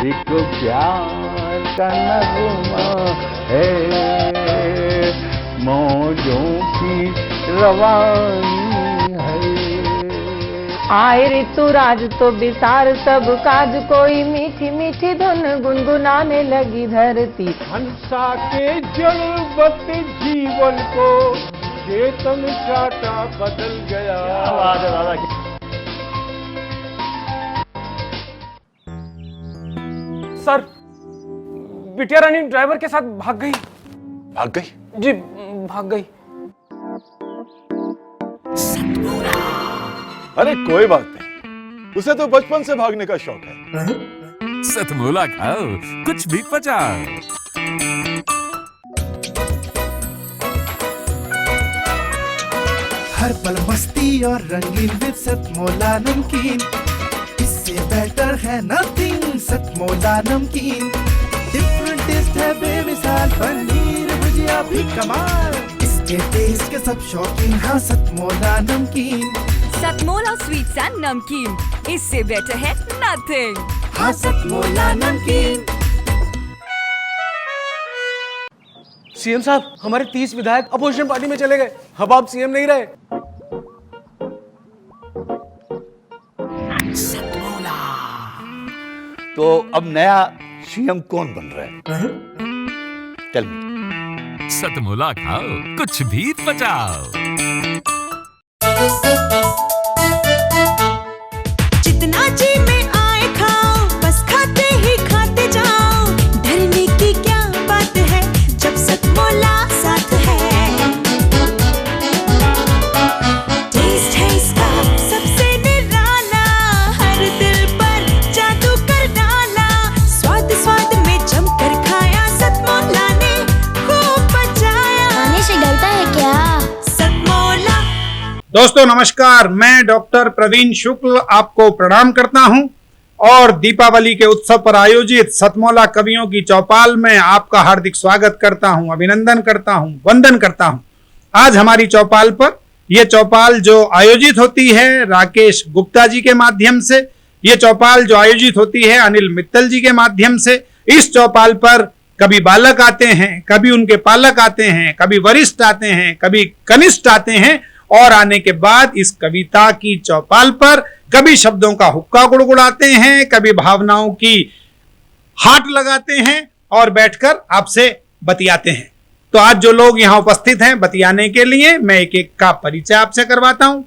एक प्यार का नगमा है, मौजों की रवानी है। आए ऋतुराज तो बिसार सब काज, कोई मीठी मीठी धुन गुनगुनाने लगी धरती। हंसा के जड़वत जीवन को चेतन चाटा बदल गया। आवाज है दादा की। सर, बिटिया रानी ड्राइवर के साथ भाग गई। भाग गई? जी, भाग गई। अरे कोई बात नहीं, उसे तो बचपन से भागने का शौक है। सतमोला खाओ, कुछ भी पचाओ। हर पल मस्ती और रंगीन विद सतमोला नमकीन, इससे बेटर है नथिंग। सतमोला नमकीन डिफरेंट टेस्ट है बेमिसाल, पनीर भुजिया भी कमाल, इसके टेस्ट के सब शौकीन। हाँ सतमोला नमकीन, सतमोला स्वीट्स एंड नमकीन, इससे बेटर है नथिंग। हाँ सतमोला नमकीन। सीएम साहब, हमारे 30 विधायक अपोजिशन पार्टी में चले गए। अब आप सीएम नहीं रहे। तो अब नया सीएम कौन बन रहा है? Tell me. सतमोला खाओ, कुछ भी पचाओ। जितना जी में आए खाओ, बस खाते ही खाते जाओ। डरने की क्या बात है जब सतमोला साथ है। टेस्ट है इसका सबसे निराला, हर दिल पर जादू कर डाला। स्वाद स्वाद में जमकर खाया, सतमोला ने खूब बचाया। खाने से गलता है क्या? सतमोला। दोस्तों नमस्कार, मैं डॉक्टर प्रवीण शुक्ल आपको प्रणाम करता हूं और दीपावली के उत्सव पर आयोजित सतमोला कवियों की चौपाल में आपका हार्दिक स्वागत करता हूं, अभिनंदन करता हूं, वंदन करता हूं। आज हमारी चौपाल पर यह चौपाल जो आयोजित होती है राकेश गुप्ता जी के माध्यम से, ये चौपाल जो आयोजित होती है अनिल मित्तल जी के माध्यम से। इस चौपाल पर कभी बालक आते हैं, कभी उनके पालक आते हैं, कभी वरिष्ठ आते हैं, कभी कनिष्ठ आते हैं और आने के बाद इस कविता की चौपाल पर कभी शब्दों का हुक्का गुड़गुड़ाते हैं, कभी भावनाओं की हाट लगाते हैं और बैठकर आपसे बतियाते हैं। तो आज जो लोग यहाँ उपस्थित हैं बतियाने के लिए, मैं एक एक का परिचय आपसे करवाता हूं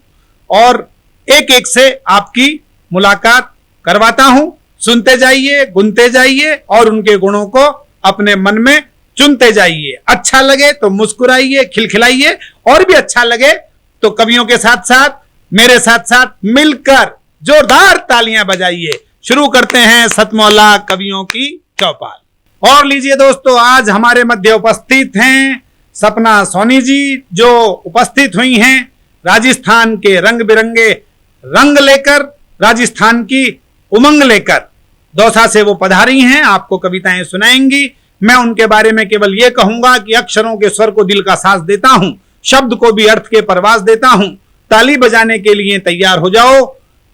और एक एक से आपकी मुलाकात करवाता हूं। सुनते जाइए, गुनते जाइए और उनके गुणों को अपने मन में चुनते जाइए। अच्छा लगे तो मुस्कुराइए, खिलखिलाइए, और भी अच्छा लगे तो कवियों के साथ साथ मेरे साथ साथ मिलकर जोरदार तालियां बजाइए। शुरू करते हैं सतमोला कवियों की चौपाल। और लीजिए दोस्तों, आज हमारे मध्य उपस्थित हैं सपना सोनी जी, जो उपस्थित हुई हैं राजस्थान के रंग बिरंगे रंग लेकर, राजस्थान की उमंग लेकर। दौसा से वो पधारी हैं, आपको कविताएं सुनाएंगी। मैं उनके बारे में केवल ये कहूंगा कि अक्षरों के स्वर को दिल का साज देता हूं, शब्द को भी अर्थ के परवास देता हूं। ताली बजाने के लिए तैयार हो जाओ,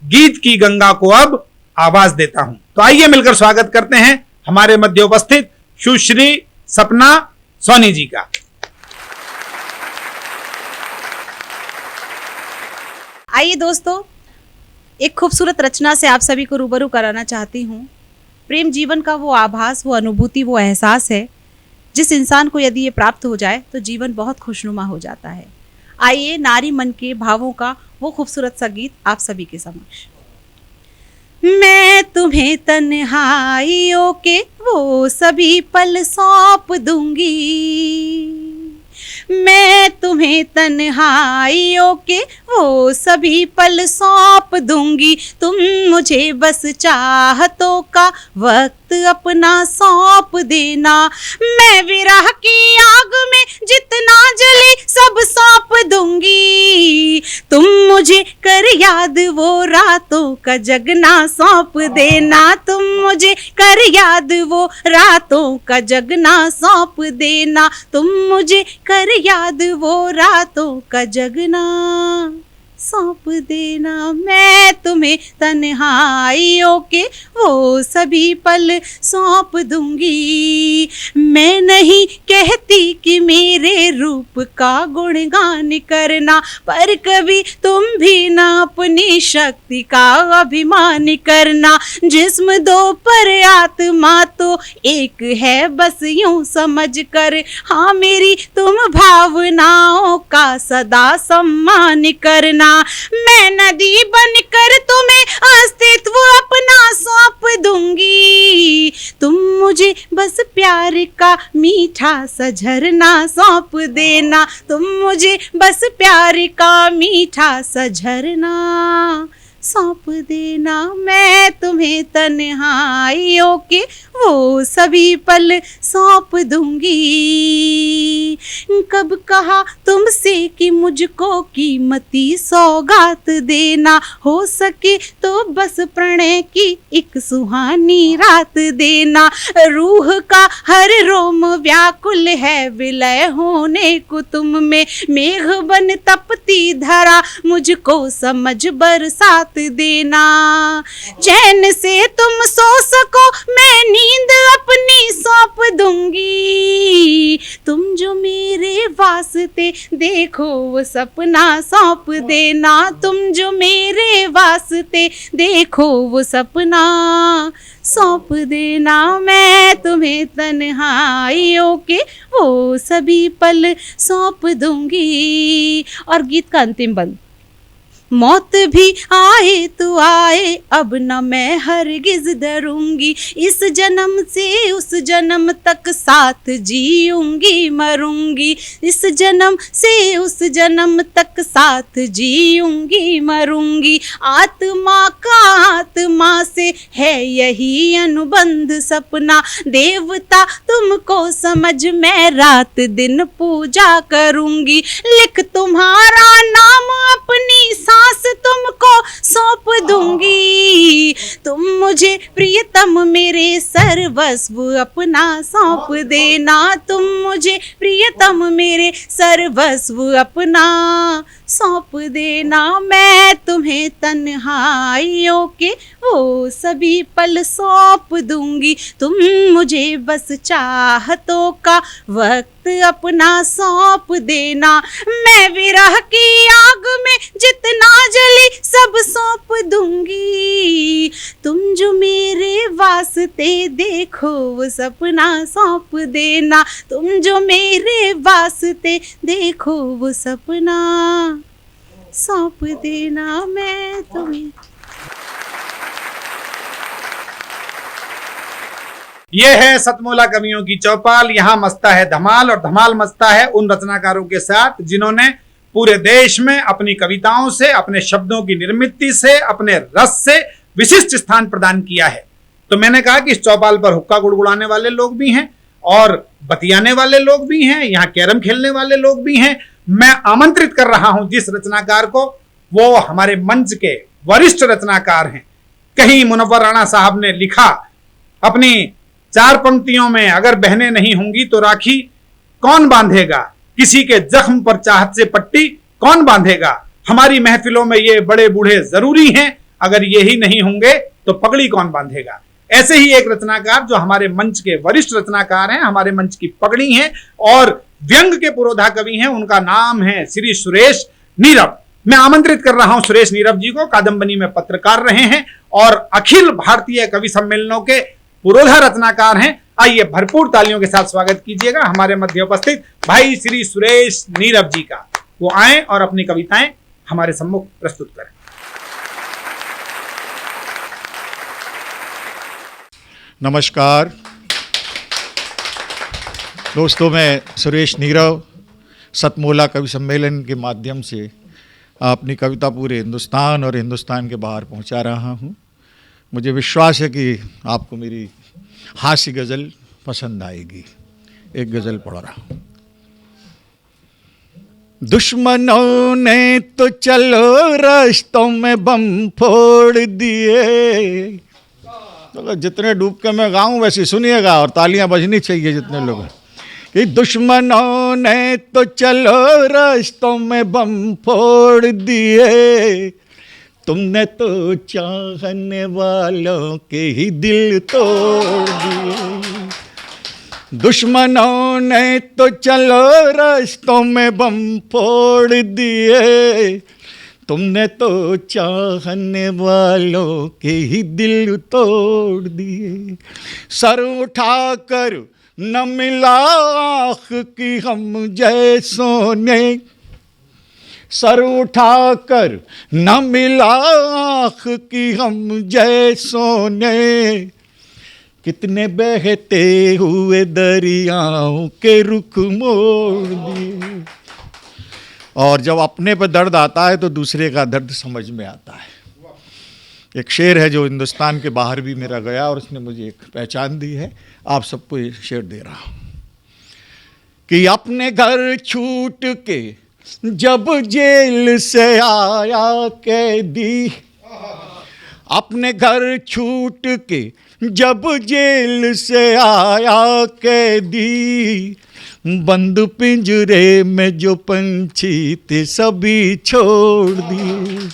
गीत की गंगा को अब आवाज देता हूं। तो आइए मिलकर स्वागत करते हैं हमारे मध्य उपस्थित सुश्री सपना सोनी जी का। आइए दोस्तों, एक खूबसूरत रचना से आप सभी को रूबरू कराना चाहती हूँ। प्रेम जीवन का वो आभास, वो अनुभूति, वो एहसास है जिस इंसान को यदि ये प्राप्त हो जाए तो जीवन बहुत खुशनुमा हो जाता है। आइए नारी मन के भावों का वो खूबसूरत सा गीत आप सभी के समक्ष। मैं तुम्हें तन्हाइयों के वो सभी पल सौंप दूंगी, मैं तुम्हें तन्हाइयों के वो सभी पल सौंप दूंगी। तुम मुझे बस चाहतों का वक्त अपना सौंप देना, मैं विरह की आग में जितना जले सब सौंप दूंगी। तुम मुझे कर याद वो रातों का जगना सौंप देना, तुम मुझे कर याद वो रातों का जगना सौंप देना, तुम मुझे कर याद वो रातों का जगना सौंप देना मैं तुम्हें तन्हाइयों के वो सभी पल सौंप दूंगी। मैं नहीं कहती कि मेरे रूप का गुणगान करना, पर कभी तुम भी ना अपनी शक्ति का अभिमान करना। जिस्म दो पर आत्मा तो एक है बस यूं समझ कर, हाँ मेरी तुम भावनाओं का सदा सम्मान करना। मैं नदी बनकर तुम्हें अस्तित्व अपना सौंप दूंगी। तुम मुझे बस प्यार का मीठा सा झरना सौंप देना। तुम मुझे बस प्यार का मीठा सा झरना सौंप देना। मैं तुम्हें तन्हाइयों के वो सभी पल सौंप दूंगी। कब कहा तुमसे कि मुझको कीमती सौगात देना, हो सके तो बस प्रणय की एक सुहानी रात देना। रूह का हर रोम व्याकुल है विलय होने को तुम में, मेघ बन तपती धरा मुझको समझ बरसात देना। चैन से तुम सो सको मैं नींद अपनी सौंप दूंगी। तुम जो मेरे वास्ते देखो वो सपना सौंप देना। तुम जो मेरे वास्ते देखो वो सपना सौंप देना। मैं तुम्हें तन्हाइयों के वो सभी पल सौंप दूंगी। और गीत का अंतिम बंद। मौत भी आए तो आए अब न मैं हरगिज डरूंगी। इस जन्म से उस जन्म तक साथ जीऊंगी मरूंगी। इस जन्म से उस जन्म तक साथ जीऊंगी मरूंगी। आत्मा का आत्मा से है यही अनुबंध सपना। देवता तुमको समझ मैं रात दिन पूजा करूंगी। लिख तुम्हारा नाम अपनी सांस तुमको सौंप दूंगी। तुम मुझे प्रियतम मेरे सर्वस्व अपना सौंप देना। तुम मुझे प्रियतम मेरे सर्वस्व अपना सौंप देना। मैं तुम्हें तन्हाइयों के वो सभी पल सौंप दूंगी। तुम मुझे बस चाहतों का वक्त अपना सौंप देना। मैं विरह की आग में जितना जली सब सौंप दूंगी। तुम जो मेरे वास्ते देखो वो सपना सौंप देना। तुम जो मेरे वास्ते देखो वो सपना सौंप देना। मैं तुम्हें ये है सतमोला कवियों की चौपाल। यहाँ मचता है धमाल, और धमाल मचता है उन रचनाकारों के साथ जिन्होंने पूरे देश में अपनी कविताओं से, अपने शब्दों की निर्मित से, अपने रस से विशिष्ट स्थान प्रदान किया है। तो मैंने कहा कि इस चौपाल पर हुक्का गुड़गुड़ाने वाले लोग भी हैं और बतियाने वाले लोग भी हैं, यहाँ कैरम खेलने वाले लोग भी हैं। मैं आमंत्रित कर रहा हूं जिस रचनाकार को, वो हमारे मंच के वरिष्ठ रचनाकार हैं। कहीं मुनव्वर राणा साहब ने लिखा अपनी 4 पंक्तियों में, अगर बहनें नहीं होंगी तो राखी कौन बांधेगा, किसी के जख्म पर चाहत से पट्टी कौन बांधेगा, हमारी महफिलों में ये बड़े बूढ़े जरूरी हैं, अगर ये ही नहीं होंगे तो पगड़ी कौन बांधेगा। ऐसे ही एक रचनाकार जो हमारे मंच के वरिष्ठ रचनाकार हैं, हमारे मंच की पगड़ी हैं और व्यंग के पुरोधा कवि हैं, उनका नाम है श्री सुरेश नीरव। मैं आमंत्रित कर रहा हूं सुरेश नीरव जी को। कादम्बनी में पत्रकार रहे हैं और अखिल भारतीय कवि सम्मेलनों के पुरोधा रचनाकार हैं। आइए भरपूर तालियों के साथ स्वागत कीजिएगा हमारे मध्य उपस्थित भाई श्री सुरेश नीरव जी का। वो आए और अपनी कविताएं हमारे सम्मुख प्रस्तुत करें। नमस्कार दोस्तों, मैं सुरेश नीरव सतमोला कवि सम्मेलन के माध्यम से अपनी कविता पूरे हिंदुस्तान और हिंदुस्तान के बाहर पहुंचा रहा हूं। मुझे विश्वास है कि आपको मेरी हास्य गज़ल पसंद आएगी। एक गज़ल पढ़ रहा हूं। दुश्मनों ने तो चलो रास्तों में बम फोड़ दिए। तो जितने डूब के मैं गाऊं वैसे सुनिएगा और तालियां बजनी चाहिए जितने लोग हैं। कि दुश्मनों ने तो चलो रास्तों में बम फोड़ दिए, तुमने तो चाहने वालों के ही दिल तोड़ दिए। दुश्मनों ने तो चलो रास्तों में बम फोड़ दिए, तुमने तो चाहने वालों के ही दिल तोड़ दिए। सर उठाकर न मिला आँख की हम जैसों ने, सर उठाकर न मिला आँख की हम जैसों ने, कितने बहते हुए दरियाओं के रुख मोड़ दिए। और जब अपने पे दर्द आता है तो दूसरे का दर्द समझ में आता है। एक शेर है जो हिंदुस्तान के बाहर भी मेरा गया और उसने मुझे एक पहचान दी है, आप सबको ये शेर दे रहा हूँ कि अपने घर छूट के जब जेल से आया कैदी, अपने घर छूट के जब जेल से आया कैदी, बंद पिंजरे में जो पंछी थे सभी छोड़ दिए।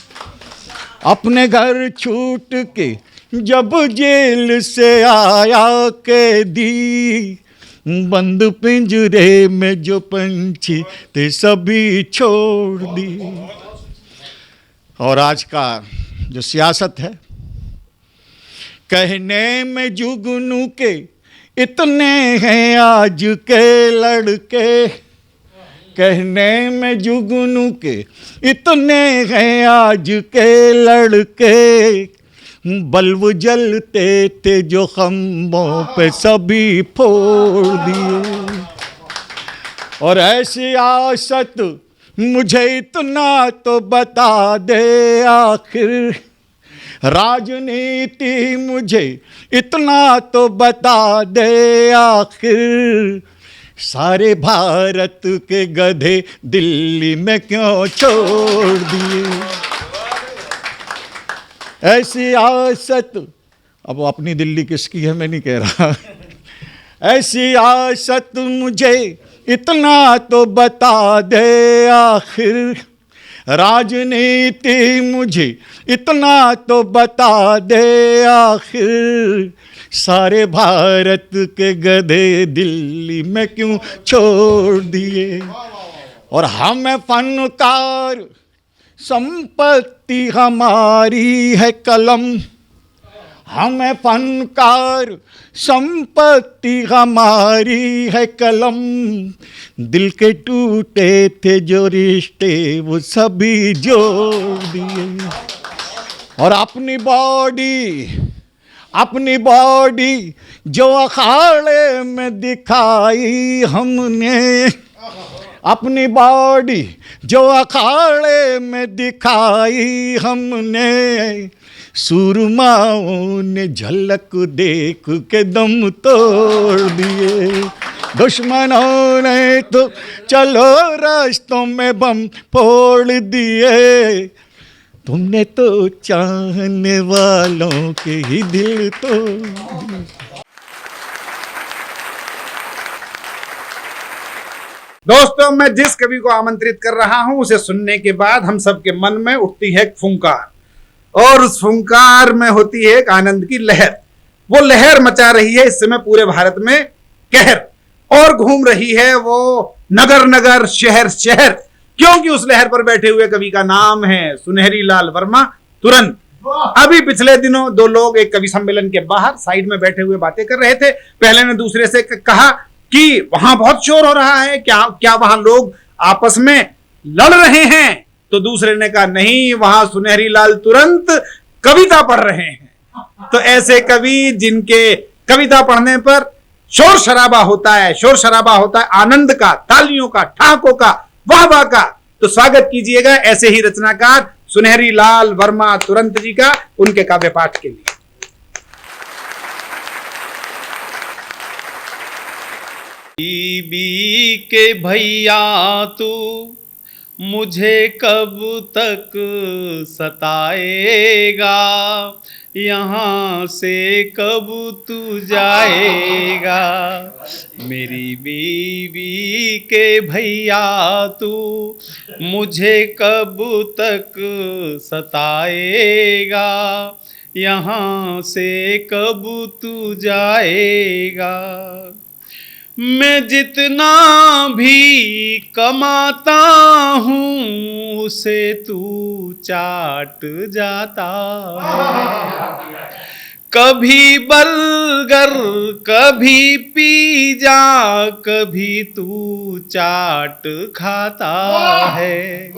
अपने घर छूट के जब जेल से आया कैदी, बंद पिंजरे में जो पंछी थे सभी छोड़ दिए। और आज का जो सियासत है, कहने में जुगनू के इतने हैं आज के लड़के, कहने में जुगनू के इतने हैं आज के लड़के, बल्ब जलते थे जो खम्भों पे सभी फोड़ दिए। और ऐसी आसत मुझे इतना तो बता दे आखिर, राजनीति मुझे इतना तो बता दे आखिर, सारे भारत के गधे दिल्ली में क्यों छोड़ दिए। ऐसी आसत, अब अपनी दिल्ली किसकी है मैं नहीं कह रहा, ऐसी आसत मुझे इतना तो बता दे आखिर, राजनीति मुझे इतना तो बता दे आखिर, सारे भारत के गधे दिल्ली में क्यों छोड़ दिए। और हमें फनकार संपत्ति हमारी है कलम, हमें फनकार संपत्ति हमारी है कलम, दिल के टूटे थे जो रिश्ते वो सभी जोड़ दिए। और अपनी बॉडी जो अखाड़े में दिखाई हमने, अपनी बॉडी जो अखाड़े में दिखाई हमने, सूरमाओं ने झलक देख के दम तोड़ दिए। दुश्मनों ने तो चलो रास्तों में बम फोड़ दिए, तुमने तो चाहने वालों के ही दिल तोड़ दिए। दोस्तों, मैं जिस कवि को आमंत्रित कर रहा हूं उसे सुनने के बाद हम सबके मन में उठती है एक फुंकार, और उस फुंकार में होती है एक आनंद की लहर। वो लहर मचा रही है इस समय पूरे भारत में कहर, और घूम रही है वो नगर नगर शहर शहर, क्योंकि उस लहर पर बैठे हुए कवि का नाम है सुनहरी लाल वर्मा तुरंत। अभी पिछले दिनों दो लोग एक कवि सम्मेलन के बाहर साइड में बैठे हुए बातें कर रहे थे। पहले ने दूसरे से कहा कि वहां बहुत शोर हो रहा है, क्या वहां लोग आपस में लड़ रहे हैं? तो दूसरे ने कहा नहीं, वहां सुनहरी लाल तुरंत कविता पढ़ रहे हैं। तो ऐसे कवि जिनके कविता पढ़ने पर शोर शराबा होता है, शोर शराबा होता है आनंद का, तालियों का, ठहाकों का, वाह वाह का, तो स्वागत कीजिएगा ऐसे ही रचनाकार सुनहरी लाल वर्मा तुरंत जी का, उनके काव्य पाठ के लिए। बीबी के भैया तू मुझे कब तक सताएगा, यहाँ से कब तू जाएगा। मेरी बीवी के भैया तू मुझे कब तक सताएगा, यहाँ से कब तू जाएगा। मैं जितना भी कमाता हूँ उसे तू चाट जाता है। कभी बर्गर, कभी पिज़्ज़ा, कभी तू चाट खाता है।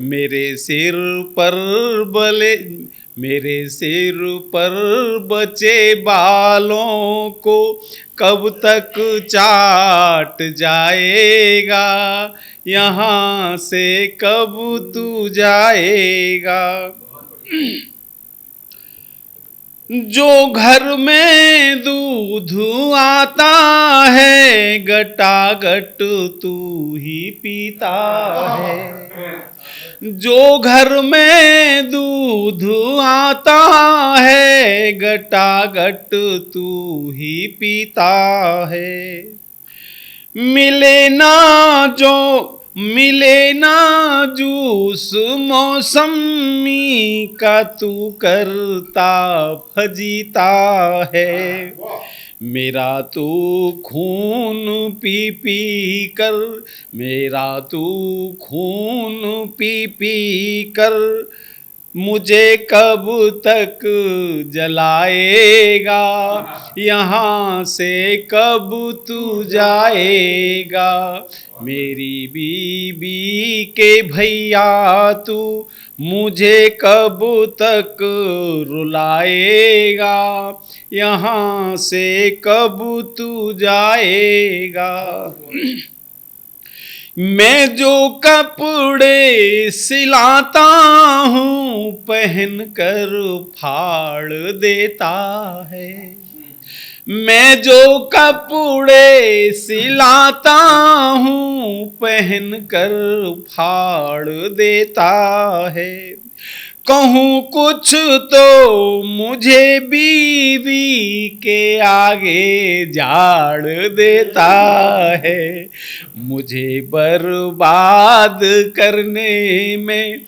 मेरे सिर पर बचे बालों को कब तक चाट जाएगा, यहाँ से कब तू जाएगा। जो घर में दूध आता है गटागट तू ही पीता है। जो घर में दूध आता है गटागट तू ही पीता है। मिले ना जूस मौसमी का तू करता फजीता है। मेरा तू खून पी पी कर, मेरा तू खून पी पी कर मुझे कब तक जलाएगा, यहाँ से कब तू जाएगा। मेरी बीवी के भैया तू मुझे कब तक रुलाएगा, यहाँ से कब तू जाएगा। मैं जो कपड़े सिलाता हूँ पहन कर फाड़ देता है। मैं जो कपड़े सिलाता हूँ पहन कर फाड़ देता है। कहूँ कुछ तो मुझे बीवी के आगे झाड़ देता है। मुझे बर्बाद करने में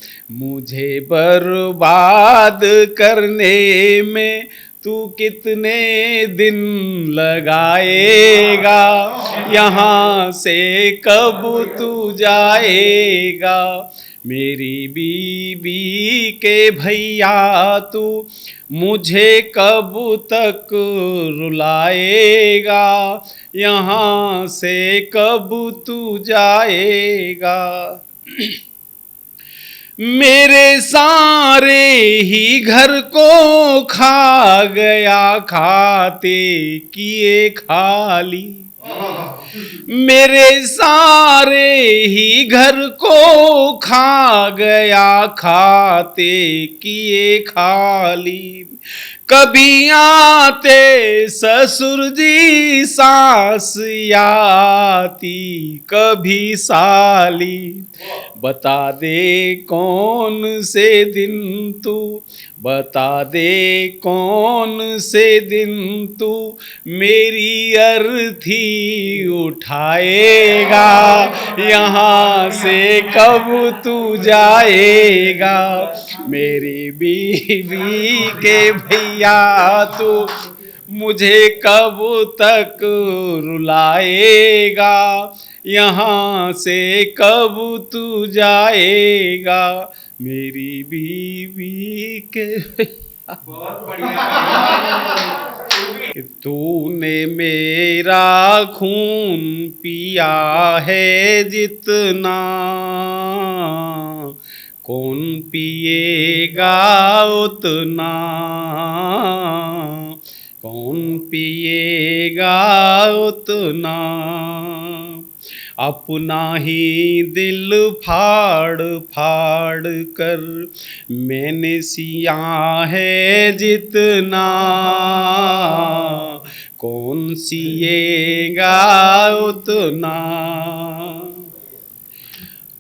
तू कितने दिन लगाएगा, यहाँ से कब तू जाएगा। मेरी बीवी के भैया तू मुझे कब तक रुलाएगा, यहाँ से कब तू जाएगा। मेरे सारे ही घर को खा गया खाते किए खाली। मेरे सारे ही घर को खा गया खाते किए खाली। कभी आते ससुर जी सास आती कभी साली। बता दे कौन से दिन तू मेरी अर्थी उठाएगा, यहाँ से कब तू जाएगा। मेरी बीवी के भैया तू मुझे कब तक रुलाएगा, यहाँ से कब तू जाएगा। मेरी बीवी के तूने मेरा खून पिया है जितना, कौन पिएगा उतना, कौन पिएगा उतना। अपना ही दिल फाड़ फाड़ कर मैंने सिया है जितना, कौन सिएगा उतना।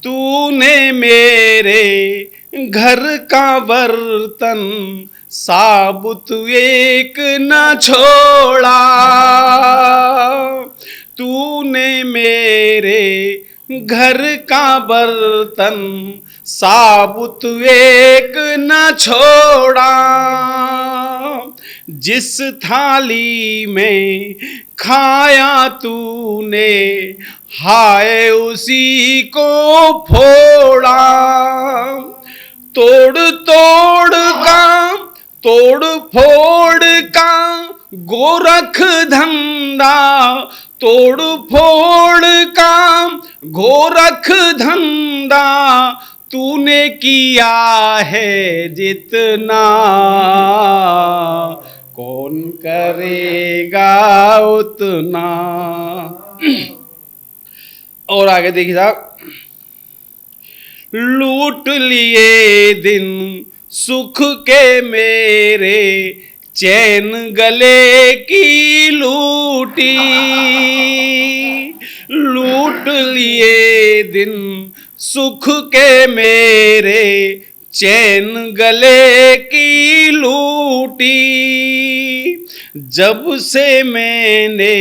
तूने मेरे घर का बर्तन साबुत एक न छोड़ा, तूने मेरे घर का बर्तन साबुत एक न छोड़ा, जिस थाली में खाया तूने हाय उसी को फोड़ा, तोड़ तोड़ का तोड़ फोड़ का गोरख धंधा, तोड़ फोड़ का गोरख धंधा, तूने किया है जितना कौन करेगा उतना। और आगे देखिए साहब, लूट लिए दिन सुख के मेरे, चैन गले की लूटी, लूट लिए दिन सुख के मेरे, चैन गले की लूटी, जब से मैंने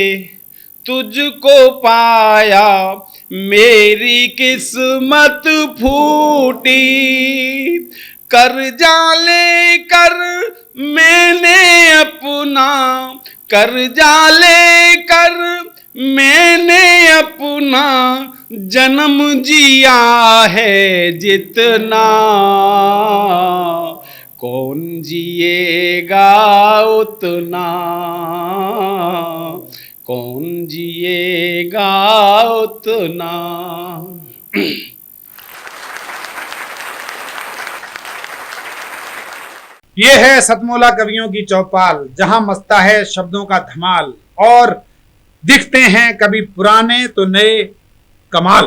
तुझको पाया मेरी किस्मत फूटी, कर्जा लेकर मैंने अपना, कर्जा लेकर मैंने अपना जन्म जिया है जितना, कौन जिएगा उतना, कौन जिएगा उतना। ये है सतमोला कवियों की चौपाल, जहां मचता है शब्दों का धमाल और दिखते हैं कभी पुराने तो नए कमाल,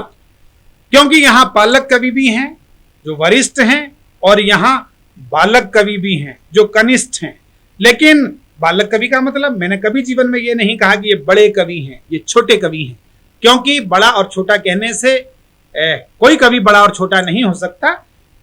क्योंकि यहाँ पालक कवि भी हैं जो वरिष्ठ हैं और यहाँ बालक कवि भी हैं जो कनिष्ठ हैं। लेकिन बालक कवि का मतलब मैंने कभी जीवन में ये नहीं कहा कि ये बड़े कवि हैं, ये छोटे कवि हैं, क्योंकि बड़ा और छोटा कहने से कोई कवि बड़ा और छोटा नहीं हो सकता।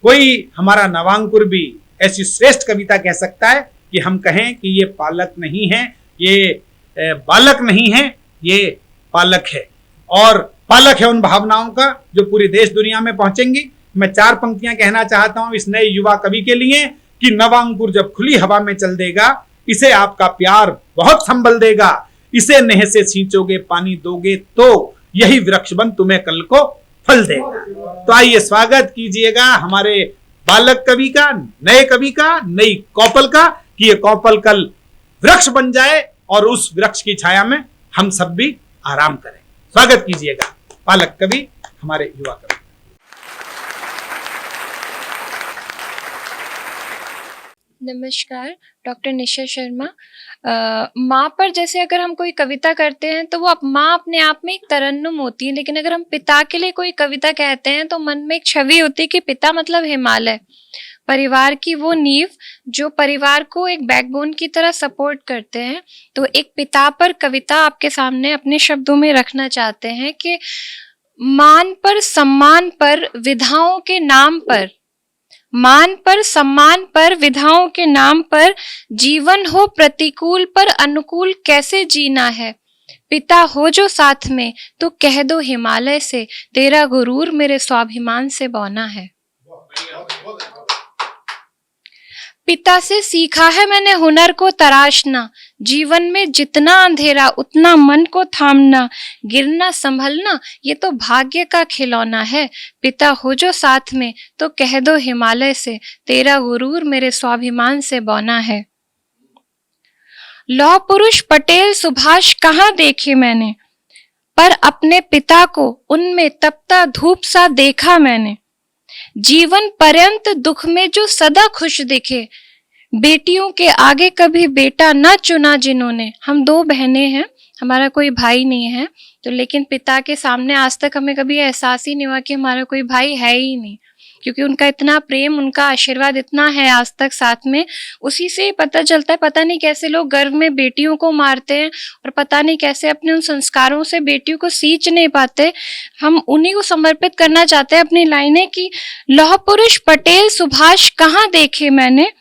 कोई हमारा नवांकुर भी ऐसी श्रेष्ठ कविता कह सकता है कि हम कहें कि ये पालक नहीं है, ये बालक नहीं है, ये पालक है। और पालक है उन भावनाओं का जो पूरी देश दुनिया में पहुंचेंगी। मैं 4 पंक्तियां कहना चाहता हूं इस नए युवा कवि के लिए कि नवांकुर जब खुली हवा में चल देगा, इसे आपका प्यार बहुत संभल देगा, इसे नेह से सींचोगे पानी दोगे तो यही वृक्ष बन तुम्हें कल को फल देगा। तो आइए स्वागत कीजिएगा हमारे बालक कवि का, नए कवि का, नई कौपल का, कि ये कौपल कल वृक्ष बन जाए और उस वृक्ष की छाया में हम सब भी आराम करें। स्वागत कीजिएगा बालक कवि, हमारे युवा कवि। नमस्कार, डॉक्टर निशा शर्मा। माँ पर जैसे अगर हम कोई कविता करते हैं तो वो माँ अपने आप में एक तरन्नुम होती है, लेकिन अगर हम पिता के लिए कोई कविता कहते हैं तो मन में एक छवि होती है कि पिता मतलब हिमालय, परिवार की वो नींव जो परिवार को एक बैकबोन की तरह सपोर्ट करते हैं। तो एक पिता पर कविता आपके सामने अपने शब्दों में रखना चाहते हैं कि मान पर सम्मान पर विधाओं के नाम पर, मान पर सम्मान पर विधाओं के नाम पर जीवन हो प्रतिकूल पर अनुकूल कैसे जीना है। पिता हो जो साथ में तो कह दो हिमालय से, तेरा गुरूर मेरे स्वाभिमान से बौना है। पिता से सीखा है मैंने हुनर को तराशना, जीवन में जितना अंधेरा उतना मन को थामना, गिरना संभलना ये तो भाग्य का खिलौना है। पिता हो जो साथ में तो कह दो हिमालय से, तेरा गुरूर मेरे स्वाभिमान से बौना है। लौह पुरुष पटेल सुभाष कहाँ देखे मैंने, पर अपने पिता को उनमें तपता धूप सा देखा मैंने। जीवन पर्यंत दुख में जो सदा खुश दिखे, बेटियों के आगे कभी बेटा न चुना जिन्होंने। हम 2 बहनें हैं, हमारा कोई भाई नहीं है, तो लेकिन पिता के सामने आज तक हमें कभी एहसास ही नहीं हुआ कि हमारा कोई भाई है ही नहीं, क्योंकि उनका इतना प्रेम, उनका आशीर्वाद इतना है आज तक साथ में, उसी से पता चलता है। पता नहीं कैसे लोग गर्भ में बेटियों को मारते हैं और पता नहीं कैसे अपने उन संस्कारों से बेटियों को सींच नहीं पाते। हम उन्हीं को समर्पित करना चाहते हैं अपनी लाइनें कि लौह पुरुष पटेल सुभाष कहाँ देखे मैंने,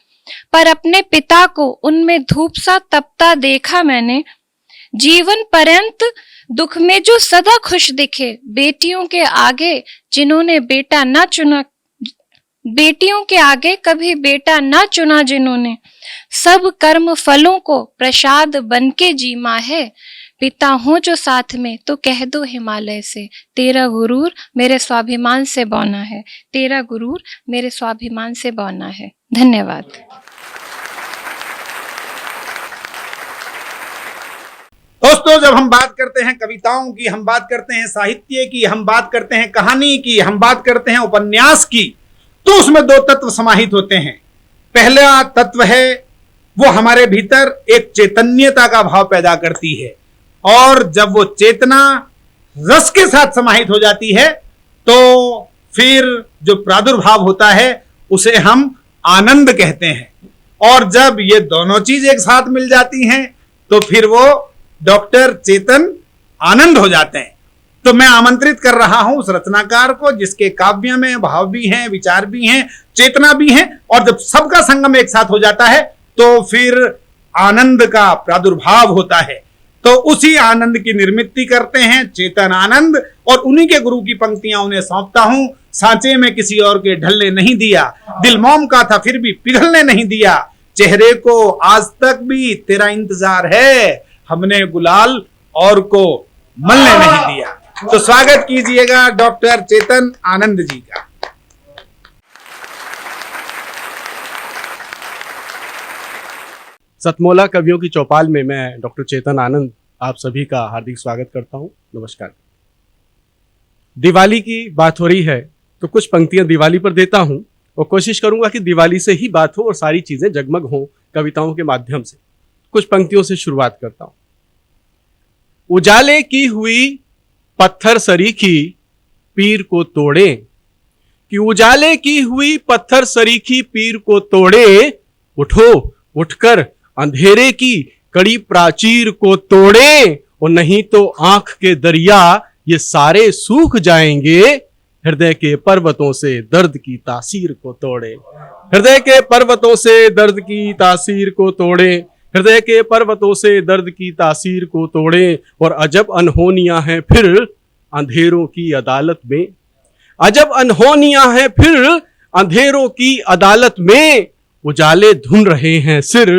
पर अपने पिता को उनमें धूप सा तपता देखा मैंने। जीवन पर्यंत दुख में जो सदा खुश दिखे, बेटियों के आगे जिन्होंने बेटा न चुना, बेटियों के आगे कभी बेटा न चुना जिन्होंने, सब कर्म फलों को प्रसाद बनके जीमा है। पिता हो जो साथ में तो कह दो हिमालय से, तेरा गुरूर मेरे स्वाभिमान से बौना है, तेरा गुरूर मेरे स्वाभिमान से बौना है। धन्यवाद। दोस्तों, जब हम बात करते हैं कविताओं की, हम बात करते हैं साहित्य की, हम बात करते हैं कहानी की, हम बात करते हैं उपन्यास की, तो उसमें दो तत्व समाहित होते हैं। पहला तत्व है वो हमारे भीतर एक चैतन्यता का भाव पैदा करती है, और जब वो चेतना रस के साथ समाहित हो जाती है तो फिर जो प्रादुर्भाव होता है उसे हम आनंद कहते हैं। और जब ये दोनों चीज एक साथ मिल जाती हैं तो फिर वो डॉक्टर चेतन आनंद हो जाते हैं। तो मैं आमंत्रित कर रहा हूं उस रचनाकार को जिसके काव्य में भाव भी हैं, विचार भी हैं, चेतना भी हैं, और जब सबका संगम एक साथ हो जाता है तो फिर आनंद का प्रादुर्भाव होता है। तो उसी आनंद की निर्मित करते हैं चेतन आनंद, और उन्हीं के गुरु की पंक्तियां उन्हें सौंपता हूं। सांचे में किसी और के ढलने नहीं दिया, दिल मोम का था फिर भी पिघलने नहीं दिया, चेहरे को आज तक भी तेरा इंतजार है, हमने गुलाल और को मलने नहीं दिया। तो स्वागत कीजिएगा डॉक्टर चेतन आनंद जी का। सतमोला कवियों की चौपाल में मैं डॉक्टर चेतन आनंद आप सभी का हार्दिक स्वागत करता हूं। नमस्कार। दिवाली की बात हो रही है तो कुछ पंक्तियां दिवाली पर देता हूं और कोशिश करूंगा कि दिवाली से ही बात हो और सारी चीजें जगमग हों कविताओं के माध्यम से। कुछ पंक्तियों से शुरुआत करता हूं। उजाले की हुई पत्थर सरीखी पीर को तोड़े, कि उजाले की हुई पत्थर सरीखी पीर को तोड़े, उठो उठकर अंधेरे की कड़ी प्राचीर को तोड़े, और नहीं तो आंख के दरिया ये सारे सूख जाएंगे, हृदय के पर्वतों से दर्द की तासीर को तोड़े, हृदय के पर्वतों से दर्द की तासीर को तोड़े, हृदय के पर्वतों से दर्द की तासीर को तोड़े, और अजब अनहोनियां हैं फिर अंधेरों की अदालत में, अजब अनहोनियां हैं फिर अंधेरों की अदालत में, उजाले धुन रहे हैं सिर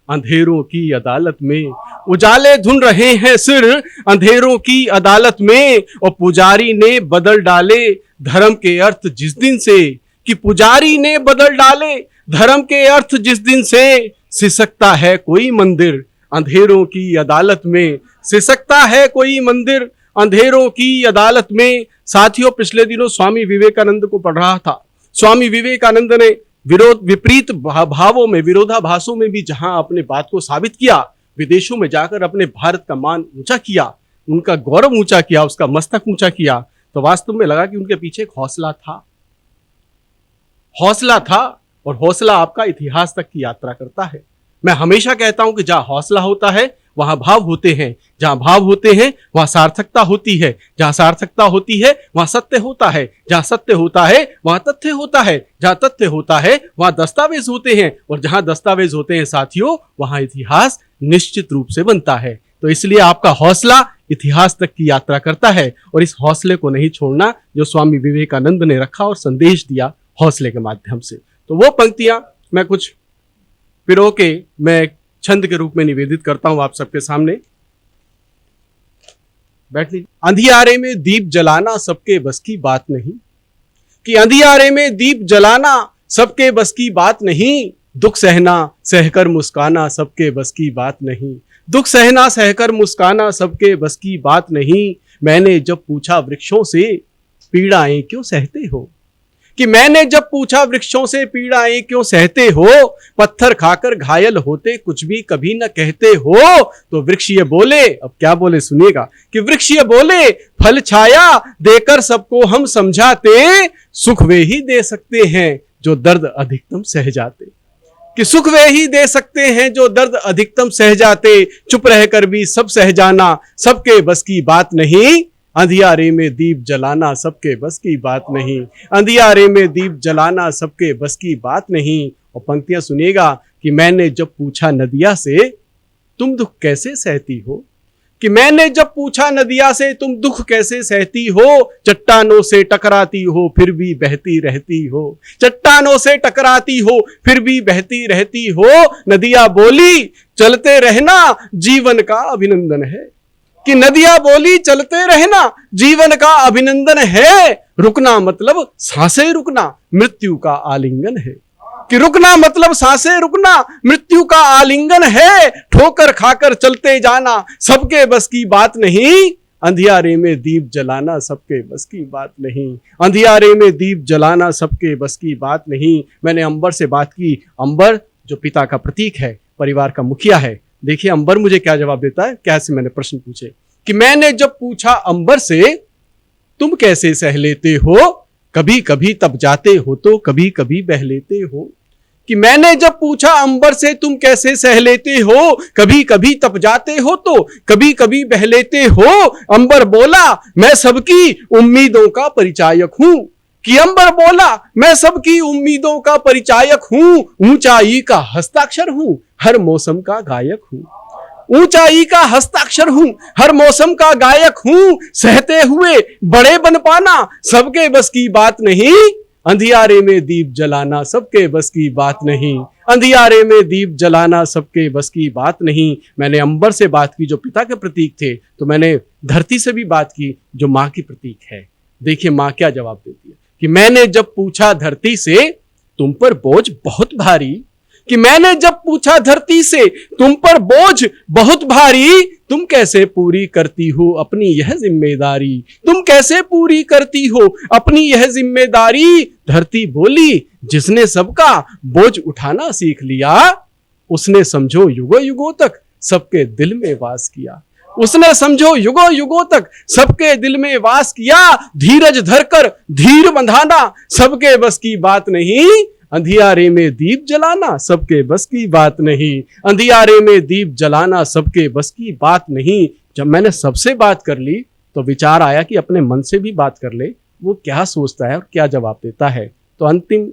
अंधेरों की अदालत में, उजाले धुन रहे हैं सिर अंधेरों की अदालत में, और पुजारी ने बदल डाले धर्म के अर्थ जिस दिन से, कि पुजारी ने बदल डाले धर्म के अर्थ जिस दिन से, सिसकता है कोई मंदिर अंधेरों की अदालत में, सिसकता है कोई मंदिर अंधेरों की अदालत में। साथियों, पिछले दिनों स्वामी विवेकानंद को पढ़ रहा था। स्वामी विवेकानंद ने विपरीत भावों में, विरोधाभासों में भी जहां अपने बात को साबित किया, विदेशों में जाकर अपने भारत का मान ऊंचा किया, उनका गौरव ऊंचा किया, उसका मस्तक ऊंचा किया, तो वास्तव में लगा कि उनके पीछे एक हौसला था, हौसला था। और हौसला आपका इतिहास तक की यात्रा करता है। मैं हमेशा कहता हूं कि जहां हौसला होता है वहां भाव होते हैं, जहां भाव होते हैं वहां सार्थकता होती है, जहां सार्थकता होती है वहां सत्य होता है, जहां सत्य होता है वहां तथ्य होता है, जहां तथ्य होता है वहां दस्तावेज होते हैं, और जहां दस्तावेज होते हैं साथियों वहां इतिहास निश्चित रूप से बनता है। तो इसलिए आपका हौसला इतिहास तक की यात्रा करता है, और इस हौसले को नहीं छोड़ना जो स्वामी विवेकानंद ने रखा और संदेश दिया हौसले के माध्यम से। तो वो पंक्तियां मैं कुछ पिरो के मैं छंद के रूप में निवेदित करता हूं आप सबके सामने। बैठ लीजिए। अंधियारे में दीप जलाना सबके बस की बात नहीं, कि अंधियारे में दीप जलाना सबके बस की बात नहीं, दुख सहना सहकर मुस्काना सबके बस की बात नहीं, दुख सहना सहकर मुस्काना सबके बस की बात नहीं। मैंने जब पूछा वृक्षों से पीड़ाएं क्यों सहते हो, कि मैंने जब पूछा वृक्षों से पीड़ाएं क्यों सहते हो, पत्थर खाकर घायल होते कुछ भी कभी न कहते हो। तो वृक्ष ये बोले, अब क्या बोले सुनिएगा, कि वृक्ष ये बोले फल छाया देकर सबको हम समझाते, सुख वे ही दे सकते हैं जो दर्द अधिकतम सह जाते। कि सुख वे ही दे सकते हैं जो दर्द अधिकतम सह जाते, चुप रहकर भी सब सह जाना सबके बस की बात नहीं, अंधियारे में दीप जलाना सबके बस की बात नहीं, अंधियारे में दीप जलाना सबके बस की बात नहीं। और पंक्तियां सुनिएगा कि मैंने जब पूछा नदिया से तुम दुख कैसे सहती हो, कि मैंने जब पूछा नदिया से तुम दुख कैसे सहती हो, चट्टानों से टकराती हो फिर भी बहती रहती हो, चट्टानों से टकराती हो फिर भी बहती रहती हो। नदिया बोली चलते रहना जीवन का अभिनंदन है, कि नदिया बोली चलते रहना जीवन का अभिनंदन है। रुकना मतलब सांसें रुकना मृत्यु का आलिंगन है, कि रुकना मतलब सांसें रुकना मृत्यु का आलिंगन है। ठोकर खाकर चलते जाना सबके बस की बात नहीं, अंधियारे में दीप जलाना सबके बस की बात नहीं, अंधियारे में दीप जलाना सबके बस की बात नहीं। मैंने अंबर से बात की, अंबर जो पिता का प्रतीक है, परिवार का मुखिया है। देखिए अंबर मुझे क्या जवाब देता है, कैसे मैंने प्रश्न पूछे कि मैंने जब पूछा अंबर से तुम कैसे सह लेते हो, कभी कभी तब जाते हो तो कभी कभी बह लेते हो। कि मैंने जब पूछा अंबर से तुम कैसे सह लेते हो, कभी कभी तप जाते हो तो कभी कभी बह लेते हो। अंबर बोला मैं सबकी उम्मीदों का परिचायक हूं, कि अंबर बोला मैं सबकी उम्मीदों का परिचायक हूं, ऊंचाई का हस्ताक्षर हूं हर मौसम का गायक हूं, ऊंचाई का हस्ताक्षर हूं हर मौसम का गायक हूं। सहते हुए बड़े बन पाना सबके बस की बात नहीं, अंधियारे में दीप जलाना सबके बस की बात नहीं, अंधियारे में दीप जलाना सबके बस की बात नहीं। मैंने अंबर से बात की जो पिता के प्रतीक थे, तो मैंने धरती से भी बात की जो माँ की प्रतीक है। देखिए माँ क्या जवाब देती है कि मैंने जब पूछा धरती से तुम पर बोझ बहुत भारी, कि मैंने जब पूछा धरती से तुम पर बोझ बहुत भारी, तुम कैसे पूरी करती हो अपनी यह जिम्मेदारी, तुम कैसे पूरी करती हो अपनी यह जिम्मेदारी। धरती बोली जिसने सबका बोझ उठाना सीख लिया, उसने समझो युगों युगों तक सबके दिल में वास किया, उसने समझो युगों युगों तक सबके दिल में वास किया। धीरज धरकर धीर बंधाना सबके बस की बात नहीं, अंधियारे में दीप जलाना सबके बस की बात नहीं, अंधियारे में दीप जलाना सबके बस की बात नहीं। जब मैंने सबसे बात कर ली तो विचार आया कि अपने मन से भी बात कर ले, वो क्या सोचता है और क्या जवाब देता है। तो अंतिम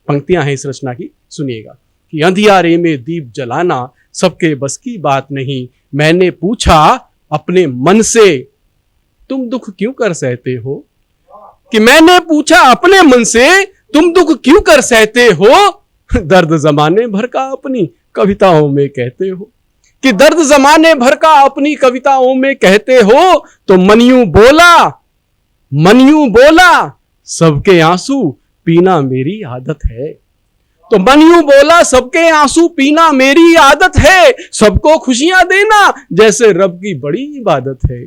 पंक्तियां हैं इस रचना की, सुनिएगा कि अंधियारे में दीप जलाना सबके बस की बात नहीं, मैंने पूछा अपने मन से तुम दुख क्यों कर सहते हो, कि मैंने पूछा अपने मन से तुम दुख क्यों कर सहते हो। दर्द जमाने भर का अपनी कविताओं में कहते हो, कि दर्द जमाने भर का अपनी कविताओं में कहते हो। तो मन यूं बोला सबके आंसू पीना मेरी आदत है, तो मन यूं बोला सबके आंसू पीना मेरी आदत है। सबको खुशियां देना जैसे रब की बड़ी इबादत है,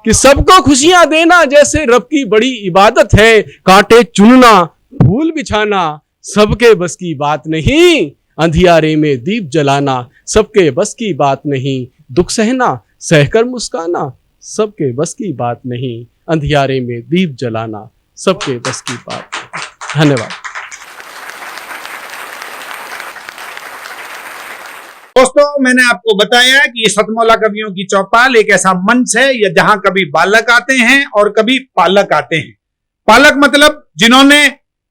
कि सबको खुशियां देना जैसे रब की बड़ी इबादत है। कांटे चुनना फूल बिछाना सबके बस की बात नहीं, अंधियारे में दीप जलाना सबके बस की बात नहीं। दुख सहना सहकर मुस्काना सबके बस की बात नहीं, अंधियारे में दीप जलाना सबके बस की बात। धन्यवाद। दोस्तों मैंने आपको बताया कि सतमौला कवियों की चौपाल एक ऐसा मंच है या जहां कभी बालक आते हैं और कभी पालक आते हैं। पालक मतलब जिन्होंने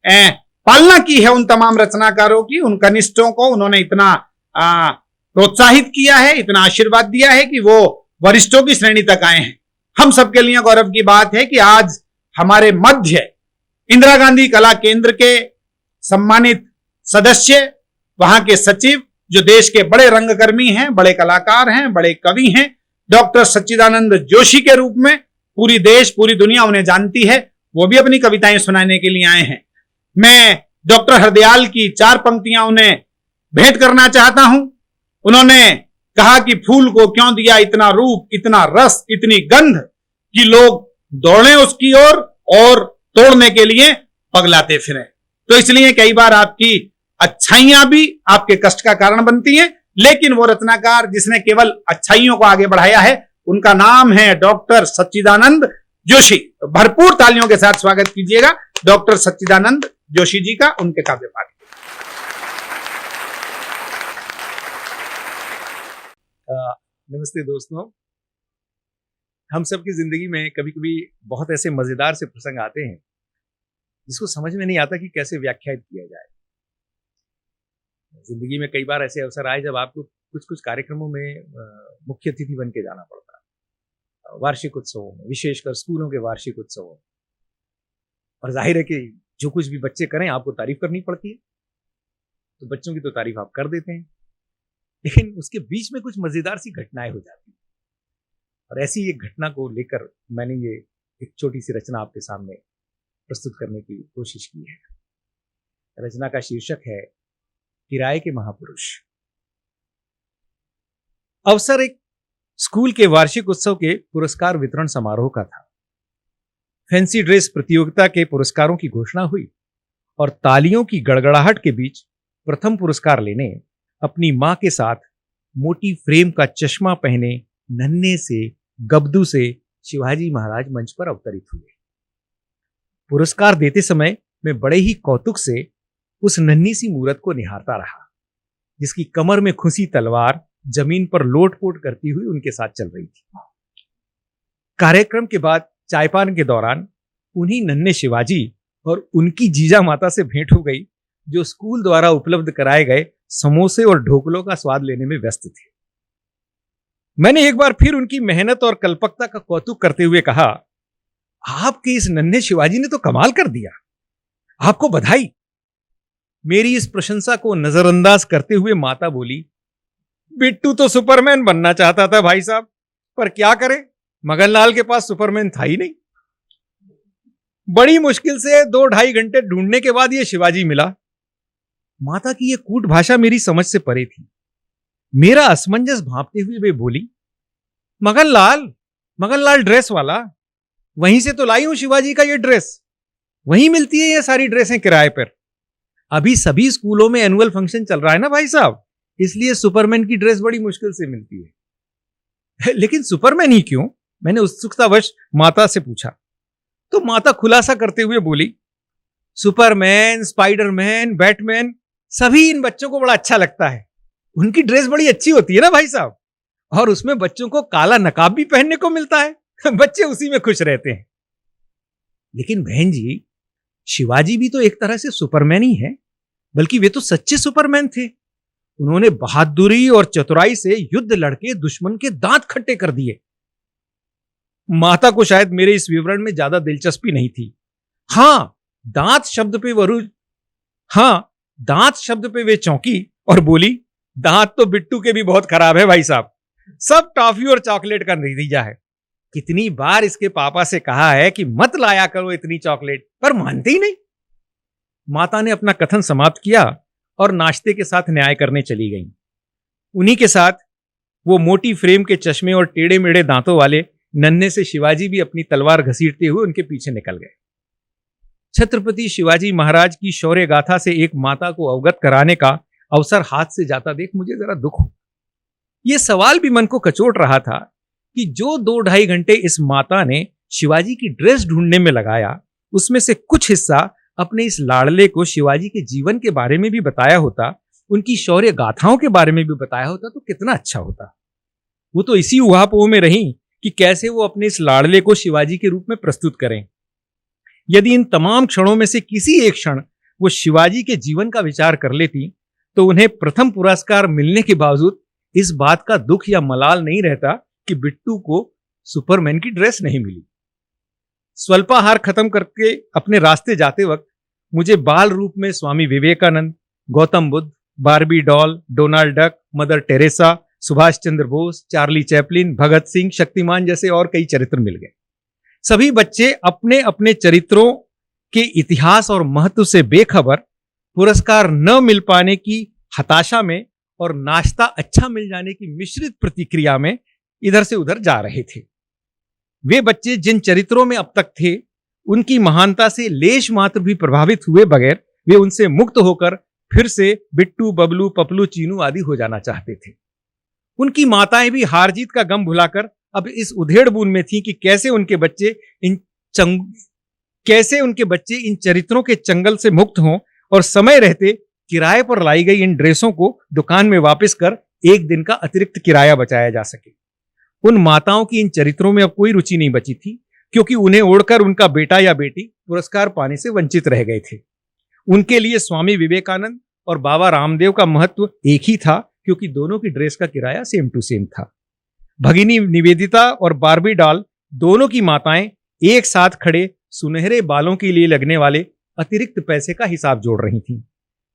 पालना की है उन तमाम रचनाकारों की, उन कनिष्ठों को उन्होंने इतना प्रोत्साहित किया है, इतना आशीर्वाद दिया है कि वो वरिष्ठों की श्रेणी तक आए हैं। हम सबके लिए गौरव की बात है कि आज हमारे मध्य इंदिरा गांधी कला केंद्र के सम्मानित सदस्य, वहां के सचिव, जो देश के बड़े रंगकर्मी हैं, बड़े कलाकार हैं, बड़े कवि हैं, डॉक्टर सच्चिदानंद जोशी के रूप में पूरी देश पूरी दुनिया उन्हें जानती है, वो भी अपनी कविताएं सुनाने के लिए आए हैं। मैं डॉक्टर हरदयाल की 4 पंक्तियां उन्हें भेंट करना चाहता हूं। उन्होंने कहा कि फूल को क्यों दिया इतना रूप, इतना रस, इतनी गंध कि लोग दौड़े उसकी ओर और तोड़ने के लिए पगलाते फिरें। तो इसलिए कई बार आपकी अच्छाइयां भी आपके कष्ट का कारण बनती हैं, लेकिन वो रत्नाकार जिसने केवल अच्छाइयों को आगे बढ़ाया है, उनका नाम है डॉक्टर सच्चिदानंद जोशी। तो भरपूर तालियों के साथ स्वागत कीजिएगा डॉक्टर सच्चिदानंद जोशी जी का, उनके काव्य पाठ। नमस्ते दोस्तों, हम सबकी जिंदगी में कभी कभी बहुत ऐसे मजेदार से प्रसंग आते हैं जिसको समझ में नहीं आता कि कैसे व्याख्यायित किया जाए। जिंदगी में कई बार ऐसे अवसर आए जब आपको कुछ कुछ कार्यक्रमों में मुख्य अतिथि बन के जाना पड़ता है, वार्षिक उत्सवों में, विशेषकर स्कूलों के वार्षिक उत्सवों में। और जाहिर है कि जो कुछ भी बच्चे करें आपको तारीफ करनी पड़ती है, तो बच्चों की तो तारीफ आप कर देते हैं, लेकिन उसके बीच में कुछ मजेदार सी घटनाएं हो जाती हैं। और ऐसी एक घटना को लेकर मैंने ये एक छोटी सी रचना आपके सामने प्रस्तुत करने की कोशिश की है। रचना का शीर्षक है किराए के महापुरुष। अवसर एक स्कूल के वार्षिक उत्सव के पुरस्कार वितरण समारोह का था। फैंसी ड्रेस प्रतियोगिता के पुरस्कारों की घोषणा हुई और तालियों की गड़गड़ाहट के बीच प्रथम पुरस्कार लेने अपनी मां के साथ मोटी फ्रेम का चश्मा पहने नन्हे से गबदू से शिवाजी महाराज मंच पर अवतरित हुए। पुरस्कार देते समय मैं बड़े ही कौतुक से उस नन्ही सी मूरत को निहारता रहा, जिसकी कमर में खुसी तलवार जमीन पर लोटपोट करती हुई उनके साथ चल रही थी। कार्यक्रम के बाद चायपान के दौरान उन्हीं नन्हे शिवाजी और उनकी जीजा माता से भेंट हो गई, जो स्कूल द्वारा उपलब्ध कराए गए समोसे और ढोकलों का स्वाद लेने में व्यस्त थे। मैंने एक बार फिर उनकी मेहनत और कल्पकता का कौतुक करते हुए कहा, आपके इस नन्हे शिवाजी ने तो कमाल कर दिया, आपको बधाई। मेरी इस प्रशंसा को नजरअंदाज करते हुए माता बोली, बिट्टू तो सुपरमैन बनना चाहता था भाई साहब, पर क्या करे, मगनलाल के पास सुपरमैन था ही नहीं। बड़ी मुश्किल से 2-2.5 घंटे ढूंढने के बाद यह शिवाजी मिला। माता की यह कूट भाषा मेरी समझ से परे थी। मेरा असमंजस भांपते हुए वे बोली, मगनलाल ड्रेस वाला, वहीं से तो लाई हूं शिवाजी का ये ड्रेस, वहीं मिलती है ये सारी ड्रेसें किराए पर। अभी सभी स्कूलों में एनुअल फंक्शन चल रहा है ना भाई साहब, इसलिए सुपरमैन की ड्रेस बड़ी मुश्किल से मिलती है। लेकिन सुपरमैन ही क्यों, मैंने उत्सुकतावश माता से पूछा। तो माता खुलासा करते हुए बोली, सुपरमैन, स्पाइडरमैन, बैटमैन, सभी इन बच्चों को बड़ा अच्छा लगता है। उनकी ड्रेस बड़ी अच्छी होती है ना भाई साहब, और उसमें बच्चों को काला नकाब भी पहनने को मिलता है, बच्चे उसी में खुश रहते हैं। लेकिन बहन जी, शिवाजी भी तो एक तरह से सुपरमैन ही है, बल्कि वे तो सच्चे सुपरमैन थे। उन्होंने बहादुरी और चतुराई से युद्ध लड़के दुश्मन के दांत खट्टे कर दिए। माता को शायद मेरे इस विवरण में ज्यादा दिलचस्पी नहीं थी। दांत शब्द पे वे चौंकी और बोली, दांत तो बिट्टू के भी बहुत खराब है भाई साहब, सब टॉफी और चॉकलेट का नतीजा है। कितनी बार इसके पापा से कहा है कि मत लाया करो इतनी चॉकलेट, पर मानते ही नहीं। माता ने अपना कथन समाप्त किया और नाश्ते के साथ न्याय करने चली गईं। उन्हीं के साथ वो मोटी फ्रेम के चश्मे और टेढ़े मेढ़े दांतों वाले नन्हे से शिवाजी भी अपनी तलवार घसीटते हुए उनके पीछे निकल गए। छत्रपति शिवाजी महाराज की शौर्य गाथा से एक माता को अवगत कराने का अवसर हाथ से जाता देख मुझे जरा दुख हुआ। यह सवाल भी मन को कचोट रहा था कि जो 2-2.5 घंटे इस माता ने शिवाजी की ड्रेस ढूंढने में लगाया, उसमें से कुछ हिस्सा अपने इस लाडले को शिवाजी के जीवन के बारे में भी बताया होता, उनकी शौर्य गाथाओं के बारे में भी बताया होता, तो कितना अच्छा होता। वो तो इसी उहापोह में रही कि कैसे वो अपने इस लाडले को शिवाजी के रूप में प्रस्तुत करें। यदि इन तमाम क्षणों में से किसी एक क्षण वो शिवाजी के जीवन का विचार कर लेती, तो उन्हें प्रथम पुरस्कार मिलने के बावजूद इस बात का दुख या मलाल नहीं रहता कि बिट्टू को सुपरमैन की ड्रेस नहीं मिली। स्वल्पाहार खत्म करके अपने रास्ते जाते वक्त मुझे बाल रूप में Swami Vivekananda, Gautam Buddha, Barbie doll, Donald Duck, Mother Teresa, Subhash Chandra Bose, Charlie Chaplin, Bhagat Singh, Shaktimaan जैसे और कई चरित्र मिल गए। सभी बच्चे अपने अपने चरित्रों के इतिहास और महत्व से बेखबर पुरस्कार न मिल पाने की हताशा में और नाश्ता अच्छा मिल जाने की मिश्रित प्रतिक्रिया में इधर से उधर जा रहे थे। वे बच्चे जिन चरित्रों में अब तक थे, उनकी महानता से लेश मात्र भी प्रभावित हुए बगैर वे उनसे मुक्त होकर फिर से बिट्टू, बबलू, पपलू, चीनू आदि हो जाना चाहते थे। उनकी माताएं भी हार जीत का गम भुलाकर अब इस उधेड़-बुन में थीं कि कैसे उनके बच्चे इन चरित्रों के चंगल से मुक्त हों और समय रहते किराए पर लाई गई इन ड्रेसों को दुकान में वापस कर एक दिन का अतिरिक्त किराया बचाया जा सके। उन माताओं की इन चरित्रों में अब कोई रुचि नहीं बची थी, क्योंकि उन्हें ओढ़कर उनका बेटा या बेटी पुरस्कार पाने से वंचित रह गए थे। उनके लिए स्वामी विवेकानंद और बाबा रामदेव का महत्व एक ही था, क्योंकि दोनों की ड्रेस का किराया सेम टू सेम था। भगिनी निवेदिता और बार्बी डॉल दोनों की माताएं एक साथ खड़े सुनहरे बालों के लिए लगने वाले अतिरिक्त पैसे का हिसाब जोड़ रही थीं।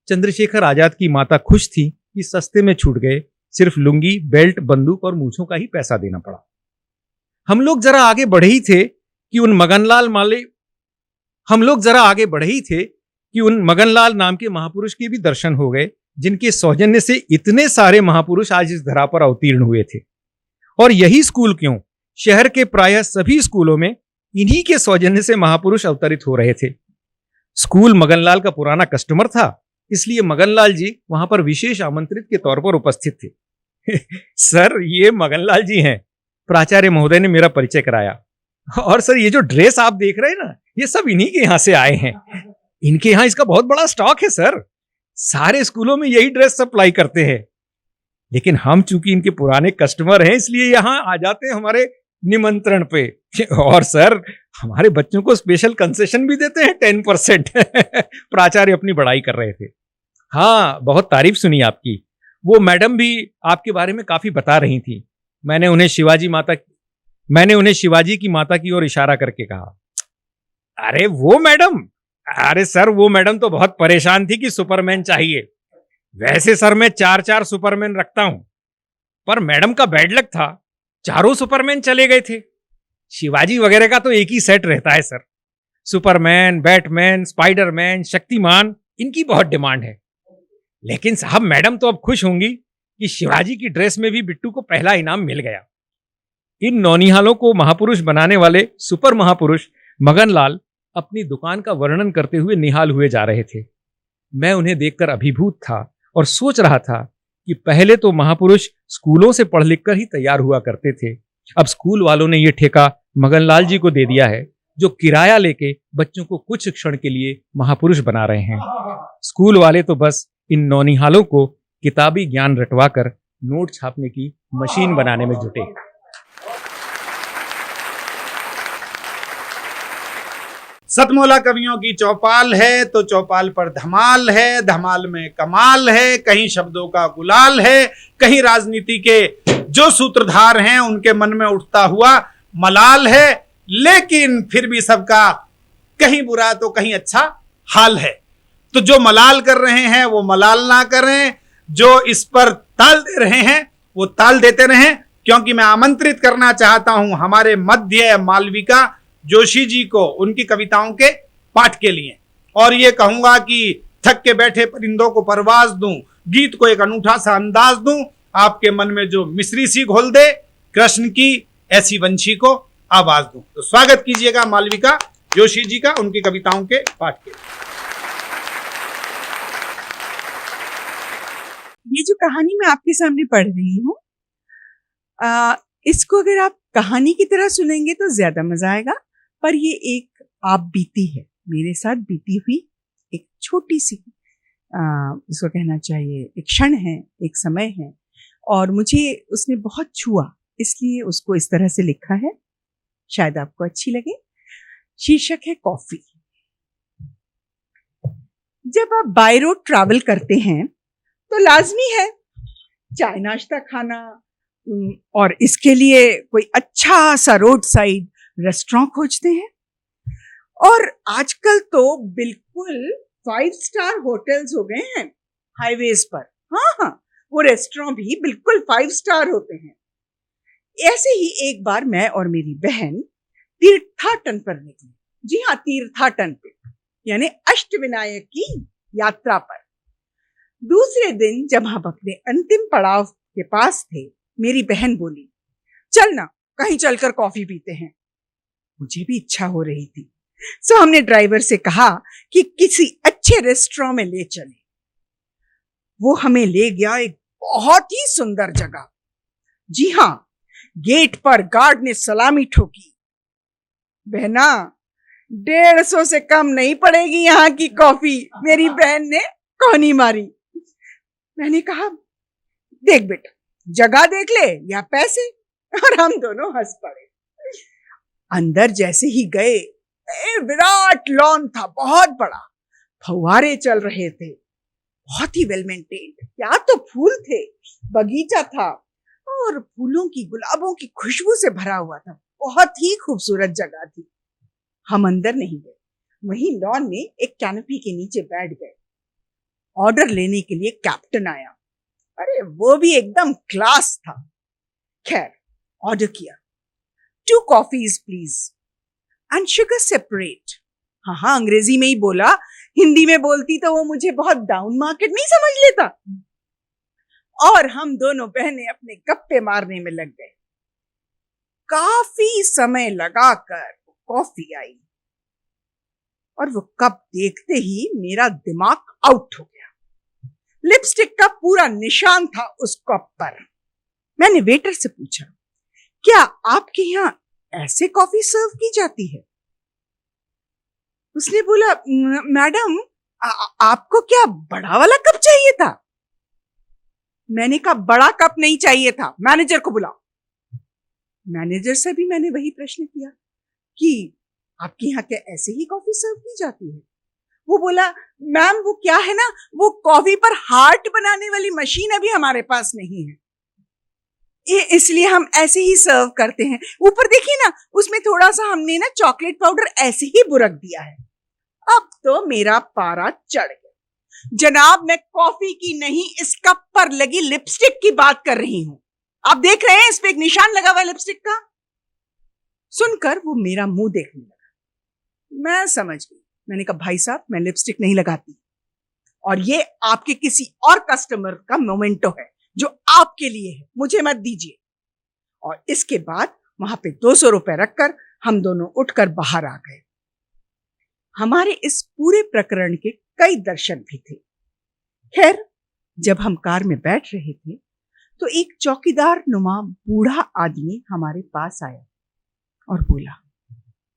चंद्रशेखर आजाद की माता खुश थी कि सस्ते में छूट गए, सिर्फ लुंगी, बेल्ट, बंदूक और मूछों का ही पैसा देना पड़ा। हम लोग जरा आगे बढ़े ही थे कि उन मगनलाल नाम के महापुरुष के भी दर्शन हो गए, जिनके सौजन्य से इतने सारे महापुरुष आज इस धरा पर अवतीर्ण हुए थे। और यही स्कूल क्यों, शहर के प्रायः सभी स्कूलों में इन्हीं के सौजन्य से महापुरुष अवतरित हो रहे थे। स्कूल मगनलाल का पुराना कस्टमर था, इसलिए मगनलाल जी वहां पर विशेष आमंत्रित के तौर पर उपस्थित थे। सर, ये मगनलाल जी हैं, प्राचार्य महोदय ने मेरा परिचय कराया। और सर, ये जो ड्रेस आप देख रहे हैं ना, ये सब इन्हीं के यहां से आए हैं। इनके यहां इसका बहुत बड़ा स्टॉक है सर, सारे स्कूलों में यही ड्रेस सप्लाई करते हैं। लेकिन हम चूंकि इनके पुराने कस्टमर हैं, इसलिए यहां आ जाते हैं हमारे निमंत्रण पे। और सर, हमारे बच्चों को स्पेशल कंसेशन भी देते हैं 10%। प्राचार्य अपनी बड़ाई कर रहे थे। हाँ, बहुत तारीफ सुनी आपकी। वो मैडम भी आपके बारे में काफी बता रही थी। मैंने उन्हें शिवाजी की माता की ओर इशारा करके कहा, अरे वो मैडम, अरे सर, वो मैडम तो बहुत परेशान थी कि सुपरमैन चाहिए। वैसे सर, मैं 4 सुपरमैन रखता हूं, पर मैडम का बैड लक था, चारों सुपरमैन चले गए थे। शिवाजी वगैरह का तो एक ही सेट रहता है sir. Superman, Batman, Spiderman, Shaktimaan, इनकी बहुत डिमांड है। लेकिन साहब, मैडम तो अब खुश होंगी कि शिवाजी की ड्रेस में भी बिट्टू को पहला इनाम मिल गया। इन नौनिहालों को महापुरुष बनाने वाले सुपर महापुरुष मगनलाल अपनी दुकान का वर्णन करते हुए निहाल हुए जा रहे थे। मैं उन्हें देखकर अभिभूत था और सोच रहा था कि पहले तो महापुरुष स्कूलों से पढ़ लिख कर ही तैयार हुआ करते थे, अब स्कूल वालों ने यह ठेका मगनलाल जी को दे दिया है, जो किराया लेके बच्चों को कुछ क्षण के लिए महापुरुष बना रहे हैं। स्कूल वाले तो बस इन नौनिहालों को किताबी ज्ञान रटवाकर नोट छापने की मशीन बनाने में जुटे। सतमोला कवियों की चौपाल है तो चौपाल पर धमाल है, धमाल में कमाल है, कहीं शब्दों का गुलाल है, कहीं राजनीति के जो सूत्रधार हैं उनके मन में उठता हुआ मलाल है, लेकिन फिर भी सबका कहीं बुरा तो कहीं अच्छा हाल है। तो जो मलाल कर रहे हैं वो मलाल ना करें, जो इस पर ताल दे रहे हैं वो ताल देते रहें, क्योंकि मैं आमंत्रित करना चाहता हूं हमारे मध्य मालविका जोशी जी को उनकी कविताओं के पाठ के लिए। और ये कहूंगा कि थक के बैठे परिंदों को परवाज दूं, गीत को एक अनूठा सा अंदाज दूं, आपके मन में जो मिश्री सी घोल दे, कृष्ण की ऐसी वंशी को आवाज दूं। तो स्वागत कीजिएगा मालविका जोशी जी का उनकी कविताओं के पाठ के। ये जो कहानी मैं आपके सामने पढ़ रही हूँ, इसको अगर आप कहानी की तरह सुनेंगे तो ज्यादा मजा आएगा, पर ये एक आप बीती है, मेरे साथ बीती हुई एक छोटी सी इसको कहना चाहिए एक क्षण है, एक समय है, और मुझे उसने बहुत छुआ, इसलिए उसको इस तरह से लिखा है, शायद आपको अच्छी लगे। शीर्षक है कॉफी। जब आप बाय रोड ट्रैवल करते हैं तो लाजमी है चाय नाश्ता खाना, और इसके लिए कोई अच्छा सा रोड साइड रेस्टोरेंट खोजते हैं। और आजकल तो बिल्कुल 5 स्टार होटल्स हो गए हैं हाईवेज पर। हाँ, वो रेस्टोरेंट भी बिल्कुल 5 स्टार होते हैं। ऐसे ही एक बार मैं और मेरी बहन तीर्थाटन पर निकले। जी हाँ, तीर्थाटन पे, यानी अष्टविनायक की यात्रा पर। दूसरे दिन जब हम अपने अंतिम पड़ाव के पास थे, मेरी बहन बोली, चल ना कहीं चलकर कॉफी पीते हैं। मुझे भी इच्छा हो रही थी, सो हमने ड्राइवर से कहा कि किसी अच्छे अच्छे रेस्टोरेंट में ले चले। वो हमें ले गया एक बहुत ही सुंदर जगह। जी हाँ, गेट पर गार्ड ने सलामी ठोकी। बहना, 150 से कम नहीं पड़ेगी यहाँ की कॉफी, मेरी बहन ने कौनी मारी। मैंने कहा, देख बेटा, जगह देख ले या पैसे, और हम दोनों हंस पड़े। अंदर जैसे ही गए, विराट लॉन था, बहुत बड़ा, फव्वारे चल रहे थे, बहुत ही वेल मेंटेन्ड। क्या तो फूल थे, बगीचा था और फूलों की, गुलाबों की खुशबू से भरा हुआ था। बहुत ही खूबसूरत जगह थी। हम अंदर नहीं गए, वहीं लॉन में एक कैनोपी के नीचे बैठ गए। ऑर्डर लेने के लिए कैप्टन आया। अरे वो भी एकदम क्लास था। खैर, ऑर्डर किया, 2 coffees please and sugar separate. हाँ, अंग्रेजी में ही बोला, हिंदी में बोलती तो वो मुझे बहुत डाउन मार्केट नहीं समझ लेता। और हम दोनों बहनें अपने गप्पे मारने में लग गए। काफी समय लगाकर कॉफी आई और वो कप देखते ही मेरा दिमाग आउट हो गया। लिपस्टिक का पूरा निशान था उस कप पर। मैंने वेटर से पूछा, क्या आपके यहाँ ऐसे कॉफी सर्व की जाती है? उसने बोला, मैडम आपको क्या बड़ा वाला कप चाहिए था? मैंने कहा, बड़ा कप नहीं चाहिए था, मैनेजर को बुलाओ। मैनेजर से भी मैंने वही प्रश्न किया कि आपके यहाँ क्या ऐसे ही कॉफी सर्व की जाती है? वो बोला, मैम वो क्या है ना, वो कॉफी पर हार्ट बनाने वाली मशीन अभी हमारे पास नहीं है, इसलिए हम ऐसे ही सर्व करते हैं। ऊपर देखिए ना, उसमें थोड़ा सा हमने ना चॉकलेट पाउडर ऐसे ही बुरक दिया है। अब तो मेरा पारा चढ़ गया। जनाब, मैं कॉफी की नहीं, इस कप पर लगी लिपस्टिक की बात कर रही हूं। आप देख रहे हैं इस पे एक निशान लगा हुआ है लिपस्टिक का। सुनकर वो मेरा मुंह देखने लगा। मैं समझ गई। मैंने कहा, भाई साहब, मैं लिपस्टिक नहीं लगाती और ये आपके किसी और कस्टमर का मोमेंटो है जो आपके लिए है, मुझे मत दीजिए। और इसके बाद वहां पे 200 रुपए रखकर हम दोनों उठकर बाहर आ गए। हमारे इस पूरे प्रकरण के कई दर्शन भी थे। खैर, जब हम कार में बैठ रहे थे तो एक चौकीदार नुमा बूढ़ा आदमी हमारे पास आया और बोला,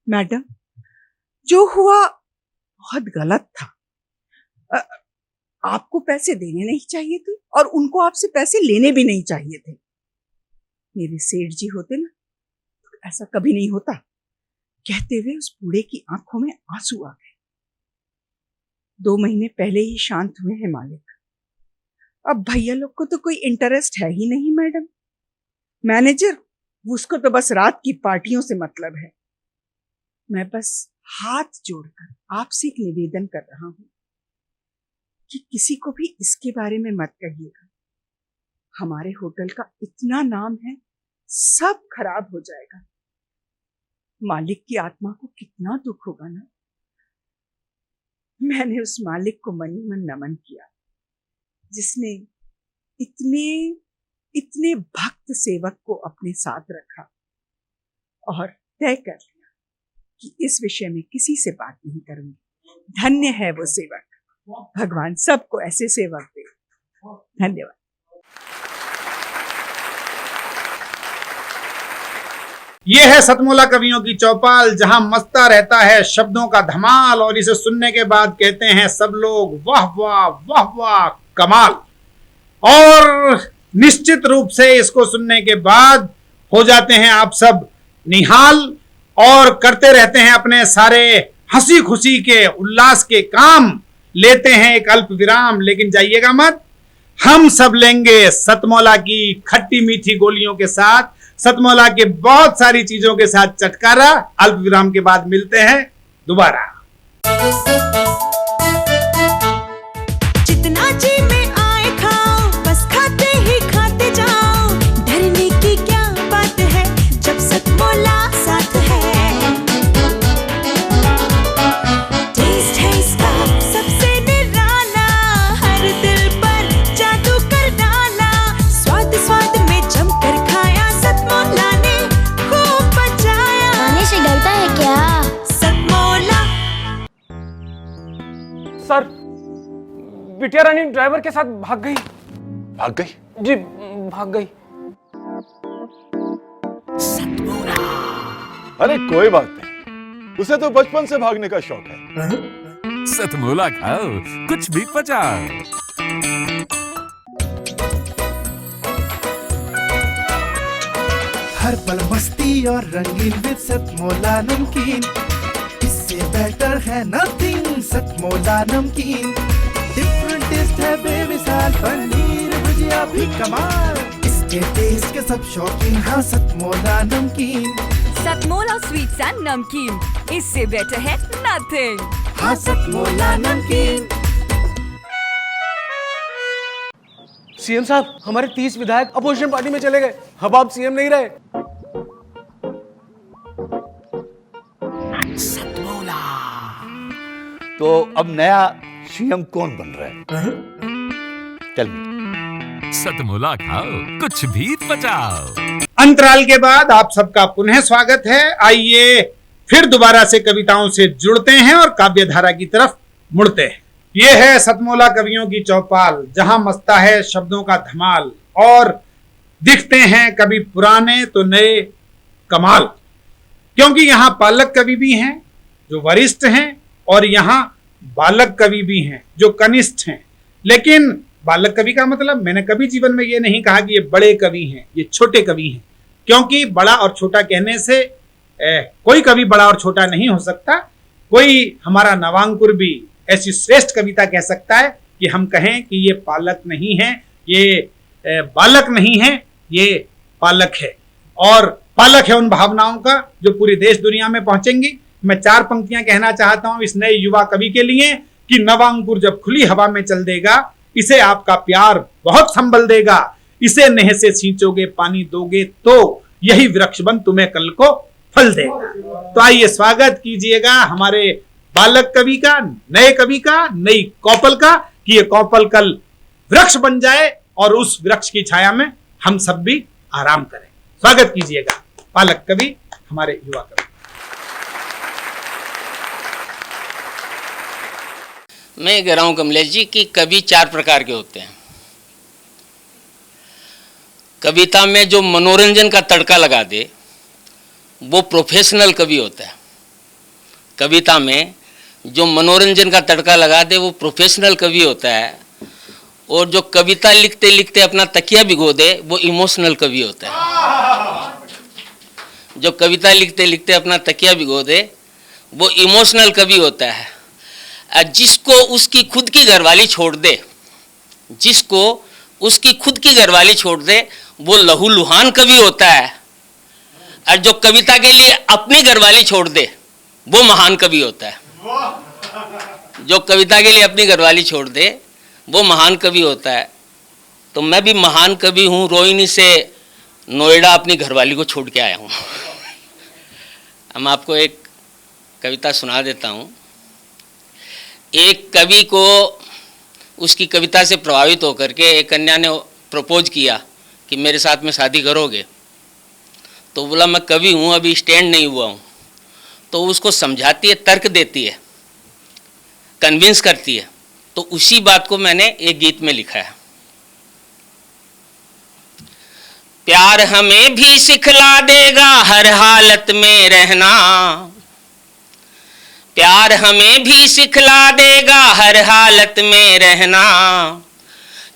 मैडम, जो हुआ बहुत गलत था। आपको पैसे देने नहीं चाहिए थे और उनको आपसे पैसे लेने भी नहीं चाहिए थे। मेरे सेठ जी होते ना तो ऐसा कभी नहीं होता। कहते हुए उस बूढ़े की आंखों में आंसू आ गए। 2 महीने पहले ही शांत हुए हैं मालिक। अब भैया लोग को तो कोई इंटरेस्ट है ही नहीं मैडम। मैनेजर, उसको तो बस रात की पार्टियों से मतलब है। मैं बस हाथ जोड़कर आपसे एक निवेदन कर रहा हूं कि किसी को भी इसके बारे में मत कहिएगा। हमारे होटल का इतना नाम है, सब खराब हो जाएगा। मालिक की आत्मा को कितना दुख होगा ना। मैंने उस मालिक को मन ही मन नमन किया जिसने इतने भक्त सेवक को अपने साथ रखा और तय कर लिया कि इस विषय में किसी से बात नहीं करूंगी। धन्य है वो सेवक। भगवान सबको ऐसे सेवक दे। धन्यवाद। ये है सतमोला कवियों की चौपाल, जहां मस्ता रहता है शब्दों का धमाल, और इसे सुनने के बाद कहते हैं सब लोग वाह वाह वाह वाह कमाल। और निश्चित रूप से इसको सुनने के बाद हो जाते हैं आप सब निहाल और करते रहते हैं अपने सारे हंसी खुशी के उल्लास के काम। लेते हैं एक अल्प विराम, लेकिन जाइएगा मत। हम सब लेंगे सतमोला की खट्टी मीठी गोलियों के साथ, सतमोला के बहुत सारी चीजों के साथ चटकारा। अल्प विराम के बाद मिलते हैं दोबारा। जितना जी में आए खाओ, बस खाते ही खाते जाओ। डरने की क्या बात है जब सतमोला साथ है। टेस्ट है इसका सबसे निराला, हर दिल पर जादू कर डाला। स्वाद स्वाद में जमकर खाया, सतमोला ने खूब बचाया। खाने से डरता है क्या? सतमोला। बिटिया रानी ड्राइवर के साथ भाग गई। भाग गई? जी भाग गई। अरे कोई बात नहीं, उसे तो बचपन से भागने का शौक है। सतमोला खाओ, कुछ भी पचाओ। हर पल मस्ती और रंगीन विद सतमोला नमकीन, इससे बेटर है नथिंग। सतमोला नमकीन डिफरेंट टेस्ट है बेमिसाल, पनीर भुजिया भी कमाल, इसके टेस्ट के सब शौकीन। हाँ सतमोला नमकीन, सतमोला स्वीट्स एंड नमकीन, इससे बेटर है नथिंग। हाँ सतमोला नमकीन। सीएम साहब, हमारे 30 विधायक अपोजिशन पार्टी में चले गए। अब आप सीएम नहीं रहे। तो अब नया सीएम कौन बन रहा है? Tell me. सतमोला खाओ, कुछ भी पचाओ। अंतराल के बाद आप सबका पुनः स्वागत है। आइए फिर दोबारा से कविताओं से जुड़ते हैं और काव्य धारा की तरफ मुड़ते हैं। ये है सतमोला कवियों की चौपाल, जहां मचता है शब्दों का धमाल और दिखते हैं कभी पुराने तो नए कमाल। क्योंकि यहाँ पालक कवि भी हैं जो वरिष्ठ हैं और यहाँ बालक कवि भी हैं जो कनिष्ठ हैं। लेकिन बालक कवि का मतलब, मैंने कभी जीवन में ये नहीं कहा कि ये बड़े कवि हैं, ये छोटे कवि हैं। क्योंकि बड़ा और छोटा कहने से कोई कवि बड़ा और छोटा नहीं हो सकता। कोई हमारा नवांकुर भी ऐसी श्रेष्ठ कविता कह सकता है कि हम कहें कि ये पालक नहीं है, ये बालक नहीं है, ये पालक है। और पालक है उन भावनाओं का जो पूरी देश दुनिया में पहुंचेंगी। मैं 4 पंक्तियां कहना चाहता हूं इस नए युवा कवि के लिए कि नवांकुर जब खुली हवा में चल देगा, इसे आपका प्यार बहुत संभल देगा। इसे नेह से सींचोगे, पानी दोगे तो यही वृक्ष बन तुम्हें कल को फल देगा। तो आइए स्वागत कीजिएगा हमारे बालक कवि का, नए कवि का, नई कौपल का, कि ये कौपल कल वृक्ष बन जाए और उस वृक्ष की छाया में हम सब भी आराम करें। स्वागत कीजिएगा बालक कवि, हमारे युवा कवि। मैं कह रहा हूं कमलेश जी कि कवि 4 प्रकार के होते हैं। कविता में जो मनोरंजन का तड़का लगा दे वो प्रोफेशनल कवि होता है। कविता में जो मनोरंजन का तड़का लगा दे वो प्रोफेशनल कवि होता है। और जो कविता लिखते लिखते अपना तकिया भिगो दे वो इमोशनल कवि होता है। जो कविता लिखते लिखते अपना तकिया भिगो दे वो इमोशनल कवि होता है। जिसको उसकी खुद की घरवाली छोड़ दे, जिसको उसकी खुद की घरवाली छोड़ दे वो लहूलुहान कवि होता है। और जो कविता के लिए अपनी घरवाली छोड़ दे वो महान कवि होता है। जो कविता के लिए अपनी घरवाली छोड़ दे वो महान कवि होता है। तो मैं भी महान कवि हूँ, रोहिणी से नोएडा अपनी घरवाली को छोड़ के आया हूँ। हम आपको एक कविता सुना देता हूँ। एक कवि को उसकी कविता से प्रभावित होकर के एक कन्या ने प्रपोज किया कि मेरे साथ में शादी करोगे। तो बोला मैं कवि हूँ, अभी स्टैंड नहीं हुआ हूँ। तो उसको समझाती है, तर्क देती है, कन्विंस करती है। तो उसी बात को मैंने एक गीत में लिखा है। प्यार हमें भी सिखला देगा हर हालत में रहना, प्यार हमें भी सिखला देगा हर हालत में रहना।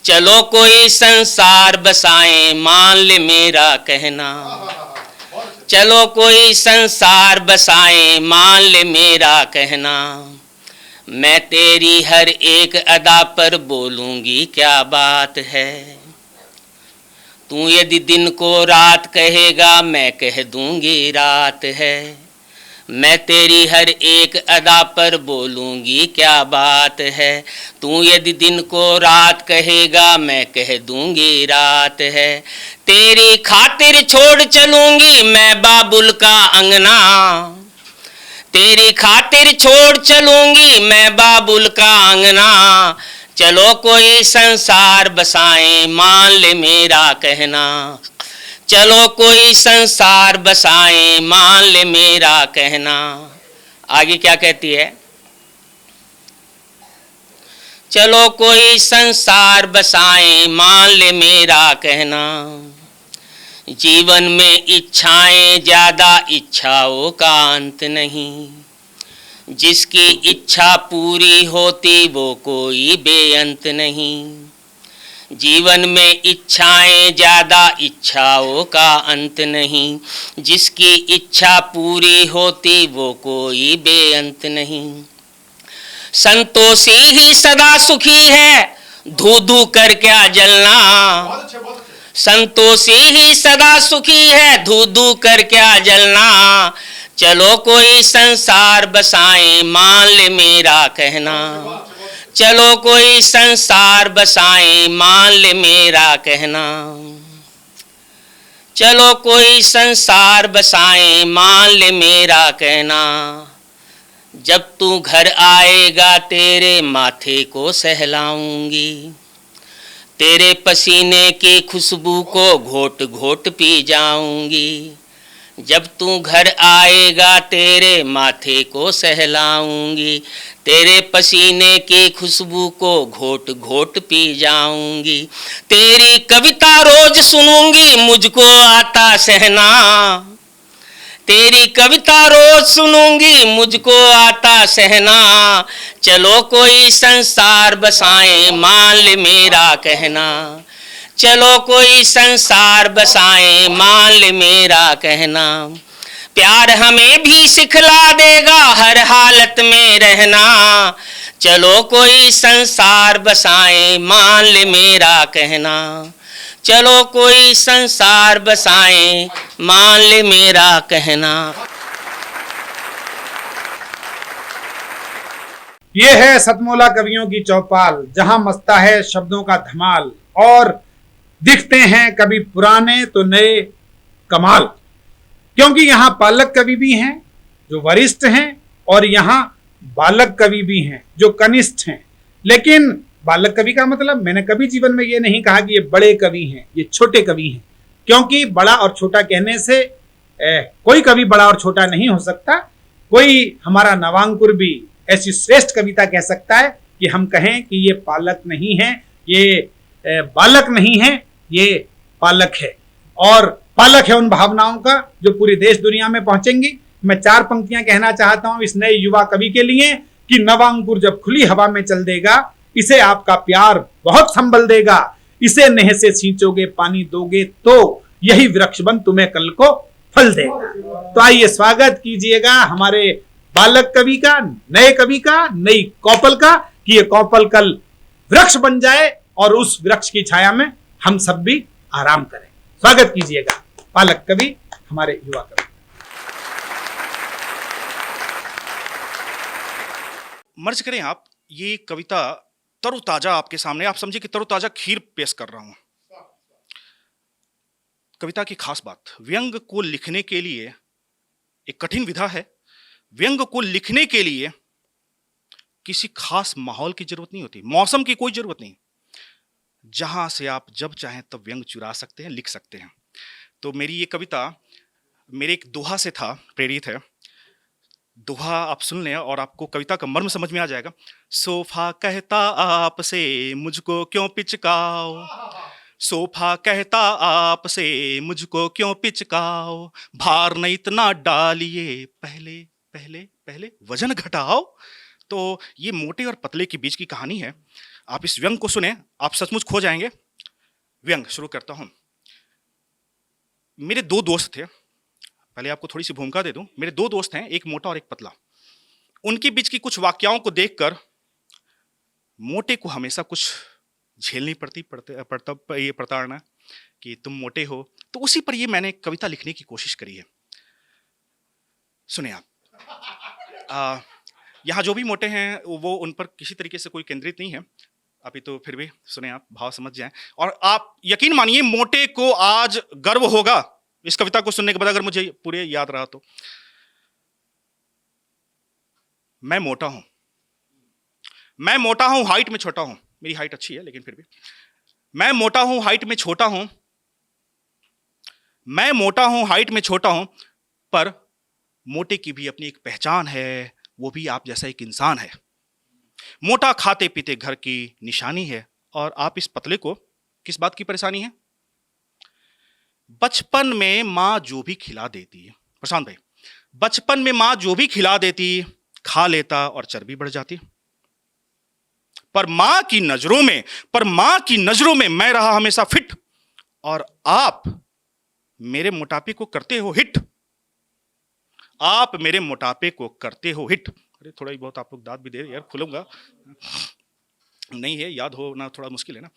चलो कोई संसार बसाएं मान ले मेरा कहना, चलो कोई संसार बसाएं मान ले मेरा कहना। मैं तेरी हर एक अदा पर बोलूँगी क्या बात है, तू यदि दिन को रात कहेगा मैं कह दूँगी रात है। मैं तेरी हर एक अदा पर बोलूँगी क्या बात है, तू यदि दिन को रात कहेगा मैं कह दूँगी रात है। तेरी खातिर छोड़ चलूँगी मैं बाबुल का अंगना, तेरी खातिर छोड़ चलूँगी मैं बाबुल का अंगना। चलो कोई संसार बसाएं मान ले मेरा कहना, चलो कोई संसार बसाएं मान ले मेरा कहना। आगे क्या कहती है? चलो कोई संसार बसाएं, मान ले मेरा कहना। जीवन में इच्छाएं ज्यादा, इच्छाओं का अंत नहीं। जिसकी इच्छा पूरी होती वो कोई बेअंत नहीं। जीवन में इच्छाएं ज्यादा, इच्छाओं का अंत नहीं। जिसकी इच्छा पूरी होती वो कोई बेअंत नहीं। संतोषी ही सदा सुखी है, धू धू कर क्या जलना। संतोषी ही सदा सुखी है, धू धू कर क्या जलना। चलो कोई संसार बसाएं, मान ले मेरा कहना। चलो कोई संसार बसाएं, मान ले मेरा कहना। चलो कोई संसार बसाएं, मान ले मेरा कहना। जब तू घर आएगा तेरे माथे को सहलाऊंगी। तेरे पसीने की खुशबू को घोट घोट पी जाऊंगी। जब तू घर आएगा तेरे माथे को सहलाऊंगी। तेरे पसीने की खुशबू को घोट घोट पी जाऊंगी। तेरी कविता रोज सुनूंगी, मुझको आता सहना। तेरी कविता रोज सुनूंगी, मुझको आता सहना। चलो कोई संसार बसाएं, मान ले मेरा कहना। चलो कोई संसार बसाएं, मान ले मेरा कहना। प्यार हमें भी सिखला देगा हर हालत में रहना। चलो कोई संसार बसाएं, मान ले मेरा कहना। चलो कोई संसार बसाएं, मान ले मेरा कहना। ये है सतमोला कवियों की चौपाल, जहां मचता है शब्दों का धमाल और दिखते हैं कभी पुराने तो नए कमाल। क्योंकि यहाँ पालक कवि भी हैं जो वरिष्ठ हैं और यहाँ बालक कवि भी हैं जो कनिष्ठ हैं। लेकिन बालक कवि का मतलब मैंने कभी जीवन में ये नहीं कहा कि ये बड़े कवि हैं, ये छोटे कवि हैं। क्योंकि बड़ा और छोटा कहने से कोई कवि बड़ा और छोटा नहीं हो सकता। कोई हमारा नवांकुर भी ऐसी श्रेष्ठ कविता कह सकता है कि हम कहें कि ये पालक नहीं है, ये बालक नहीं है, ये पालक है। और पालक है उन भावनाओं का जो पूरी देश दुनिया में पहुंचेंगी। मैं 4 पंक्तियां कहना चाहता हूं इस नए युवा कवि के लिए कि नवांकुर जब खुली हवा में चल देगा, इसे आपका प्यार बहुत संभल देगा। इसे नेह से सींचोगे, पानी दोगे तो यही वृक्ष बन तुम्हें कल को फल देगा। तो आइए स्वागत कीजिएगा हमारे बालक कवि का, नए कवि का, नई कौपल का, कि ये कौपल कल वृक्ष बन जाए और उस वृक्ष की छाया में हम सब भी आराम करें। स्वागत कीजिएगा बालक कवि, हमारे युवा कवि। मर्ज करें आप ये कविता तरोताजा आपके सामने, आप समझिए कि तरोताजा खीर पेश कर रहा हूं। कविता की खास बात, व्यंग को लिखने के लिए एक कठिन विधा है। व्यंग को लिखने के लिए किसी खास माहौल की जरूरत नहीं होती, मौसम की कोई जरूरत नहीं। जहां से आप जब चाहें तब व्यंग चुरा सकते हैं, लिख सकते हैं। तो मेरी ये कविता मेरे एक दोहा से था प्रेरित है। दोहा आप सुन लें और आपको कविता का मर्म समझ में आ जाएगा। सोफा कहता आपसे मुझको क्यों पिचकाओ, सोफा कहता आपसे मुझको क्यों पिचकाओ, भार न इतना डालिए, पहले पहले पहले वजन घटाओ। तो ये मोटे और पतले के बीच की कहानी है। आप इस व्यंग को सुने, आप सचमुच खो जाएंगे। व्यंग शुरू करता हूं। मेरे 2 दोस्त थे, पहले आपको थोड़ी सी भूमिका दे दूं। मेरे 2 दोस्त हैं, एक मोटा और एक पतला। उनके बीच की कुछ वाक्याओं को देखकर मोटे को हमेशा कुछ झेलनी पड़ता ये प्रताड़ना कि तुम मोटे हो। तो उसी पर ये मैंने कविता लिखने की कोशिश करी है। सुने आप, यहाँ जो भी मोटे हैं वो उन पर किसी तरीके से कोई केंद्रित नहीं है अभी, तो फिर भी सुने आप, भाव समझ जाएं। और आप यकीन मानिए मोटे को आज गर्व होगा इस कविता को सुनने के बाद, अगर मुझे पूरे याद रहा तो। मैं मोटा हूं, मैं मोटा हूं, हाइट में छोटा हूं। मेरी हाइट अच्छी है लेकिन फिर भी मैं मोटा हूं, हाइट में छोटा हूं। मैं मोटा हूं, हाइट में छोटा हूं, पर मोटे की भी अपनी एक पहचान है, वो भी आप जैसा एक इंसान है। मोटा खाते पीते घर की निशानी है। और आप इस पतले को किस बात की परेशानी है? बचपन में मां जो भी खिला देती है, प्रशांत भाई, बचपन में मां जो भी खिला देती खा लेता और चर्बी बढ़ जाती। पर मां की नजरों में मैं रहा हमेशा फिट, और आप मेरे मोटापे को करते हो हिट। आप मेरे मोटापे को करते हो हिट। अरे थोड़ा ही बहुत आप लोग दांत भी दे यार, खुलूंगा नहीं है, याद हो ना, थोड़ा मुश्किल है ना।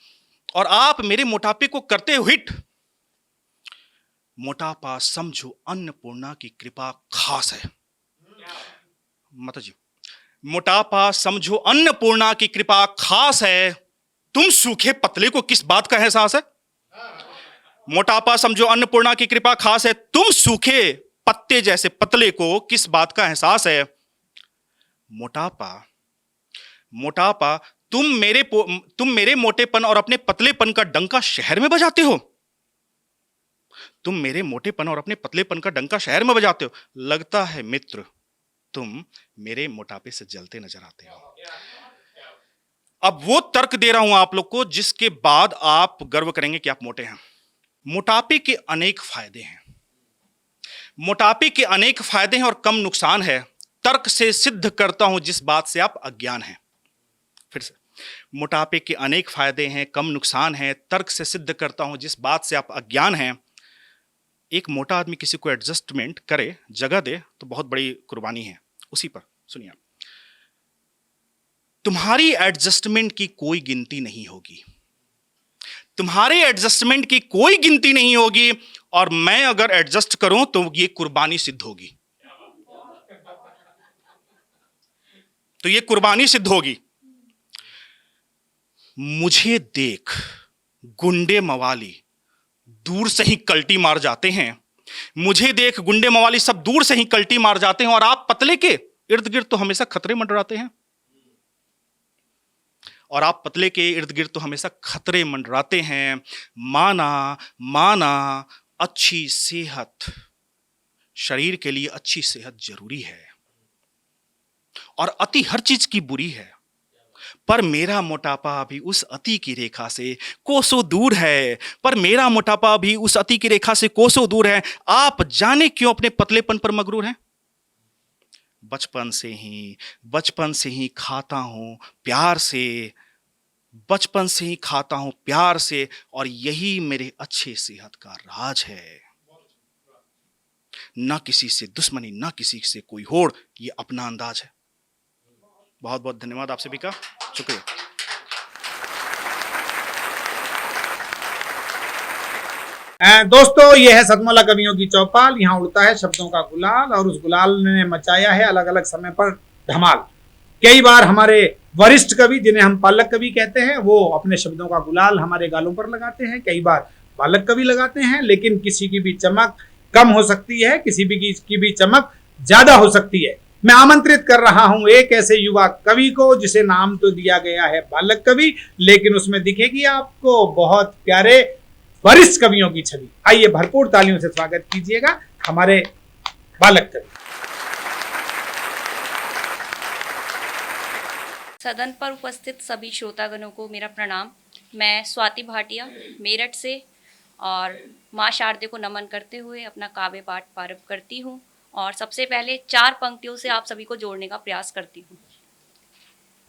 और आप मेरे मोटापे को करते हो हिट। मोटापा समझो अन्नपूर्णा की कृपा खास है। माता जी, मोटापा समझो अन्नपूर्णा की कृपा खास है। तुम सूखे पतले को किस बात का एहसास है? मोटापा समझो अन्नपूर्णा की कृपा खास है। तुम सूखे पत्ते जैसे पतले को किस बात का एहसास है? मोटापा तुम मेरे मोटेपन और अपने पतलेपन का डंका शहर में बजाते हो। तुम मेरे मोटेपन और अपने पतलेपन का डंका शहर में बजाते हो। लगता है मित्र तुम मेरे मोटापे से जलते नजर आते हो। अब वो तर्क दे रहा हूं आप लोग को जिसके बाद आप गर्व करेंगे कि आप मोटे हैं। मोटापे के अनेक फायदे हैं। मोटापे के अनेक फायदे हैं और कम नुकसान है। तर्क से सिद्ध करता हूं जिस बात से आप अज्ञान हैं। फिर से, मोटापे के अनेक फायदे हैं, कम नुकसान है। तर्क से सिद्ध करता हूं जिस बात से आप अज्ञान हैं। एक मोटा आदमी किसी को एडजस्टमेंट करे, जगह दे, तो बहुत बड़ी कुर्बानी है उसी पर। सुनिए, तुम्हारी एडजस्टमेंट की कोई गिनती नहीं होगी। तुम्हारे एडजस्टमेंट की कोई गिनती नहीं होगी, और मैं अगर एडजस्ट करूं तो ये कुर्बानी सिद्ध होगी। तो ये कुर्बानी सिद्ध होगी। मुझे देख गुंडे मवाली दूर से ही कल्टी मार जाते हैं। मुझे देख गुंडे मवाली सब दूर से ही कल्टी मार जाते हैं, और आप पतले के इर्द गिर्द तो हमेशा खतरे मंडराते हैं। और आप पतले के इर्द गिर्द तो हमेशा खतरे मंडराते हैं। माना अच्छी सेहत, शरीर के लिए अच्छी सेहत जरूरी है, और अति हर चीज की बुरी है। पर मेरा मोटापा अभी उस अति की रेखा से कोसों दूर है। पर मेरा मोटापा अभी उस अति की रेखा से कोसों दूर है। आप जाने क्यों अपने पतलेपन पर मगरूर हैं? बचपन से ही खाता हूं प्यार से। बचपन से ही खाता हूं प्यार से, और यही मेरे अच्छे सेहत का राज है। ना किसी से दुश्मनी, ना किसी से कोई होड़, ये अपना अंदाज है। बहुत बहुत धन्यवाद आप सभी का, शुक्रिया। दोस्तों, ये है सतमोला कवियों की चौपाल। यहाँ उड़ता है शब्दों का गुलाल, और उस गुलाल ने मचाया है अलग अलग समय पर धमाल। कई बार हमारे वरिष्ठ कवि, जिन्हें हम पालक कवि कहते हैं, वो अपने शब्दों का गुलाल हमारे गालों पर लगाते हैं। कई बार बालक कवि लगाते हैं, लेकिन किसी की भी चमक कम हो सकती है, किसी भी की भी चमक ज्यादा हो सकती है। मैं आमंत्रित कर रहा हूं एक ऐसे युवा कवि को जिसे नाम तो दिया गया है बालक कवि, लेकिन उसमें दिखेगी आपको बहुत प्यारे वरिष्ठ कवियों की छवि। आइए भरपूर तालियों से स्वागत कीजिएगा हमारे बालक कवि। सदन पर उपस्थित सभी श्रोतागणों को मेरा प्रणाम। मैं स्वाति भाटिया मेरठ से, और माँ शारदे को नमन करते हुए अपना काव्य पाठ प्रारंभ करती हूँ। और सबसे पहले 4 पंक्तियों से आप सभी को जोड़ने का प्रयास करती हूँ।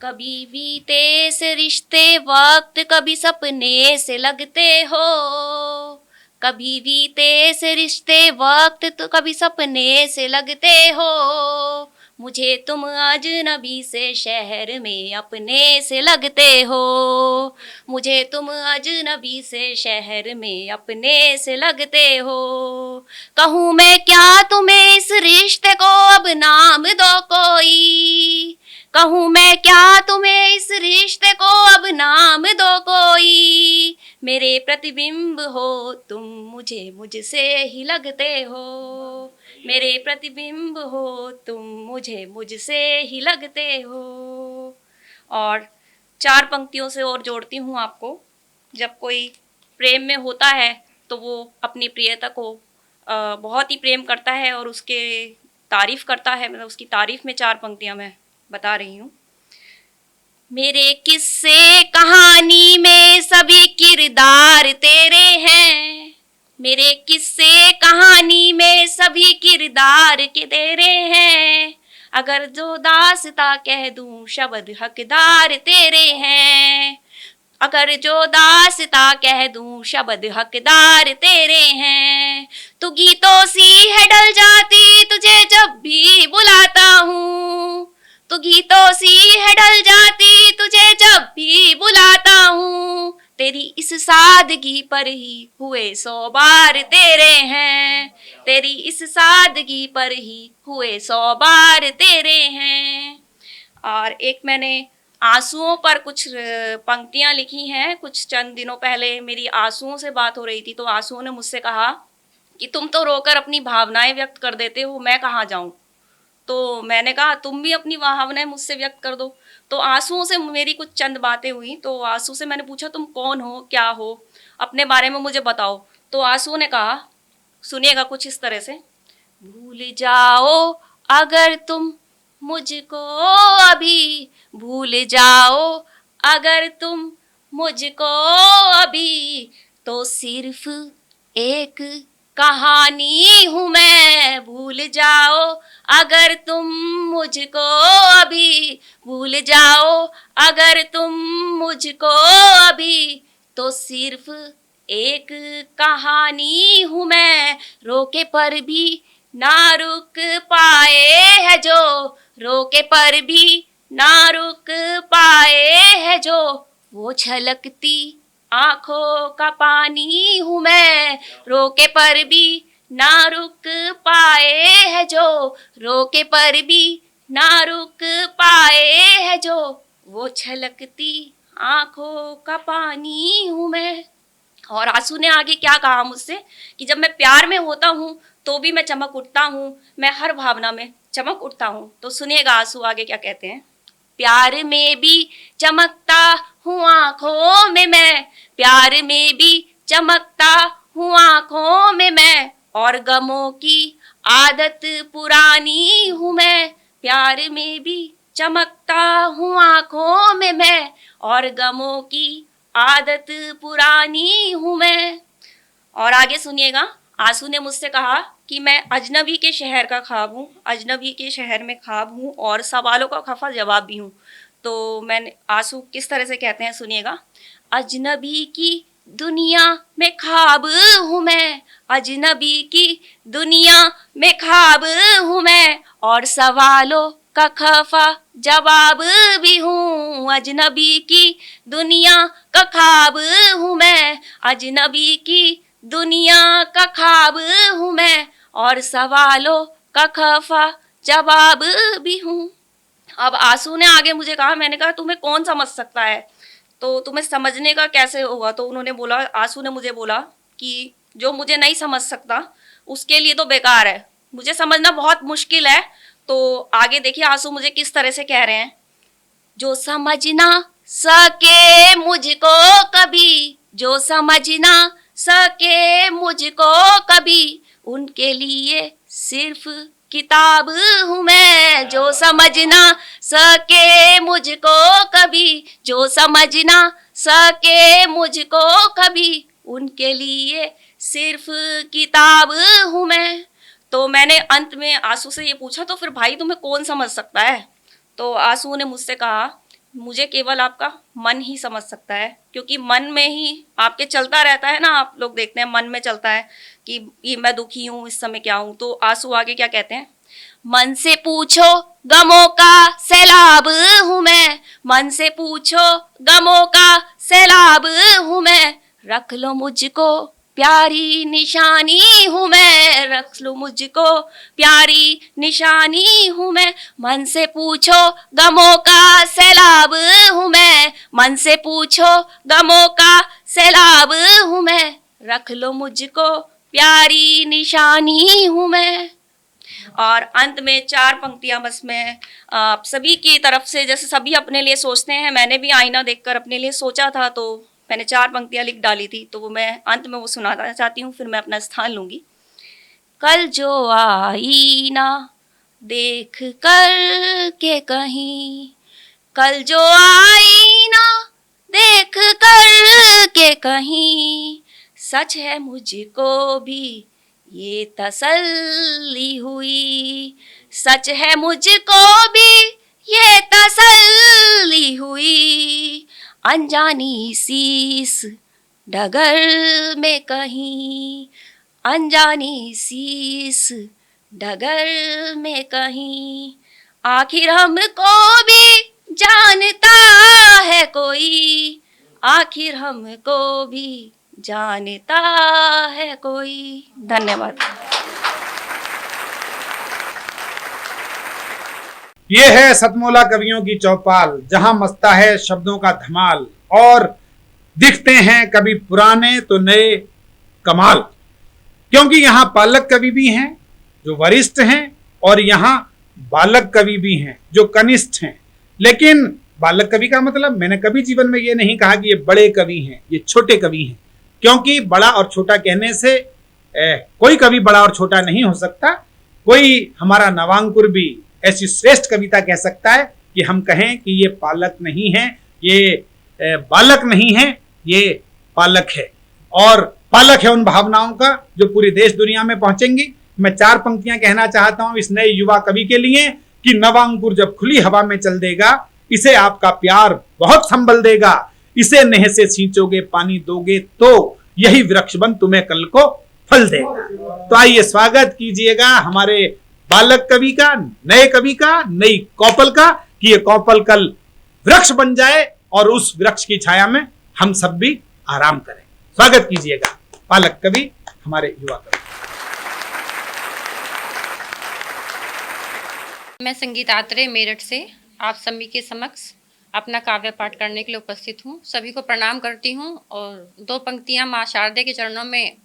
कभी बीते से रिश्ते वक्त, कभी सपने से लगते हो। कभी बीते से रिश्ते वक्त, तो कभी सपने से लगते हो। मुझे तुम अजनबी से शहर में अपने से लगते हो। मुझे तुम अजनबी से शहर में अपने से लगते हो। कहूँ मैं क्या तुम्हें इस रिश्ते को अब नाम दो कोई। कहूँ मैं क्या तुम्हें इस रिश्ते को अब नाम दो कोई। मेरे प्रतिबिंब हो तुम, मुझे मुझसे ही लगते हो। मेरे प्रतिबिंब हो तुम, मुझे मुझसे ही लगते हो। और 4 पंक्तियों से और जोड़ती हूँ आपको। जब कोई प्रेम में होता है तो वो अपनी प्रियता को बहुत ही प्रेम करता है और उसके तारीफ़ करता है। मतलब उसकी तारीफ़ में 4 पंक्तियाँ मैं बता रही हूँ। मेरे किस्से कहानी में सभी किरदार तेरे हैं, मेरे किस्से कहानी में सभी किरदार के तेरे हैं, अगर जो दास्ता कह दूं शब्द हकदार तेरे हैं, अगर जो दास्ता कह दूं शब्द हकदार तेरे हैं। तू गीतों सी है ढल जाती तुझे जब भी बुलाता हूँ, तू गीतों सी है ढल जाती तुझे जब भी बुलाता हूँ, तेरी इस सादगी पर ही हुए 100 बार तेरे हैं, तेरी इस सादगी पर ही हुए 100 बार तेरे हैं। और एक मैंने आंसुओं पर कुछ पंक्तियां लिखी हैं। कुछ चंद दिनों पहले मेरी आंसुओं से बात हो रही थी, तो आंसुओं ने मुझसे कहा कि तुम तो रोकर अपनी भावनाएं व्यक्त कर देते हो, मैं कहाँ जाऊं। तो मैंने कहा तुम भी अपनी भावनाएं मुझसे व्यक्त कर दो। तो आंसुओं से मेरी कुछ चंद बातें हुई। तो आंसू से मैंने पूछा तुम कौन हो, क्या हो, अपने बारे में मुझे बताओ। तो आंसू ने कहा, सुनिएगा कुछ इस तरह से, भूल जाओ अगर तुम मुझको अभी, भूल जाओ अगर तुम मुझको अभी, तो सिर्फ एक कहानी हूँ मैं, भूल जाओ अगर तुम मुझको अभी, भूल जाओ अगर तुम मुझको अभी, तो सिर्फ एक कहानी हूँ मैं, रोके पर भी ना रुक पाए है जो, रोके पर भी ना रुक पाए है जो, वो छलकती आंखों का पानी हूँ मैं, रोके पर भी ना रुक पाए है जो, रोके पर भी ना रुक पाए है जो, वो छलकती आंखों का पानी हूँ मैं। और आंसू ने आगे क्या कहा मुझसे कि जब मैं प्यार में होता हूँ तो भी मैं चमक उठता हूँ, मैं हर भावना में चमक उठता हूँ। तो सुनिएगा आंसू आगे क्या कहते हैं। प्यार में भी चमकता हूँ आँखों में मैं, प्यार में भी चमकता हूँ आँखों में मैं, और गमों की आदत पुरानी हूँ मैं, प्यार में भी चमकता हूँ आँखों में मैं, और गमों की आदत पुरानी हूँ मैं। और आगे सुनिएगा, आंसू ने मुझसे कहा कि मैं अजनबी के शहर का ख्वाब हूँ, अजनबी के शहर में ख्वाब हूँ और सवालों का खफा जवाब भी हूँ। तो मैंने आंसू किस तरह से कहते हैं सुनिएगा। अजनबी की दुनिया में ख्वाब हूँ मैं, अजनबी की दुनिया में ख्वाब हूँ मैं, और सवालों का खफा जवाब भी हूँ, अजनबी की दुनिया का ख्वाब हूँ मैं, अजनबी की दुनिया का ख्वाब हूँ मैं, और सवालों का खफा जवाब भी हूँ। अब आंसू ने आगे मुझे कहा, मैंने कहा तुम्हें कौन समझ सकता है, तो तुम्हें समझने का कैसे होगा। तो उन्होंने बोला, आंसू ने मुझे बोला कि जो मुझे नहीं समझ सकता उसके लिए तो बेकार है, मुझे समझना बहुत मुश्किल है। तो आगे देखिए आंसू मुझे किस तरह से कह रहे हैं। जो समझ ना सके मुझको कभी, जो समझ ना सके मुझको कभी, उनके लिए सिर्फ किताब हूँ मैं, जो समझ ना सके मुझको कभी, जो समझ ना सके मुझको कभी, उनके लिए सिर्फ किताब हूँ मैं। तो मैंने अंत में आंसू से ये पूछा, तो फिर भाई तुम्हें कौन समझ सकता है। तो आंसू ने मुझसे कहा, मुझे केवल आपका मन ही समझ सकता है, क्योंकि मन में ही आपके चलता रहता है ना, आप लोग देखते हैं मन में चलता है कि ये मैं दुखी हूँ, इस समय क्या हूँ। तो आंसू आगे क्या कहते हैं। मन से पूछो गमों का सैलाब हूँ मैं, मन से पूछो गमों का सैलाब हूँ मैं, रख लो मुझको प्यारी निशानी हूँ मैं, रख लो मुझको प्यारी निशानी हूँ मैं, मन से पूछो गमों का सैलाब हूँ मैं, मन से पूछो गमों का सैलाब हूँ मैं, रख लो मुझको प्यारी निशानी हूँ मैं। और अंत में 4 पंक्तियां बस मैं आप सभी की तरफ से, जैसे सभी अपने लिए सोचते हैं, मैंने भी आईना देखकर अपने लिए सोचा था, तो मैंने 4 पंक्तियां लिख डाली थी, तो वो मैं अंत में वो सुनाना चाहती हूँ, फिर मैं अपना स्थान लूँगी। कल जो आईना देख कर के कहीं, कल जो आईना देख कर के कहीं, सच है मुझको भी ये तसल्ली हुई, सच है मुझको भी ये तसल्ली हुई, अनजानी सी इस डगर में कहीं, अनजानी सी इस डगर में कहीं, आखिर हमको भी जानता है कोई, आखिर हमको भी जानता है कोई। धन्यवाद। ये है सतमोला कवियों की चौपाल, जहां मचता है शब्दों का धमाल और दिखते हैं कभी पुराने तो नए कमाल, क्योंकि यहाँ पालक कवि भी हैं जो वरिष्ठ हैं और यहाँ बालक कवि भी हैं जो कनिष्ठ हैं। लेकिन बालक कवि का मतलब, मैंने कभी जीवन में ये नहीं कहा कि ये बड़े कवि हैं, ये छोटे कवि हैं, क्योंकि बड़ा और छोटा कहने से कोई कवि बड़ा और छोटा नहीं हो सकता। कोई हमारा नवांकुर भी ऐसी श्रेष्ठ कविता कह सकता है कि हम कहें कि ये पालक नहीं है, ये बालक नहीं है, ये पालक है। और पालक है उन भावनाओं का जो पूरी देश दुनिया में पहुंचेंगी। मैं 4 पंक्तियां कहना चाहता हूं इस नए युवा कवि के लिए कि नवांकुर जब खुली हवा में चल देगा, इसे आपका प्यार बहुत संभल देगा, इसे नेह से सींचोगे पानी दोगे तो यही वृक्ष बन तुम्हें कल को फल देगा। तो आइए स्वागत कीजिएगा हमारे बालक कवि का, नए कवि का, नई कौपल का, कि ये कौपल कल वृक्ष बन जाए और उस वृक्ष की छाया में हम सब भी आराम करें। स्वागत कीजिएगा बालक कवि, हमारे युवा कवि। मैं संगीत आत्रे मेरठ से आप सभी के समक्ष अपना काव्य पाठ करने के लिए उपस्थित हूँ। सभी को प्रणाम करती हूँ और 2 पंक्तियाँ माँ शारदे के चरणों में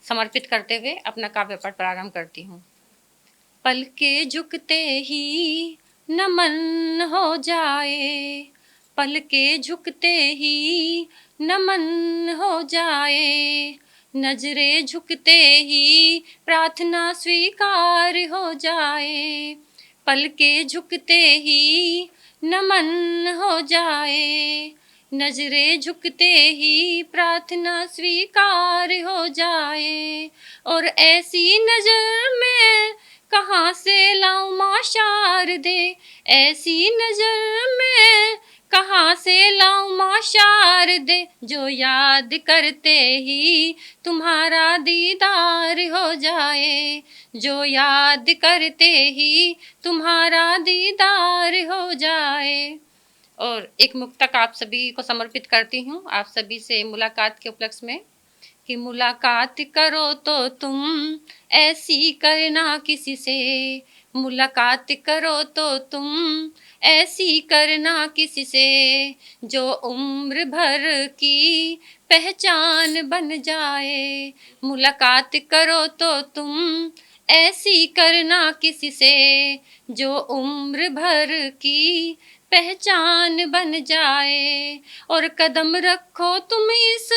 समर्पित करते हुए अपना काव्य पाठ प्रारंभ करती हूँ। पल के झुकते ही नमन हो जाए, पल के झुकते ही नमन हो जाए, नजरे झुकते ही प्रार्थना स्वीकार हो जाए, पल के झुकते ही नमन हो जाए, नजरे झुकते ही प्रार्थना स्वीकार हो जाए। और ऐसी नजर में कहाँ से लाऊं माँ शारदे, ऐसी नजर में कहाँ से लाऊं माँ शारदे, जो याद करते ही तुम्हारा दीदार हो जाए, जो याद करते ही तुम्हारा दीदार हो जाए। और एक मुक्तक आप सभी को समर्पित करती हूँ, आप सभी से मुलाकात के उपलक्ष्य में, कि मुलाकात करो तो तुम ऐसी करना किसी से, मुलाकात करो तो तुम ऐसी करना किसी से, जो उम्र भर की पहचान बन जाए, मुलाकात करो तो तुम ऐसी करना किसी से, जो उम्र भर की पहचान बन जाए। और कदम रखो तुम इस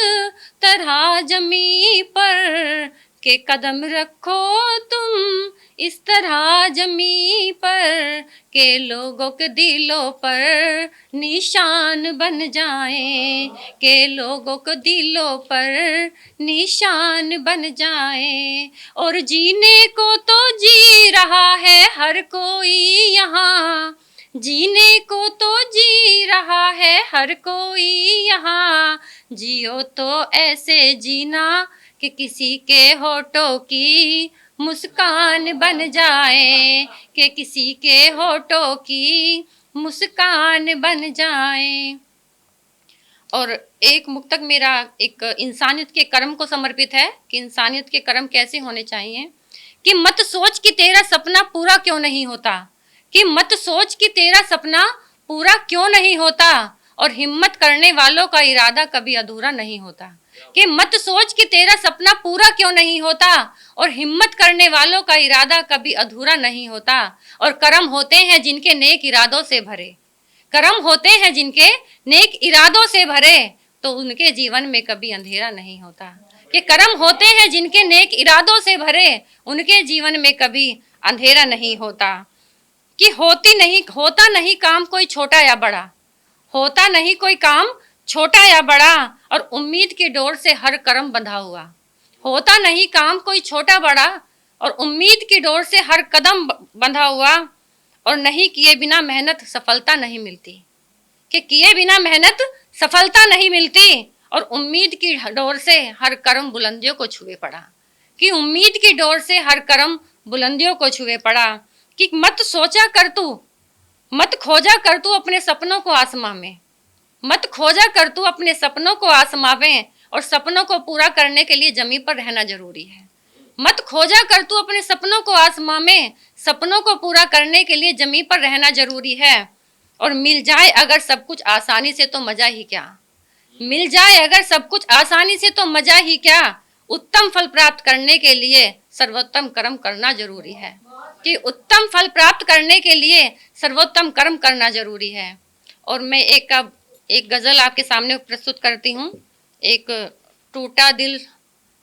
तरह जमी पर, के कदम रखो तुम इस तरह जमी पर, के लोगों के दिलों पर निशान बन जाए, के लोगों के दिलों पर निशान बन जाए। और जीने को तो जी रहा है हर कोई यहाँ, जीने को तो जी रहा है हर कोई यहाँ, जियो तो ऐसे जीना कि किसी के होठों की मुस्कान बन जाए, कि किसी के होठों की मुस्कान बन जाए। और एक मुक्तक मेरा एक इंसानियत के कर्म को समर्पित है, कि इंसानियत के कर्म कैसे होने चाहिए। कि मत सोच कि तेरा सपना पूरा क्यों नहीं होता, कि मत सोच कि तेरा सपना पूरा क्यों नहीं होता, और हिम्मत करने वालों का इरादा कभी अधूरा नहीं होता। कि मत सोच कि तेरा सपना पूरा क्यों नहीं होता, और हिम्मत करने वालों का इरादा कभी अधूरा नहीं होता। और कर्म होते हैं जिनके नेक इरादों से भरे, कर्म होते हैं जिनके नेक इरादों से भरे, तो उनके जीवन में कभी अंधेरा नहीं होता। कि कर्म होते हैं जिनके नेक इरादों से भरे, उनके जीवन में कभी अंधेरा नहीं होता। कि होता नहीं काम कोई छोटा या बड़ा, होता नहीं कोई काम छोटा या बड़ा, और उम्मीद की डोर से हर कर्म बंधा हुआ। होता नहीं काम कोई छोटा बड़ा, और उम्मीद की डोर से हर कदम बंधा हुआ, और नहीं किए बिना मेहनत सफलता नहीं मिलती। कि किए बिना मेहनत सफलता नहीं मिलती, और उम्मीद की डोर से हर कर्म बुलंदियों को छुए पड़ा। कि उम्मीद की डोर से हर कर्म बुलंदियों को छुए पड़ा। कि मत सोचा कर तू, मत खोजा कर तू अपने सपनों को आसमां में, मत खोजा कर तू अपने सपनों को आसमां में, और सपनों को पूरा करने के लिए जमीन पर रहना जरूरी है। मत खोजा कर तू अपने सपनों को आसमां में, सपनों को पूरा करने के लिए जमीन पर रहना जरूरी है। और मिल जाए अगर सब कुछ आसानी से तो मजा ही क्या, मिल जाए अगर सब कुछ आसानी से तो मजा ही क्या, उत्तम फल प्राप्त करने के लिए सर्वोत्तम कर्म करना जरूरी है। कि उत्तम फल प्राप्त करने के लिए सर्वोत्तम कर्म करना जरूरी है। और मैं एक गजल आपके सामने प्रस्तुत करती हूँ। एक टूटा दिल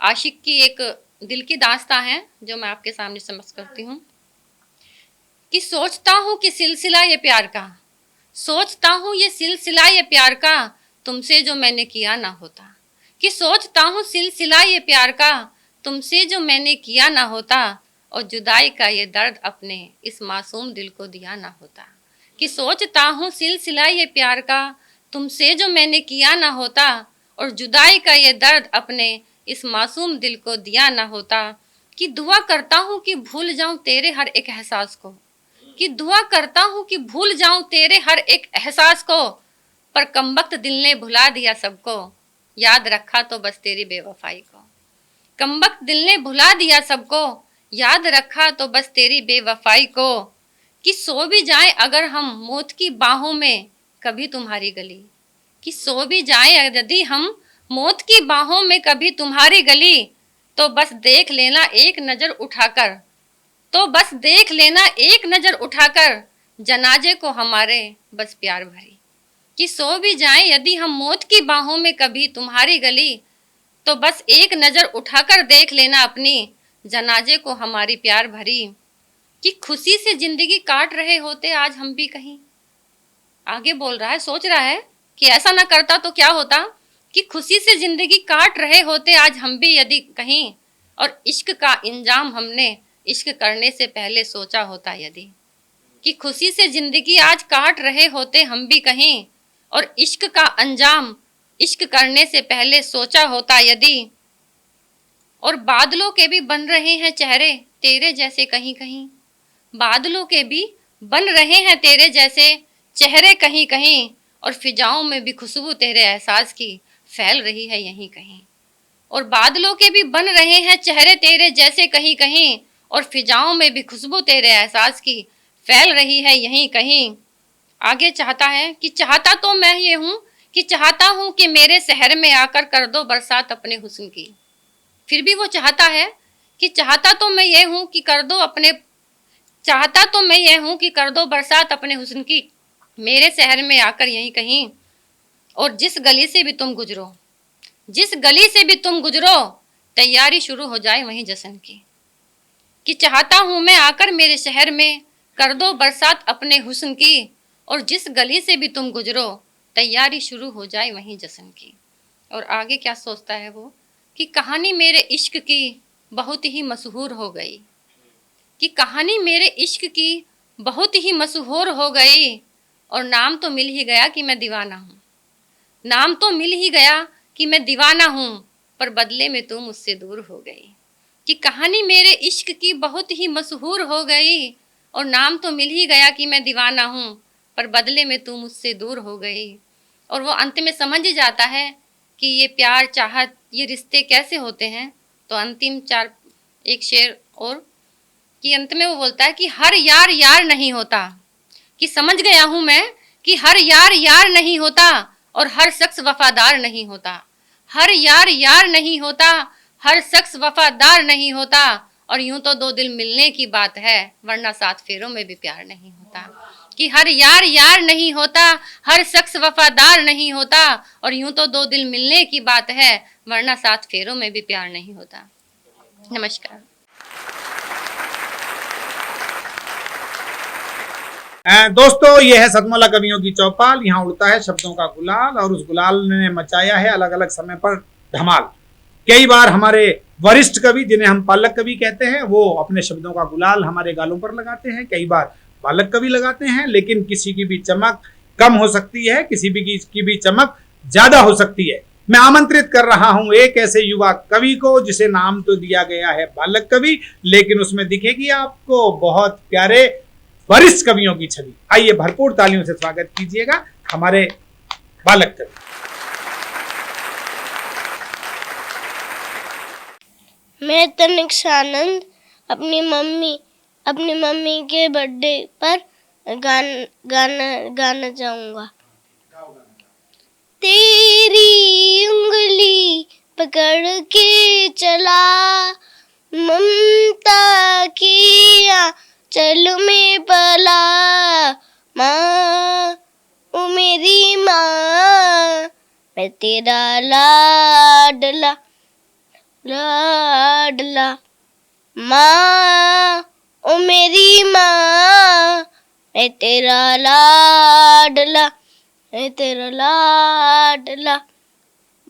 आशिक की एक दिल की दास्तां है जो मैं आपके सामने समझ करती हूँ। कि सोचता हूँ कि सिलसिला ये प्यार का, सोचता हूँ ये सिलसिला ये प्यार का, तुमसे जो मैंने किया ना होता। कि सोचता हूँ सिलसिला ये प्यार का, तुमसे जो मैंने किया ना होता, और जुदाई का ये दर्द अपने इस मासूम दिल को दिया ना होता। कि सोचता हूँ सिलसिला ये प्यार का, तुमसे जो मैंने किया ना होता, और जुदाई का ये दर्द अपने इस मासूम दिल को दिया ना होता। कि दुआ करता हूँ कि भूल जाऊँ तेरे हर एक एहसास को, कि दुआ करता हूँ कि भूल जाऊँ तेरे हर एक एहसास को, पर कमबख्त दिल ने भुला दिया सबको, याद रखा तो बस तेरी बेवफाई को। कमबख्त दिल ने भुला दिया सबको, याद रखा तो बस तेरी बेवफाई को। कि सो भी जाए अगर हम मौत की बाहों में कभी तुम्हारी गली, कि सो भी जाए यदि हम मौत की बाहों में कभी तुम्हारी गली, तो बस देख लेना एक नज़र उठाकर, तो बस देख लेना एक नज़र उठाकर, जनाजे को हमारे बस प्यार भरी। कि सो भी जाए यदि हम मौत की बाहों में कभी तुम्हारी गली, तो बस एक नज़र उठाकर देख लेना अपनी जनाजे को हमारी प्यार भरी। कि खुशी से जिंदगी काट रहे होते आज हम भी कहीं, आगे बोल रहा है, सोच रहा है कि ऐसा ना करता तो क्या होता। कि खुशी से जिंदगी काट रहे होते आज हम भी यदि कहीं, और इश्क का इंजाम हमने इश्क करने से पहले सोचा होता यदि। कि खुशी से जिंदगी आज काट रहे होते हम भी कहीं, और इश्क का अंजाम इश्क करने से पहले सोचा होता यदि। और बादलों के भी बन रहे हैं चेहरे तेरे जैसे कहीं कहीं, बादलों के भी बन रहे हैं तेरे जैसे चेहरे कहीं कहीं, और फिजाओं में भी खुशबू तेरे एहसास की फैल रही है यहीं कहीं। और बादलों के भी बन रहे हैं चेहरे तेरे जैसे कहीं कहीं, और फिजाओं में भी खुशबू तेरे एहसास की फैल रही है यहीं कहीं। आगे चाहता है कि चाहता तो मैं ये हूँ कि चाहता हूँ कि मेरे शहर में आकर कर दो बरसात अपने हुस्न की। फिर भी वो चाहता है कि चाहता तो मैं ये हूँ कि कर दो अपने, चाहता तो मैं ये हूँ कि कर दो बरसात अपने हुस्न की, मेरे शहर में आकर यहीं कहीं। और जिस गली से भी तुम गुजरो, जिस गली से भी तुम गुजरो, तैयारी शुरू हो जाए वहीं जश्न की। कि चाहता हूँ मैं आकर मेरे शहर में कर दो बरसात अपने हुस्न की, और जिस गली से भी तुम गुजरो, तैयारी शुरू हो जाए वहीं जश्न की। और आगे क्या सोचता है वो, कि कहानी मेरे इश्क की बहुत ही मशहूर हो गई। कि कहानी मेरे इश्क की बहुत ही मशहूर हो गई, और नाम तो मिल ही गया कि मैं दीवाना हूँ, नाम तो मिल ही गया कि मैं दीवाना हूँ, पर बदले में तू मुझसे दूर हो गई। कि कहानी मेरे इश्क की बहुत ही मशहूर हो गई, और नाम तो मिल ही गया कि मैं दीवाना हूँ, पर बदले में तू मुझसे दूर हो गई। और वो अंत में समझ ही जाता है कि ये प्यार चाहत ये रिश्ते कैसे होते हैं। तो अंतिम एक शेर और, कि अंत में वो बोलता है कि हर यार यार नहीं होता, कि समझ गया हूँ मैं कि हर यार यार नहीं होता, और हर शख्स वफादार नहीं होता। हर यार यार नहीं होता, हर शख्स वफादार नहीं होता, और यूं तो दो दिल मिलने की बात है, वरना 7 फेरों में भी प्यार नहीं होता। कि हर यार यार नहीं होता, हर शख्स वफादार नहीं होता, और यूं तो 2 दिल मिलने की बात है, वरना 7 फेरों में भी प्यार नहीं होता। नमस्कार। दोस्तों ये है सतमोला कवियों की चौपाल। यहाँ उड़ता है शब्दों का गुलाल और उस गुलाल ने मचाया है अलग अलग समय पर धमाल। कई बार हमारे वरिष्ठ कवि, जिन्हें हम पालक कवि कहते हैं, वो अपने शब्दों का गुलाल हमारे गालों पर लगाते हैं। कई बार बालक कवि लगाते हैं, लेकिन किसी की भी चमक कम हो सकती है, किसी की भी चमक ज्यादा हो सकती है। मैं आमंत्रित कर रहा हूं एक ऐसे युवा कवि को जिसे नाम तो दिया गया है बालक कवि, लेकिन उसमें दिखेगी आपको बहुत प्यारे वरिष्ठ कवियों की छवि। आइए भरपूर तालियों से स्वागत कीजिएगा हमारे बालक कवि। मैं तनिष्कानंद अपनी मम्मी के बर्थडे पर गाना चाहूंगा। तेरी उंगली पकड़ के चला, ममता किया चल में पला, माँ ओ मेरी माँ, मैं तेरा लाडला लाडला, माँ ओ मेरी माँ, मैं तेरा लाडला, मैं तेरा लाडला,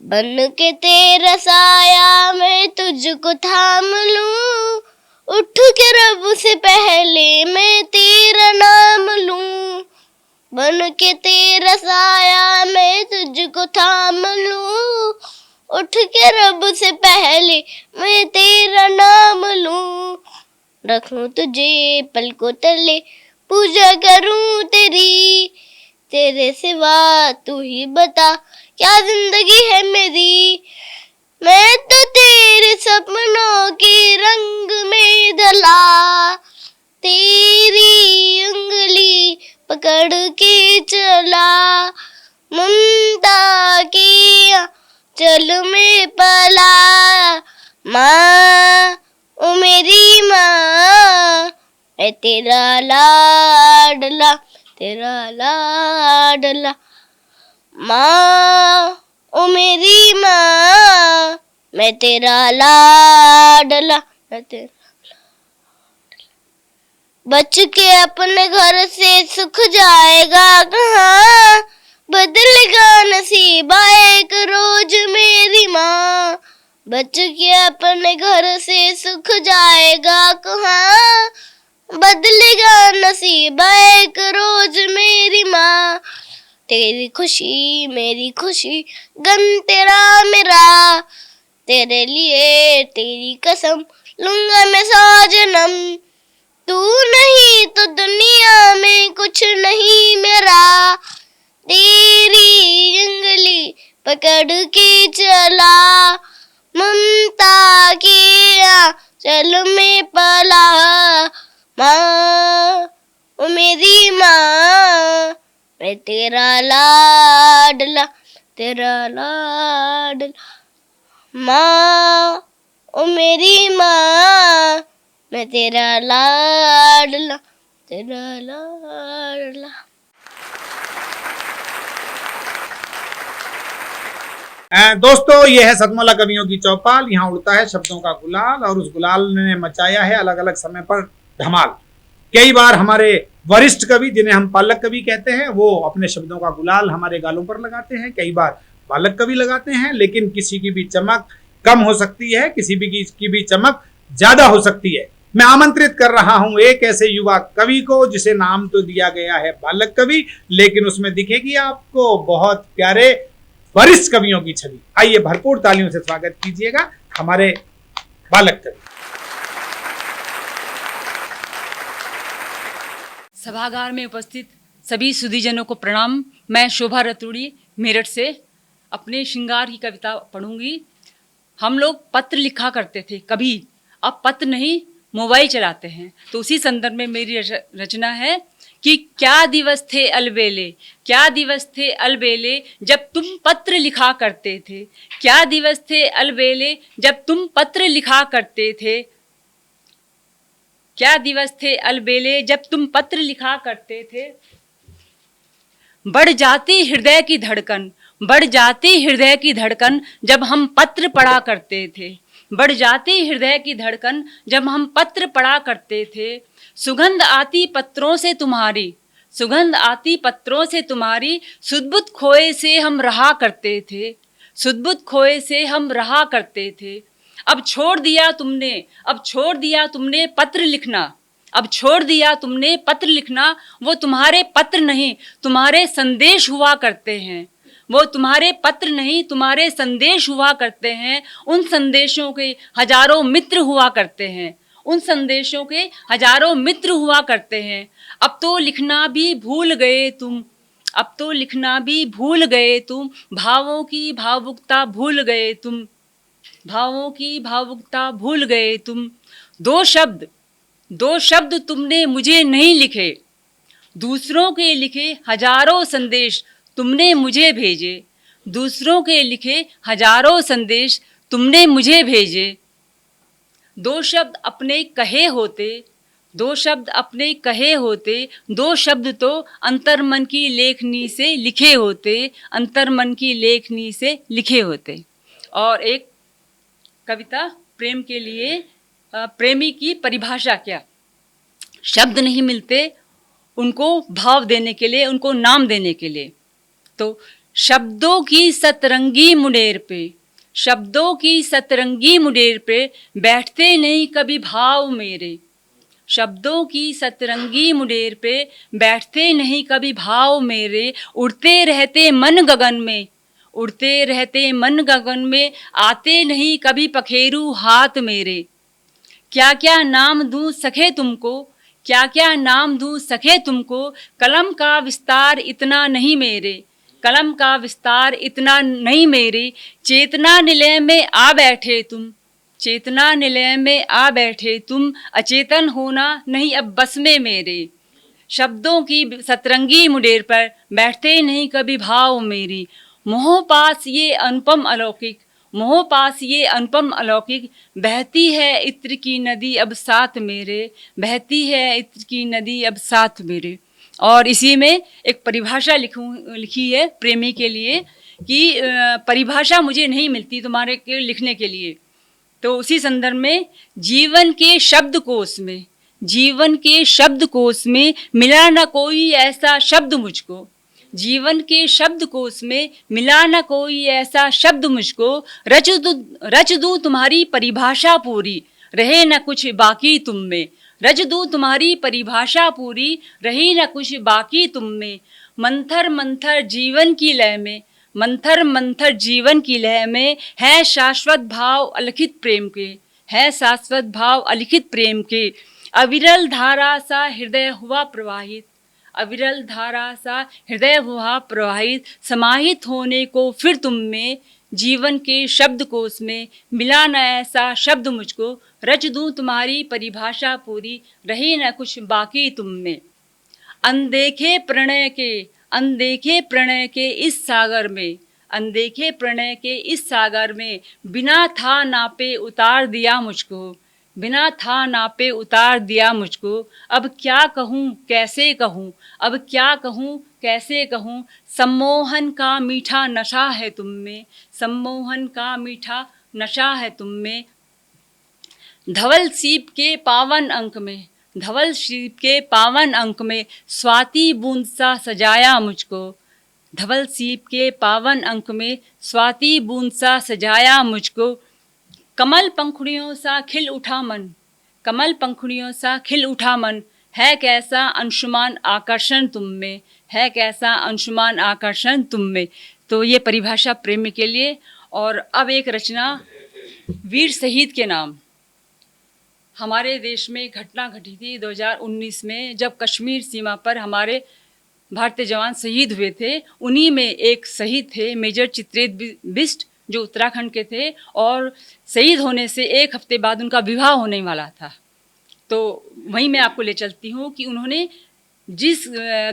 बन के तेरा साया मैं तुझको थाम लूं, उठ के रब से पहले मैं तेरा नाम लूं, बन के तेरा साया मैं तुझको थाम लूं, उठ के रब से पहले मैं तेरा नाम लूं, रखूं तुझे पलकों तले, पूजा करूं तेरी, तेरे सिवा तू ही बता क्या जिंदगी है मेरी, मैं तो तेरे सपनों के रंग में ढला, तेरी उंगली पकड़ के चला, ममता किया चल में पला, माँ ओ मेरी माँ, मैं तेरा लाडला, तेरा लाडला, माँ ओ मेरी माँ, मैं तेरा लाडला, मैं तेरा बच के अपने घर से सुख जाएगा कहाँ, बदलेगा नसीबा एक रोज मेरी माँ, बच के अपने घर से सुख जाएगा कहाँ, बदलेगा नसीबा एक रोज मेरी माँ, तेरी खुशी मेरी खुशी गम तेरा मेरा, तेरे लिए तेरी कसम लूंगा मैं 100 जन्म, तू नहीं तो दुनिया में कुछ नहीं मेरा, तेरी उंगली पकड़ के चला, ममता किया चल में पला, माँ ओ मेरी माँ, मैं तेरा लाडला, तेरा लाडला, माँ ओ मेरी माँ, मैं तेरा लाडला, तेरा लाडला। दोस्तों ये है सतमोला कवियों की चौपाल। यहाँ उड़ता है शब्दों का गुलाल और उस गुलाल ने मचाया है अलग अलग समय पर धमाल। कई बार हमारे वरिष्ठ कवि, जिन्हें हम पालक कवि कहते हैं, वो अपने शब्दों का गुलाल हमारे गालों पर लगाते हैं। कई बार बालक कवि लगाते हैं, लेकिन किसी की भी चमक कम हो सकती है, किसी की भी चमक ज्यादा हो सकती है। मैं आमंत्रित कर रहा हूं एक ऐसे युवा कवि को जिसे नाम तो दिया गया है बालक कवि, लेकिन उसमें दिखेगी आपको बहुत प्यारे वरिष्ठ कवियों की छवि। आइए भरपूर तालियों से स्वागत कीजिएगा हमारे बालक कवि। सभागार में उपस्थित सभी सुधीजनों को प्रणाम। मैं शोभा रतूड़ी मेरठ से अपने श्रृंगार की कविता पढ़ूंगी। हम लोग पत्र लिखा करते थे कभी, अब पत्र नहीं मोबाइल चलाते हैं। तो उसी संदर्भ में मेरी रचना है कि क्या दिवस थे अलबेले, क्या दिवस थे अलबेले जब तुम पत्र लिखा करते थे, क्या दिवस थे अलबेले जब तुम पत्र लिखा करते थे, क्या दिवस थे अलबेले जब तुम पत्र लिखा करते थे। बढ़ जाती हृदय की धड़कन, बढ़ जाती हृदय की धड़कन जब हम पत्र पढ़ा करते थे, बढ़ जाती हृदय की धड़कन जब हम पत्र पढ़ा करते थे। सुगंध आती पत्रों से तुम्हारी, सुगंध आती पत्रों से तुम्हारी, सुध-बुध खोए से हम रहा करते थे, सुध-बुध खोए से हम रहा करते थे। अब छोड़ दिया तुमने पत्र लिखना, अब छोड़ दिया तुमने पत्र लिखना, वो तुम्हारे पत्र नहीं तुम्हारे संदेश हुआ करते हैं, वो तुम्हारे पत्र नहीं तुम्हारे संदेश हुआ करते हैं। उन संदेशों के हजारों मित्र हुआ करते हैं, उन संदेशों के हजारों मित्र हुआ करते हैं। अब तो लिखना भी भूल गए तुम, अब तो लिखना भी भूल गए तुम, भावों की भावुकता भूल गए तुम, भावों की भावुकता भूल गए तुम। दो शब्द तुमने मुझे नहीं लिखे, दूसरों के लिखे हजारों संदेश तुमने मुझे भेजे, दूसरों के लिखे हजारों संदेश तुमने मुझे भेजे। दो शब्द अपने कहे होते, दो शब्द अपने कहे होते, दो शब्द तो अंतर्मन की लेखनी से लिखे होते, अंतर्मन की लेखनी से लिखे होते। और एक कविता प्रेम के लिए, प्रेमी की परिभाषा क्या। शब्द नहीं मिलते उनको भाव देने के लिए, उनको नाम देने के लिए। तो शब्दों की सतरंगी मुंडेर पे, शब्दों की सतरंगी मुंडेर पे बैठते नहीं कभी भाव मेरे, शब्दों की सतरंगी मुंडेर पे बैठते नहीं कभी भाव मेरे। उड़ते रहते मन गगन में, उड़ते रहते मन गगन में, आते नहीं कभी पखेरू हाथ मेरे। क्या क्या नाम दूं सखे तुमको, क्या क्या नाम दूं सखे तुमको, कलम का विस्तार इतना नहीं मेरे, कलम का विस्तार इतना नहीं मेरे। चेतना निलय में आ बैठे तुम, चेतना निलय में आ बैठे तुम, अचेतन होना नहीं अब बस में मेरे। शब्दों की सतरंगी मुंडेर पर बैठते नहीं कभी भाव मेरी। मोह पास ये अनुपम अलौकिक, मोह पास ये अनुपम अलौकिक, बहती है इत्र की नदी अब साथ मेरे, बहती है इत्र की नदी अब साथ मेरे। और इसी में एक परिभाषा लिखी है प्रेमी के लिए कि परिभाषा मुझे नहीं मिलती तुम्हारे के लिखने के लिए। तो उसी संदर्भ में जीवन के शब्दकोश में, जीवन के शब्दकोश में मिला न कोई ऐसा शब्द मुझको, जीवन के शब्दकोश में मिला न कोई ऐसा शब्द मुझको। रच दूं तुम्हारी परिभाषा पूरी, रहे न कुछ बाकी तुम में, रच दूं तुम्हारी परिभाषा पूरी, रही न कुछ बाकी तुम में। मंथर मंथर जीवन की लय में, मंथर मंथर जीवन की लय में, है शाश्वत भाव अलिखित प्रेम के, है शाश्वत भाव अलिखित प्रेम के। अविरल धारा सा हृदय हुआ प्रवाहित, अविरल धारा सा हृदय हुआ प्रवाहित, समाहित होने को फिर तुम में, जीवन के शब्दकोश में मिला न ऐसा शब्द मुझको। रच दूं तुम्हारी परिभाषा पूरी, रही न कुछ बाकी तुम में। अनदेखे प्रणय के, अनदेखे प्रणय के इस सागर में, अनदेखे प्रणय के इस सागर में, बिना था नापे उतार दिया मुझको, बिना था नापे उतार दिया मुझको। अब क्या कहूँ कैसे कहूँ, अब क्या कहूँ कैसे कहूँ, सम्मोहन का मीठा नशा है तुम में, सम्मोहन का मीठा नशा है तुम में। धवल सीप के पावन अंक में, धवल सीप के पावन अंक में, स्वाति बूंद सा सजाया मुझको, धवल सीप के पावन अंक में, स्वाति बूंद सा सजाया मुझको। कमल पंखुड़ियों सा खिल उठा मन, कमल पंखुड़ियों सा खिल उठा मन, है कैसा अंशुमान आकर्षण तुम में, है कैसा अंशुमान आकर्षण तुम में। तो ये परिभाषा प्रेमी के लिए। और अब एक रचना वीर शहीद के नाम। हमारे देश में घटना घटी थी 2019 में, जब कश्मीर सीमा पर हमारे भारतीय जवान शहीद हुए थे। उन्हीं में एक शहीद थे मेजर चित्रेत बिष्ट, जो उत्तराखंड के थे, और शहीद होने से एक हफ्ते बाद उनका विवाह होने वाला था। तो वहीं मैं आपको ले चलती हूँ कि उन्होंने जिस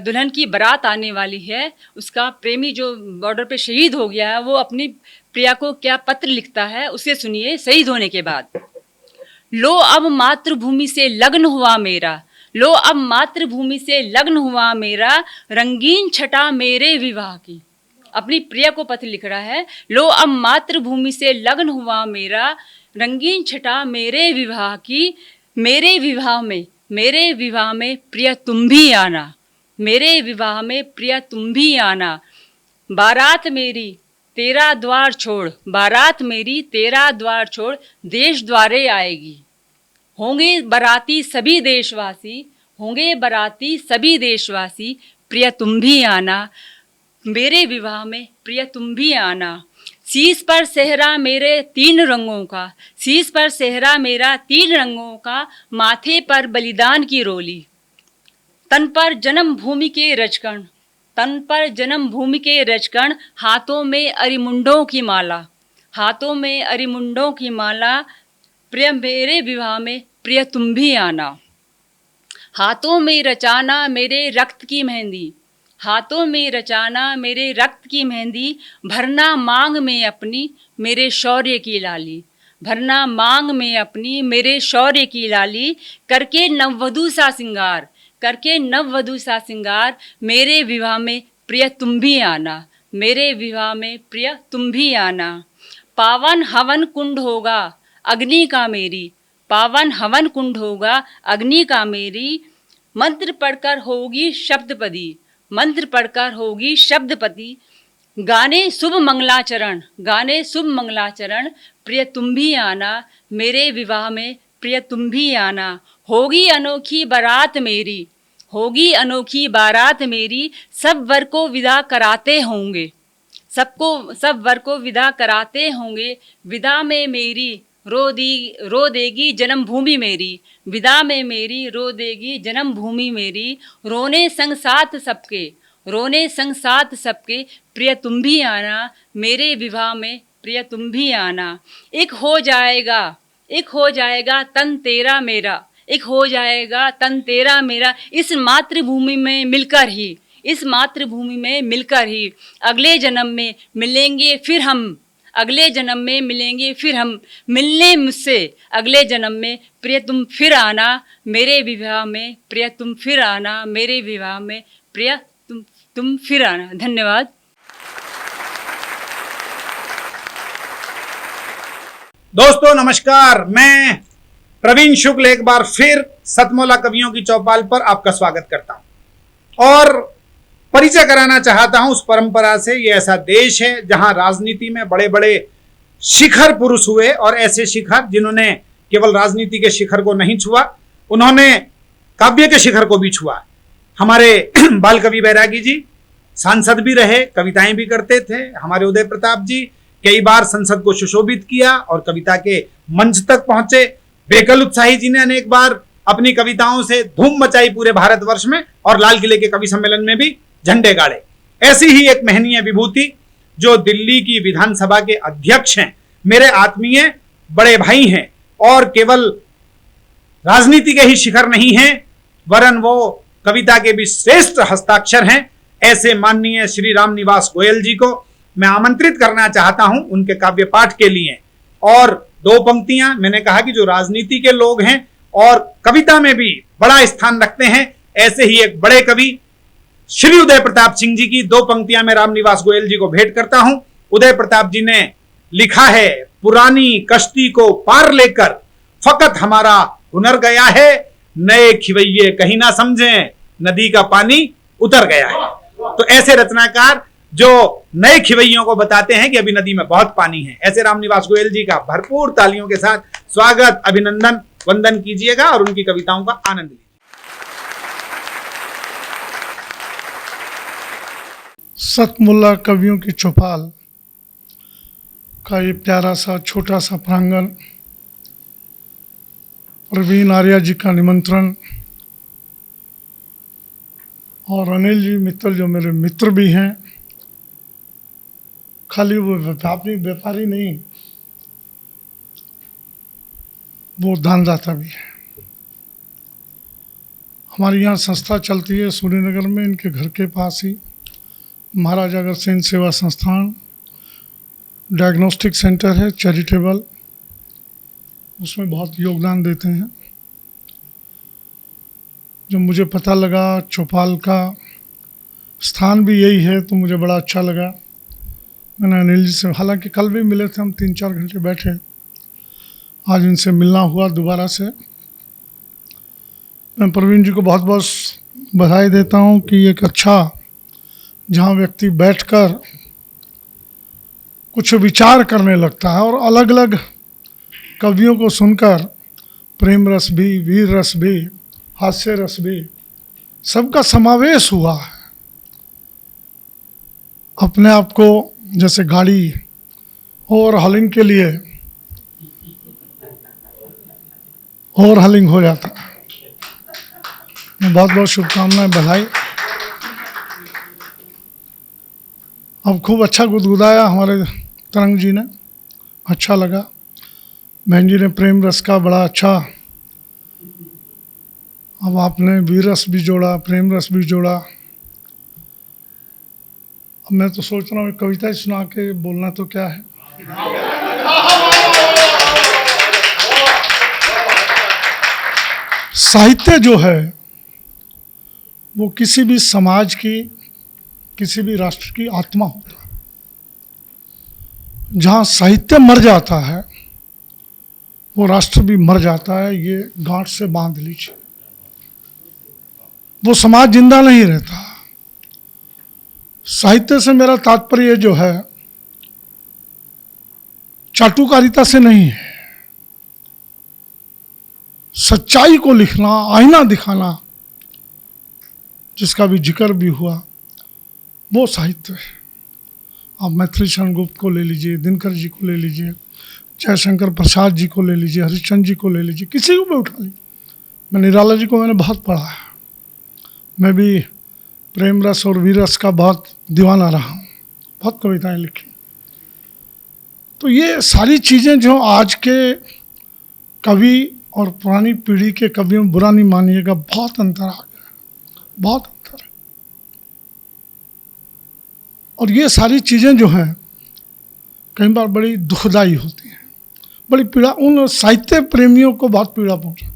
दुल्हन की बारात आने वाली है, उसका प्रेमी जो बॉर्डर पे शहीद हो गया है, वो अपनी प्रिया को क्या पत्र लिखता है, उसे सुनिए शहीद होने के बाद। लो अब मातृभूमि से लग्न हुआ मेरा, लो अब मातृभूमि से लग्न हुआ मेरा, रंगीन छटा मेरे विवाह की। अपनी प्रिया को पत्र लिख रहा है, लो अब मातृभूमि से लग्न हुआ मेरा, रंगीन छटा मेरे विवाह की। मेरे विवाह में, मेरे विवाह में प्रिय तुम भी आना, मेरे विवाह में प्रिय तुम भी आना। बारात मेरी तेरा द्वार छोड़, बारात मेरी तेरा द्वार छोड़, देश द्वारे आएगी। होंगे बराती सभी देशवासी, होंगे बराती सभी देशवासी, प्रिय तुम भी आना। मेरे विवाह में प्रिय तुम भी आना। शीश पर सेहरा मेरे 3 रंगों का, शीश पर सेहरा मेरा 3 रंगों का, माथे पर बलिदान की रोली। तन पर जन्म भूमि के रजकण, तन पर जन्म भूमि के रजकण, हाथों में अरिमुंडों की माला, हाथों में अरिमुंडों की माला, प्रिय मेरे विवाह में प्रिय तुम भी आना। हाथों में रचाना मेरे रक्त की मेहंदी, हाथों में रचाना मेरे रक्त की मेहंदी, भरना मांग में अपनी मेरे शौर्य की लाली, भरना मांग में अपनी मेरे शौर्य की लाली, करके नववधू सा सिंगार, करके नववधू सा सिंगार, मेरे विवाह में प्रिय तुम भी आना, मेरे विवाह में प्रिय तुम भी आना। पावन हवन कुंड होगा अग्नि का मेरी, पावन हवन कुंड होगा अग्नि का मेरी, मंत्र पढ़कर होगी शब्दपदी, मंत्र पढ़कर होगी शब्दपति, गाने शुभ मंगलाचरण, गाने शुभ मंगलाचरण, प्रिय तुम भी आना, मेरे विवाह में प्रिय तुम भी आना। होगी अनोखी बारात मेरी, होगी अनोखी बारात मेरी, सब वर को विदा कराते होंगे, सब वर को विदा कराते होंगे, विदा में मेरी रो देगी जन्मभूमि मेरी, विदा में मेरी रो देगी जन्मभूमि मेरी, रोने संग साथ सबके, रोने संग साथ सबके, प्रिय तुम भी आना, मेरे विवाह में प्रिय तुम भी आना। एक हो जाएगा, एक हो जाएगा तन तेरा मेरा, एक हो जाएगा तन तेरा मेरा, इस मातृभूमि में मिलकर ही, इस मातृभूमि में मिलकर ही, अगले जन्म में मिलेंगे फिर हम, अगले जन्म में मिलेंगे फिर हम, मिलने मुझसे अगले जन्म में प्रिय तुम फिर आना, मेरे विवाह में प्रिय तुम फिर आना, मेरे विवाह में प्रिय तुम फिर आना। धन्यवाद। दोस्तों नमस्कार, मैं प्रवीण शुक्ल एक बार फिर सतमोला कवियों की चौपाल पर आपका स्वागत करता हूं और परिचय कराना चाहता हूं उस परंपरा से। ये ऐसा देश है जहां राजनीति में बड़े बड़े शिखर पुरुष हुए और ऐसे शिखर जिन्होंने केवल राजनीति के शिखर को नहीं छुआ, उन्होंने काव्य के शिखर को भी छुआ। हमारे बाल कवि बैरागी जी सांसद भी रहे, कविताएं भी करते थे। हमारे उदय प्रताप जी कई बार संसद को सुशोभित किया और कविता के मंच तक पहुंचे। बेकल उत्साही जी ने अनेक बार अपनी कविताओं से धूम मचाई पूरे भारतवर्ष में और लाल किले के कवि सम्मेलन में भी झंडे गाड़े। ऐसी ही एक महनीय विभूति जो दिल्ली की विधानसभा के अध्यक्ष हैं, मेरे आत्मीय बड़े भाई हैं और केवल राजनीति के ही शिखर नहीं हैं वरन वो कविता के भी श्रेष्ठ हस्ताक्षर हैं। ऐसे माननीय श्री राम निवास गोयल जी को मैं आमंत्रित करना चाहता हूं उनके काव्य पाठ के लिए। और 2 पंक्तियां, मैंने कहा कि जो राजनीति के लोग हैं और कविता में भी बड़ा स्थान रखते हैं, ऐसे ही एक बड़े कवि श्री उदय प्रताप सिंह जी की 2 पंक्तियां मैं रामनिवास गोयल जी को भेंट करता हूं। उदय प्रताप जी ने लिखा है, पुरानी कश्ती को पार लेकर फकत हमारा हुनर गया है, नए खिवैये कहीं ना समझें नदी का पानी उतर गया है। तो ऐसे रचनाकार जो नए खिवैयों को बताते हैं कि अभी नदी में बहुत पानी है, ऐसे रामनिवास गोयल जी का भरपूर तालियों के साथ स्वागत, अभिनंदन, वंदन कीजिएगा और उनकी कविताओं का आनंद लीजिए। सतमुल्ला कवियों की चौपाल का ये प्यारा सा छोटा सा प्रांगण, प्रवीण आर्या जी का निमंत्रण और अनिल जी मित्तल जो मेरे मित्र भी हैं, खाली वो व्यापारी नहीं, वो दानदाता भी है। हमारी यहाँ संस्था चलती है सूर्यनगर में, इनके घर के पास ही महाराजा अग्रसेन सेवा संस्थान डायग्नोस्टिक सेंटर है, चैरिटेबल, उसमें बहुत योगदान देते हैं। जब मुझे पता लगा चौपाल का स्थान भी यही है तो मुझे बड़ा अच्छा लगा। मैंने अनिल जी से, हालांकि कल भी मिले थे, हम 3-4 घंटे बैठे, आज इनसे मिलना हुआ दोबारा से। मैं प्रवीण जी को बहुत बहुत बधाई देता हूं कि एक अच्छा जहां व्यक्ति बैठकर कुछ विचार करने लगता है और अलग अलग कवियों को सुनकर प्रेम रस भी, वीर रस भी, हास्य रस भी, सबका समावेश हुआ है। अपने आप को जैसे गाड़ी ओवर हॉलिंग के लिए ओवर हॉलिंग हो जाता है। बहुत बहुत शुभकामनाएं, बधाई। अब खूब अच्छा गुदगुदाया हमारे तरंग जी ने, अच्छा लगा। बहन जी ने प्रेम रस का बड़ा अच्छा, अब आपने वीर रस भी जोड़ा, प्रेम रस भी जोड़ा। अब मैं तो सोच रहा हूँ कविता ही सुना के बोलना तो क्या है। साहित्य जो है वो किसी भी समाज की, किसी भी राष्ट्र की आत्मा होता है। जहाँ साहित्य मर जाता है वो राष्ट्र भी मर जाता है, ये गांठ से बांध लीजिए। वो समाज जिंदा नहीं रहता। साहित्य से मेरा तात्पर्य जो है चाटुकारिता से नहीं है, सच्चाई को लिखना, आईना दिखाना, जिसका भी जिक्र भी हुआ, वो साहित्य है। आप मैथिली शरण गुप्त को ले लीजिए, दिनकर जी को ले लीजिए, जयशंकर प्रसाद जी को ले लीजिए, हरिश्चंद्र जी को ले लीजिए, किसी को भी उठा लीजिए। मैं निराला जी को मैंने बहुत पढ़ा है। मैं भी प्रेम रस और वीर रस का बहुत दीवाना रहा हूँ, बहुत कविताएं लिखी। तो ये सारी चीज़ें जो आज के कवि और पुरानी पीढ़ी के कवियों में, बुरा नहीं मानिएगा, बहुत अंतर आ गया, बहुत अंतर है। और ये सारी चीज़ें जो हैं कई बार बड़ी दुखदाई होती हैं, बड़ी पीड़ा, उन साहित्य प्रेमियों को बहुत पीड़ा पहुंचाती।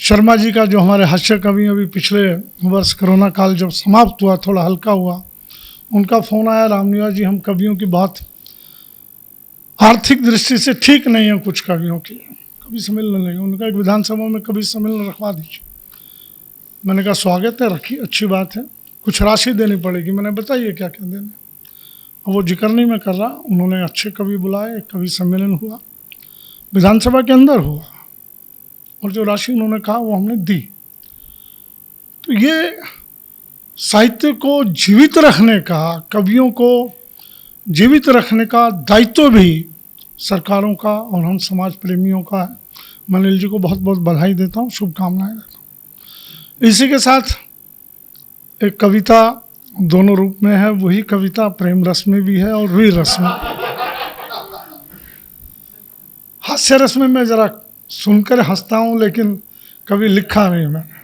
शर्मा जी का जो हमारे हास्य कवि अभी पिछले वर्ष कोरोना काल जब समाप्त हुआ, थोड़ा हल्का हुआ, उनका फ़ोन आया, रामनिवास जी हम कवियों की बात आर्थिक दृष्टि से ठीक नहीं है, कुछ कवियों की कभी सम्मेलन नहीं। उनका एक विधानसभा में कभी सम्मेलन रखवा दीजिए। मैंने कहा स्वागत है, रखिए, अच्छी बात है, कुछ राशि देनी पड़ेगी। मैंने बताइए क्या क्या देने। अब वो जिक्र नहीं मैं कर रहा। उन्होंने अच्छे कवि बुलाए, एक कवि सम्मेलन हुआ, विधानसभा के अंदर हुआ, और जो राशि उन्होंने कहा वो हमने दी। तो ये साहित्य को जीवित रखने का, कवियों को जीवित रखने का दायित्व भी सरकारों का और हम समाज प्रेमियों का है। मैं अनिल जी को बहुत बहुत बधाई देता हूँ, शुभकामनाएं देता हूँ। इसी के साथ एक कविता दोनों रूप में है, वही कविता प्रेम रस में भी है और वीर रस में। हास्य रस में मैं जरा सुनकर हंसता हूँ, लेकिन कभी लिखा नहीं मैंने।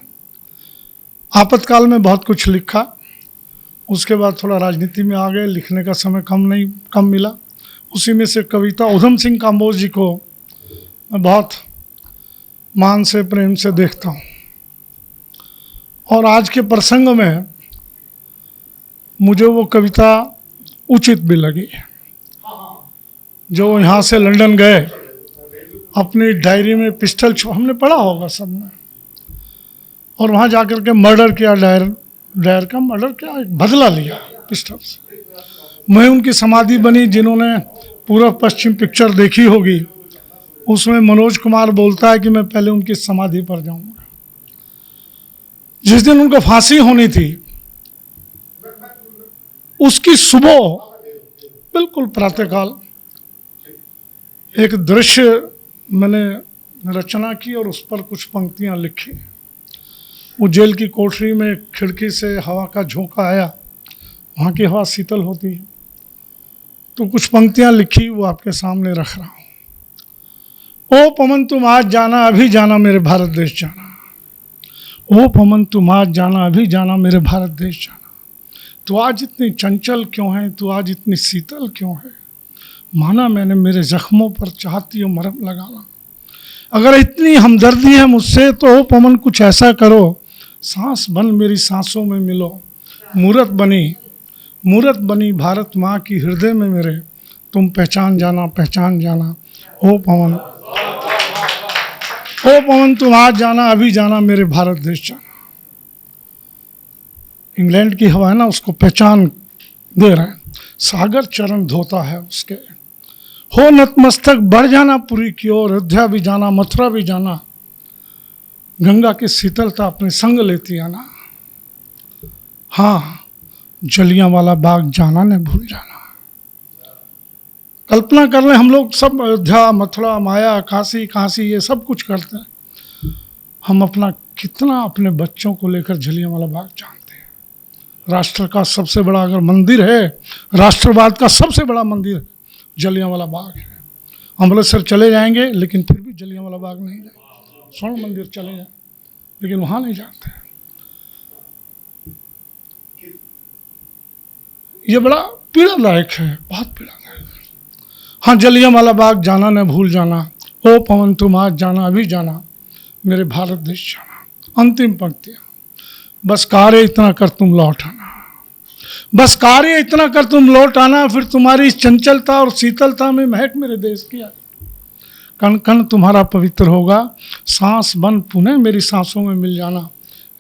आपातकाल में बहुत कुछ लिखा, उसके बाद थोड़ा राजनीति में आ गए, लिखने का समय कम मिला। उसी में से कविता उधम सिंह काम्बोज जी को मैं बहुत मान से, प्रेम से देखता हूँ, और आज के प्रसंग में मुझे वो कविता उचित भी लगी। जो यहाँ से लंदन गए, अपनी डायरी में पिस्टल हमने पढ़ा होगा सबने, और वहाँ जाकर के मर्डर किया, डायर का मर्डर किया, एक बदला लिया पिस्टल से। मैं उनकी समाधि बनी, जिन्होंने पूर्व पश्चिम पिक्चर देखी होगी, उसमें मनोज कुमार बोलता है कि मैं पहले उनकी समाधि पर जाऊंगा। जिस दिन उनको फांसी होनी थी, उसकी सुबह बिल्कुल प्रातःकाल एक दृश्य मैंने रचना की और उस पर कुछ पंक्तियां लिखी। वो जेल की कोठरी में खिड़की से हवा का झोंका आया, वहाँ की हवा शीतल होती है, तो कुछ पंक्तियां लिखी, वो आपके सामने रख रहा हूँ। ओ पवन तुम आज जाना, अभी जाना मेरे भारत देश जाना। ओ पवन तुम आज जाना, अभी जाना मेरे भारत देश जाना। तू आज इतनी चंचल क्यों है, तू आज इतनी शीतल क्यों है, माना मैंने मेरे जख्मों पर चाहती हो मरहम लगाना। अगर इतनी हमदर्दी है मुझसे तो ओ पवन कुछ ऐसा करो, सांस बन मेरी सांसों में मिलो। मूरत बनी भारत माँ की हृदय में मेरे, तुम पहचान जाना ओ पवन तुम आज जाना, अभी जाना मेरे भारत देश जाना। इंग्लैंड की हवा है ना, उसको पहचान दे रहे हैं। सागर चरण धोता है उसके, हो नतमस्तक बढ़ जाना पुरी की ओर, अयोध्या भी जाना मथुरा भी जाना, गंगा की शीतलता अपने संग लेती आना। हाँ, जलियांवाला बाग जाना न भूल जाना। कल्पना कर लें, हम लोग सब अयोध्या मथुरा माया काशी काशी ये सब कुछ करते हैं, हम अपना कितना अपने बच्चों को लेकर जलियांवाला बाग जानते हैं। राष्ट्र का सबसे बड़ा अगर मंदिर है, राष्ट्रवाद का सबसे बड़ा मंदिर जलियांवाला बाग है। अमृतसर चले जाएंगे लेकिन फिर भी जलियांवाला बाग नहीं जाएंगे, स्वर्ण मंदिर चले जाए लेकिन वहाँ नहीं जाते। ये बड़ा पीड़ादायक है, बहुत पीड़ादायक है। हाँ, जलियांवाला बाग जाना न भूल जाना, ओ पवन तुम आज जाना अभी जाना, मेरे भारत देश जाना। अंतिम पंक्तियाँ, बस कार्य इतना कर तुम लौट आना, बस कार्य इतना कर तुम लौट आना, फिर तुम्हारी इस चंचलता और शीतलता में महक मेरे देश की आ। कण कण तुम्हारा पवित्र होगा, सांस बन पुनः मेरी सांसों में मिल जाना,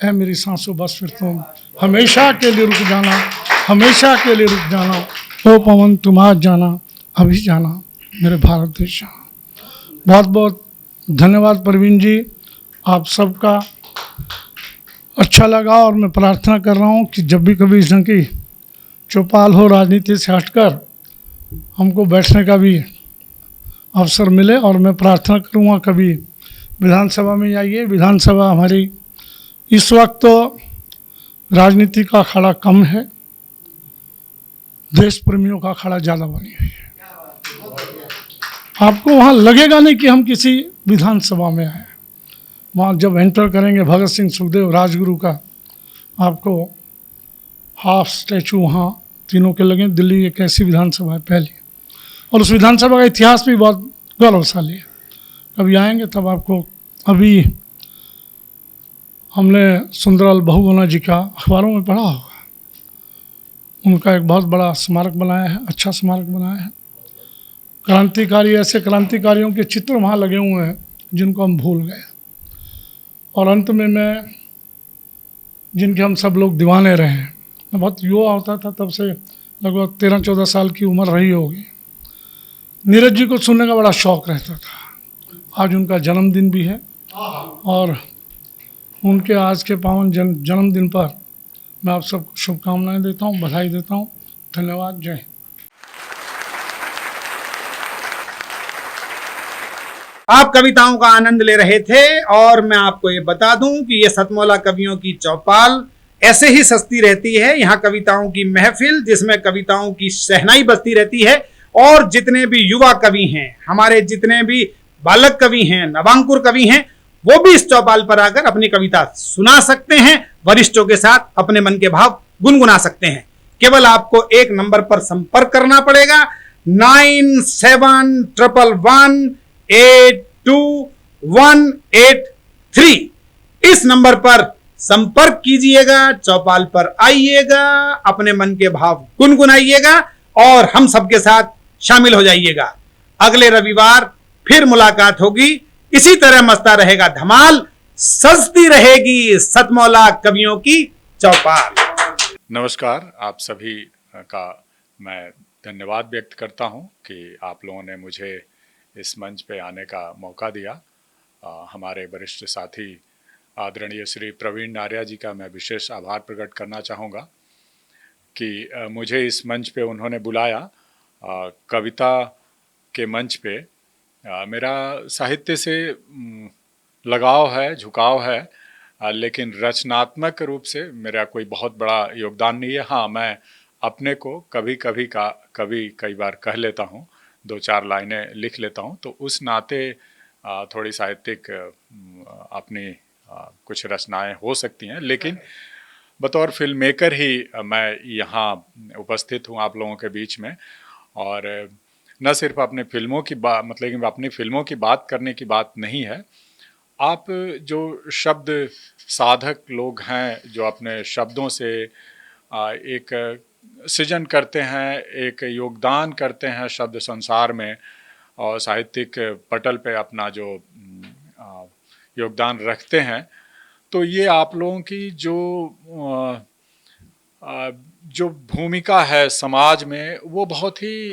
ऐ मेरी सांसों बस फिर तुम हमेशा के लिए रुक जाना, हमेशा के लिए रुक जाना, ओ पवन तुम आज जाना अभी जाना, मेरे भारत देश जाना। बहुत बहुत धन्यवाद प्रवीण जी, आप सबका अच्छा लगा। और मैं प्रार्थना कर रहा हूँ कि जब भी कभी इस ढंग की चौपाल हो राजनीति से हटकर, हमको बैठने का भी अवसर मिले। और मैं प्रार्थना करूँगा कभी विधानसभा में आइए। विधानसभा हमारी इस वक्त तो राजनीति का अखाड़ा कम है, देश प्रेमियों का अखाड़ा ज़्यादा बनी हुई है। आपको वहाँ लगेगा नहीं कि हम किसी विधानसभा में आए। वहाँ जब एंटर करेंगे भगत सिंह सुखदेव राजगुरु का, आपको हाफ स्टैचू वहाँ तीनों के लगे। दिल्ली एक ऐसी विधानसभा है पहली, और उस विधानसभा का इतिहास भी बहुत गौरवशाली है। कभी आएंगे तब आपको। अभी हमने सुंदरलाल बहुगुणा जी का अखबारों में पढ़ा होगा, उनका एक बहुत बड़ा स्मारक बनाया है, अच्छा स्मारक बनाया है। क्रांतिकारी, ऐसे क्रांतिकारियों के चित्र वहाँ लगे हुए हैं जिनको हम भूल गए। और अंत में मैं, जिनके हम सब लोग दीवाने रहे हैं, मैं बहुत युवा होता था तब से, लगभग 13-14 साल की उम्र रही होगी। नीरज जी को सुनने का बड़ा शौक़ रहता था। आज उनका जन्मदिन भी है, और उनके आज के पावन जन्मदिन पर मैं आप सबको शुभकामनाएं देता हूं, बधाई देता हूं। धन्यवाद, जय हिंद। आप कविताओं का आनंद ले रहे थे, और मैं आपको ये बता दूं कि ये सतमौला कवियों की चौपाल ऐसे ही सस्ती रहती है। यहाँ कविताओं की महफिल, जिसमें कविताओं की शहनाई बजती रहती है, और जितने भी युवा कवि हैं, हमारे जितने भी बालक कवि हैं, नवांकुर कवि हैं, वो भी इस चौपाल पर आकर अपनी कविता सुना सकते हैं, वरिष्ठों के साथ अपने मन के भाव गुनगुना सकते हैं। केवल आपको एक नंबर पर संपर्क करना पड़ेगा, 9711821183। इस नंबर पर संपर्क कीजिएगा, चौपाल पर आइएगा, अपने मन के भाव गुनगुनाइएगा और हम सबके साथ शामिल हो जाइएगा। अगले रविवार फिर मुलाकात होगी। इसी तरह मस्ता रहेगा धमाल, सजती रहेगी सतमौला कवियों की चौपाल। नमस्कार, आप सभी का मैं धन्यवाद व्यक्त करता हूं कि आप लोगों ने मुझे इस मंच पे आने का मौका दिया। हमारे वरिष्ठ साथी आदरणीय श्री प्रवीण नारिया जी का मैं विशेष आभार प्रकट करना चाहूँगा कि मुझे इस मंच पे उन्होंने बुलाया। कविता के मंच पे मेरा साहित्य से लगाव है, झुकाव है, लेकिन रचनात्मक रूप से मेरा कोई बहुत बड़ा योगदान नहीं है। हाँ, मैं अपने को कई बार कह लेता हूँ, 2-4 लाइनें लिख लेता हूँ, तो उस नाते थोड़ी साहित्यिक अपनी कुछ रचनाएं हो सकती हैं, लेकिन बतौर फिल्म मेकर ही मैं यहाँ उपस्थित हूँ आप लोगों के बीच में। और न सिर्फ अपने फिल्मों की बात, मतलब कि अपनी फिल्मों की बात करने की बात नहीं है, आप जो शब्द साधक लोग हैं, जो अपने शब्दों से एक सृजन करते हैं, एक योगदान करते हैं शब्द संसार में, और साहित्यिक पटल पे अपना जो योगदान रखते हैं, तो ये आप लोगों की जो जो भूमिका है समाज में वो बहुत ही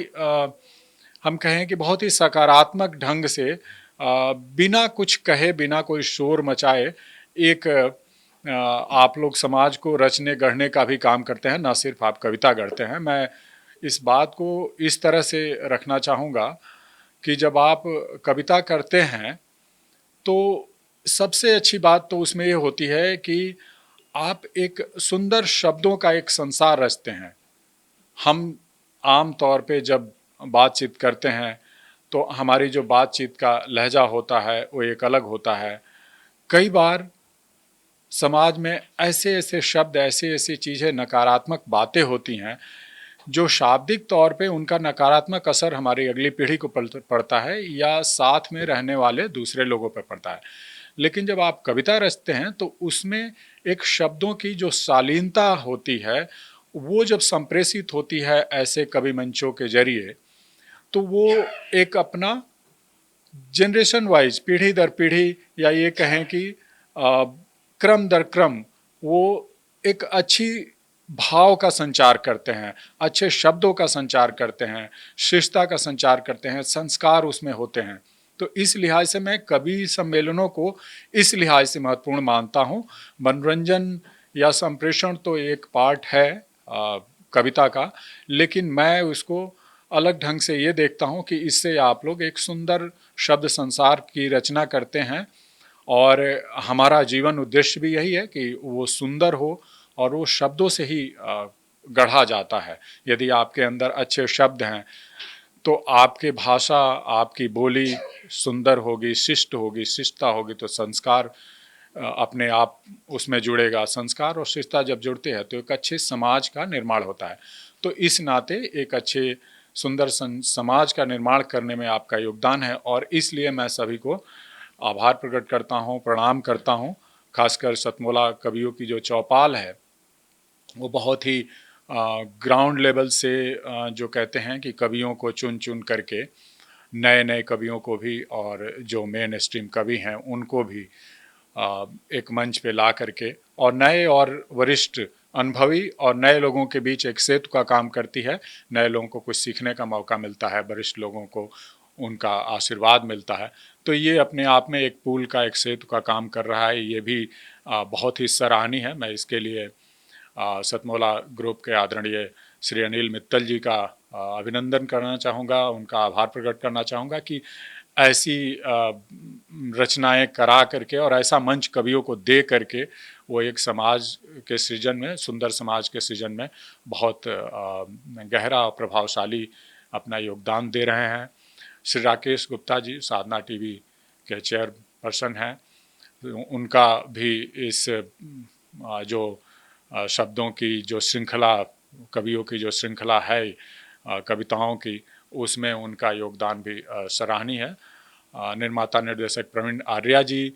हम कहें कि बहुत ही सकारात्मक ढंग से बिना कुछ कहे, बिना कोई शोर मचाए एक आप लोग समाज को रचने गढ़ने का भी काम करते हैं, ना सिर्फ आप कविता गढ़ते हैं। मैं इस बात को इस तरह से रखना चाहूँगा कि जब आप कविता करते हैं तो सबसे अच्छी बात तो उसमें ये होती है कि आप एक सुंदर शब्दों का एक संसार रचते हैं। हम आम तौर पे जब बातचीत करते हैं तो हमारी जो बातचीत का लहजा होता है वो एक अलग होता है। कई बार समाज में ऐसे ऐसे शब्द, ऐसी ऐसी चीज़ें, नकारात्मक बातें होती हैं जो शाब्दिक तौर पे उनका नकारात्मक असर हमारी अगली पीढ़ी को पड़ता है या साथ में रहने वाले दूसरे लोगों पर पड़ता है। लेकिन जब आप कविता रचते हैं तो उसमें एक शब्दों की जो शालीनता होती है वो जब संप्रेषित होती है ऐसे कवि मंचों के जरिए, तो वो एक अपना जनरेशन वाइज, पीढ़ी दर पीढ़ी, या ये कहें कि क्रम दर क्रम, वो एक अच्छी भाव का संचार करते हैं, अच्छे शब्दों का संचार करते हैं, शिष्टता का संचार करते हैं, संस्कार उसमें होते हैं। तो इस लिहाज से मैं कवि सम्मेलनों को इस लिहाज से महत्वपूर्ण मानता हूँ। मनोरंजन या संप्रेषण तो एक पार्ट है कविता का, लेकिन मैं उसको अलग ढंग से ये देखता हूँ कि इससे आप लोग एक सुंदर शब्द संसार की रचना करते हैं और हमारा जीवन उद्देश्य भी यही है कि वो सुंदर हो और वो शब्दों से ही गढ़ा जाता है। यदि आपके अंदर अच्छे शब्द हैं तो आपकी भाषा, आपकी बोली सुंदर होगी, शिष्ट होगी, शिष्टता होगी, तो संस्कार अपने आप उसमें जुड़ेगा। संस्कार और शिष्टता जब जुड़ते हैं तो एक अच्छे समाज का निर्माण होता है। तो इस नाते एक अच्छे सुंदर समाज का निर्माण करने में आपका योगदान है और इसलिए मैं सभी को आभार प्रकट करता हूँ, प्रणाम करता हूँ। खासकर सतमोला कवियों की जो चौपाल है वो बहुत ही ग्राउंड लेवल से जो कहते हैं कि कवियों को चुन चुन करके, नए नए कवियों को भी और जो मेन स्ट्रीम कवि हैं उनको भी एक मंच पे ला करके और नए और वरिष्ठ, अनुभवी और नए लोगों के बीच एक सेतु का काम करती है। नए लोगों को कुछ सीखने का मौका मिलता है, वरिष्ठ लोगों को उनका आशीर्वाद मिलता है। तो ये अपने आप में एक पुल का, एक सेतु का काम कर रहा है। ये भी बहुत ही सराहनीय है। मैं इसके लिए सतमोला ग्रुप के आदरणीय श्री अनिल मित्तल जी का अभिनंदन करना चाहूँगा, उनका आभार प्रकट करना चाहूँगा कि ऐसी रचनाएं करा करके और ऐसा मंच कवियों को दे करके वो एक समाज के सृजन में, सुंदर समाज के सृजन में बहुत गहरा और प्रभावशाली अपना योगदान दे रहे हैं। श्री राकेश गुप्ता जी साधना टीवी के चेयरपर्सन हैं, उनका भी इस जो शब्दों की जो श्रृंखला, कवियों की जो श्रृंखला है कविताओं की, उसमें उनका योगदान भी सराहनीय है। निर्माता निर्देशक प्रवीण आर्या जी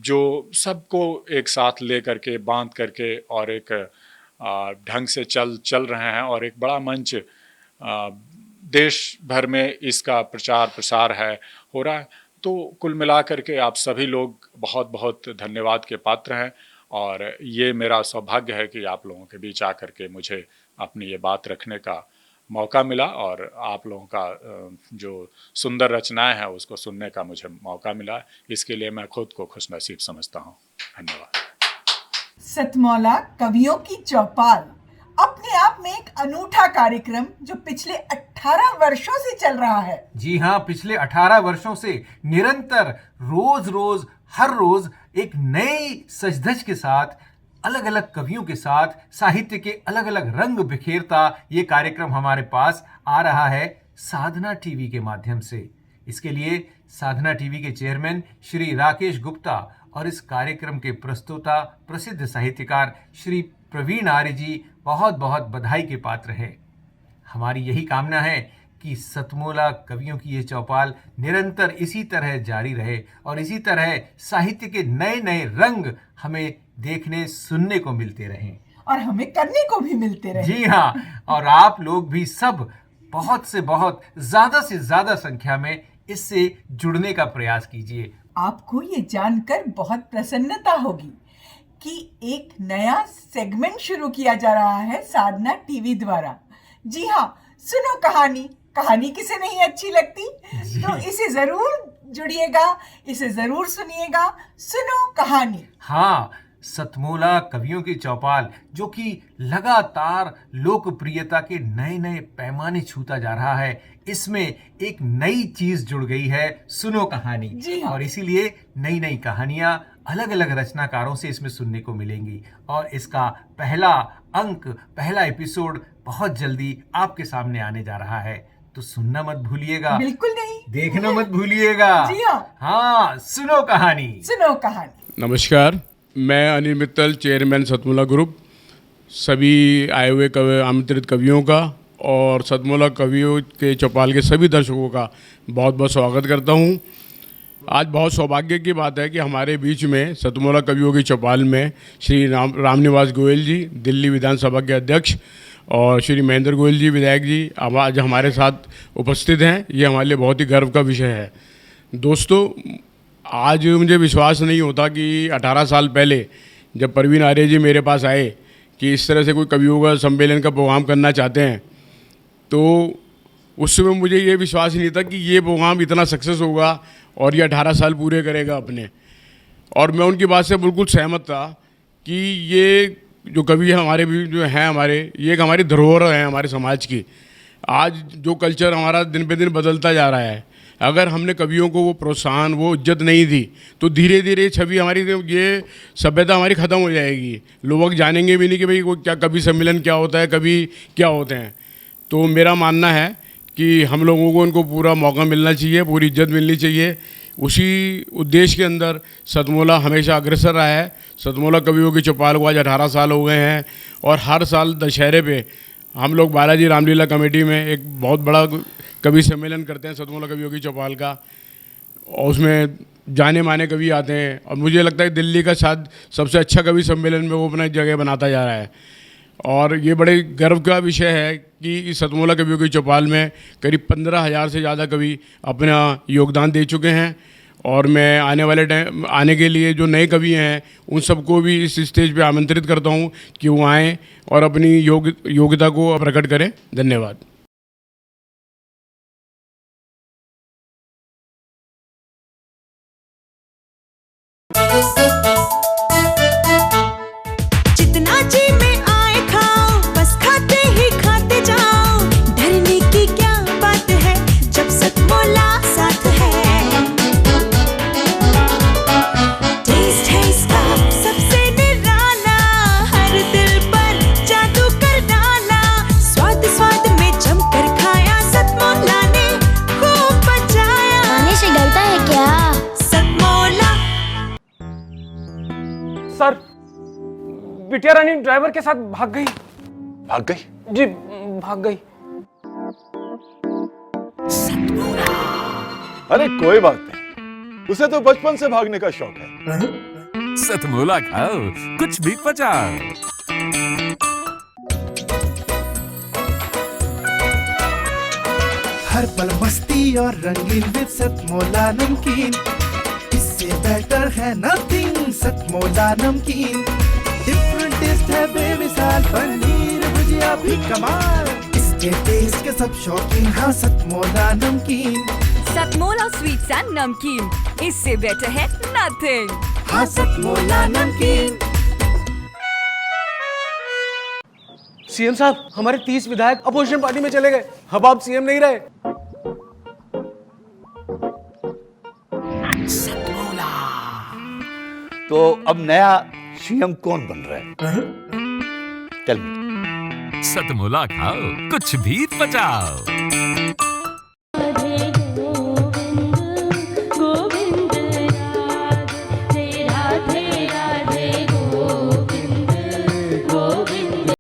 जो सबको एक साथ ले करके, बांध करके और एक ढंग से चल रहे हैं और एक बड़ा मंच देश भर में इसका प्रचार प्रसार है हो रहा है। तो कुल मिला करके आप सभी लोग बहुत बहुत धन्यवाद के पात्र हैं और ये मेरा सौभाग्य है कि आप लोगों के बीच आकर के मुझे अपनी ये बात रखने का मौका मिला और आप लोगों का जो सुंदर रचनाएं हैं उसको सुनने का मुझे मौका मिला। इसके लिए मैं खुद को खुशनसीब समझता हूँ। धन्यवाद। सतमौला कवियों की चौपाल अपने आप में एक अनूठा कार्यक्रम जो पिछले 18 वर्षों से चल रहा है। जी हाँ, पिछले 18 वर्षों से निरंतर रोज हर रोज एक नई सजधज के साथ, अलग अलग कवियों के साथ, साहित्य के अलग अलग रंग बिखेरता ये कार्यक्रम हमारे पास आ रहा है साधना टीवी के माध्यम से। इसके लिए साधना टीवी के चेयरमैन श्री राकेश गुप्ता और इस कार्यक्रम के प्रस्तोता प्रसिद्ध साहित्यकार श्री प्रवीण आर्य जी बहुत बहुत बधाई के पात्र हैं। हमारी यही कामना है कि सतमोला कवियों की ये चौपाल निरंतर इसी तरह जारी रहे और इसी तरह साहित्य के नए नए रंग हमें देखने सुनने को मिलते रहें और हमें करने को भी मिलते रहें। जी हाँ, और आप लोग भी सब बहुत से ज्यादा संख्या में इससे जुड़ने का प्रयास कीजिए। आपको ये जानकर बहुत प्रसन्नता होगी कि एक नया सेगमेंट शुरू किया जा रहा है साधना टीवी द्वारा। जी हाँ, सुनो कहानी, कहानी किसे नहीं अच्छी लगती, तो इसे जरूर जुड़िएगा, इसे जरूर सुनिएगा। सुनो कहानी। हाँ, सतमोला कवियों की चौपाल जो कि लगातार लोकप्रियता के नए नए पैमाने छूता जा रहा है, इसमें एक नई चीज जुड़ गई है, सुनो कहानी। जी हाँ। और इसीलिए नई नई कहानियां अलग अलग रचनाकारों से इसमें सुनने को मिलेंगी और इसका पहला अंक, पहला एपिसोड बहुत जल्दी आपके सामने आने जा रहा है, तो सुनना मत भूलिएगा। बिल्कुल नहीं, देखना मत भूलिएगा। जी हाँ। हाँ, सुनो कहानी। सुनो कहानी। नमस्कार, मैं अनिल मित्तल, चेयरमैन सतमोला ग्रुप, सभी आए हुए आमंत्रित कवियों का और सतमोला कवियों के चौपाल के सभी दर्शकों का बहुत बहुत स्वागत करता हूं। आज बहुत सौभाग्य की बात है कि हमारे बीच में सतमोला कवियों की चौपाल में श्री रामनिवास गोयल जी, दिल्ली विधानसभा के अध्यक्ष, और श्री महेंद्र गोयल जी, विधायक जी, आज हमारे साथ उपस्थित हैं। ये हमारे लिए बहुत ही गर्व का विषय है। दोस्तों, आज मुझे विश्वास नहीं होता कि 18 साल पहले जब परवीन आर्य जी मेरे पास आए कि इस तरह से कोई कवियों का सम्मेलन का प्रोग्राम करना चाहते हैं, तो उस समय मुझे ये विश्वास नहीं था कि ये प्रोग्राम इतना सक्सेस होगा और ये 18 साल पूरे करेगा अपने। और मैं उनकी बात से बिल्कुल सहमत था कि ये जो कवि है हमारे भी जो हैं हमारे, ये एक हमारी धरोहर है हमारे समाज की। आज जो कल्चर हमारा दिन पे दिन बदलता जा रहा है, अगर हमने कवियों को वो प्रोत्साहन, वो इज्जत नहीं दी, तो धीरे धीरे छवि हमारी, ये सभ्यता हमारी ख़त्म हो जाएगी। लोग जानेंगे भी नहीं कि भाई वो क्या कवि सम्मेलन क्या होता है, कवि क्या होते हैं। तो मेरा मानना है कि हम लोगों को उनको पूरा मौका मिलना चाहिए, पूरी इज्जत मिलनी चाहिए। उसी उद्देश्य के अंदर सतमोला हमेशा अग्रसर रहा है। सतमोला कवियों की चौपाल को आज 18 साल हो गए हैं और हर साल दशहरे पे हम लोग बालाजी रामलीला कमेटी में एक बहुत बड़ा कवि सम्मेलन करते हैं सतमोला कवियों की चौपाल का, और उसमें जाने माने कवि आते हैं। और मुझे लगता है दिल्ली का शायद सबसे अच्छा कवि सम्मेलन में वो अपना जगह बनाता जा रहा है। और ये बड़े गर्व का विषय है कि इस सतमोला कवियों की चौपाल में करीब 15,000 से ज़्यादा कवि अपना योगदान दे चुके हैं। और मैं आने के लिए जो नए कवि हैं उन सबको भी इस स्टेज पे आमंत्रित करता हूँ कि वो आएँ और अपनी योग्यता को प्रकट करें। धन्यवाद। जितना जी में आए खाओ, बस खाते ही खाते जाओ, डरने की क्या बात है जब सतमोला साथ है। टेस्ट है इसका सबसे निराला, हर दिल पर जादू कर डाला, स्वाद स्वाद में जमकर खाया, सतमोला ने खूब बचाया। खाने से डरता है क्या? सतमोला। सर, बिटिया रानी ड्राइवर के साथ भाग गई। भाग गई? जी, भाग गई। अरे कोई बात नहीं, उसे तो बचपन से भागने का शौक है। सतमोला खाओ, कुछ भी पचाओ। हर पल मस्ती और रंगीन विद सतमोला नमकीन, इससे बेटर है नथिंग। सतमोला नमकीन, डिफरेंट टेस्ट है बेमिसाल, पनीर भुजिया भी कमाल, इसके टेस्ट के सब शौकीन। हाँ, सतमोला नमकीन। सतमोला स्वीट्स एंड नमकीन, इससे बेटर है नथिंग। हाँ, सतमोला नमकीन। सीएम साहब, हमारे 30 विधायक अपोजिशन पार्टी में चले गए। अब आप सीएम नहीं रहे। तो अब नया सीएम कौन बन रहा है? Tell me. सतमोला खाओ, कुछ भी पचाओ।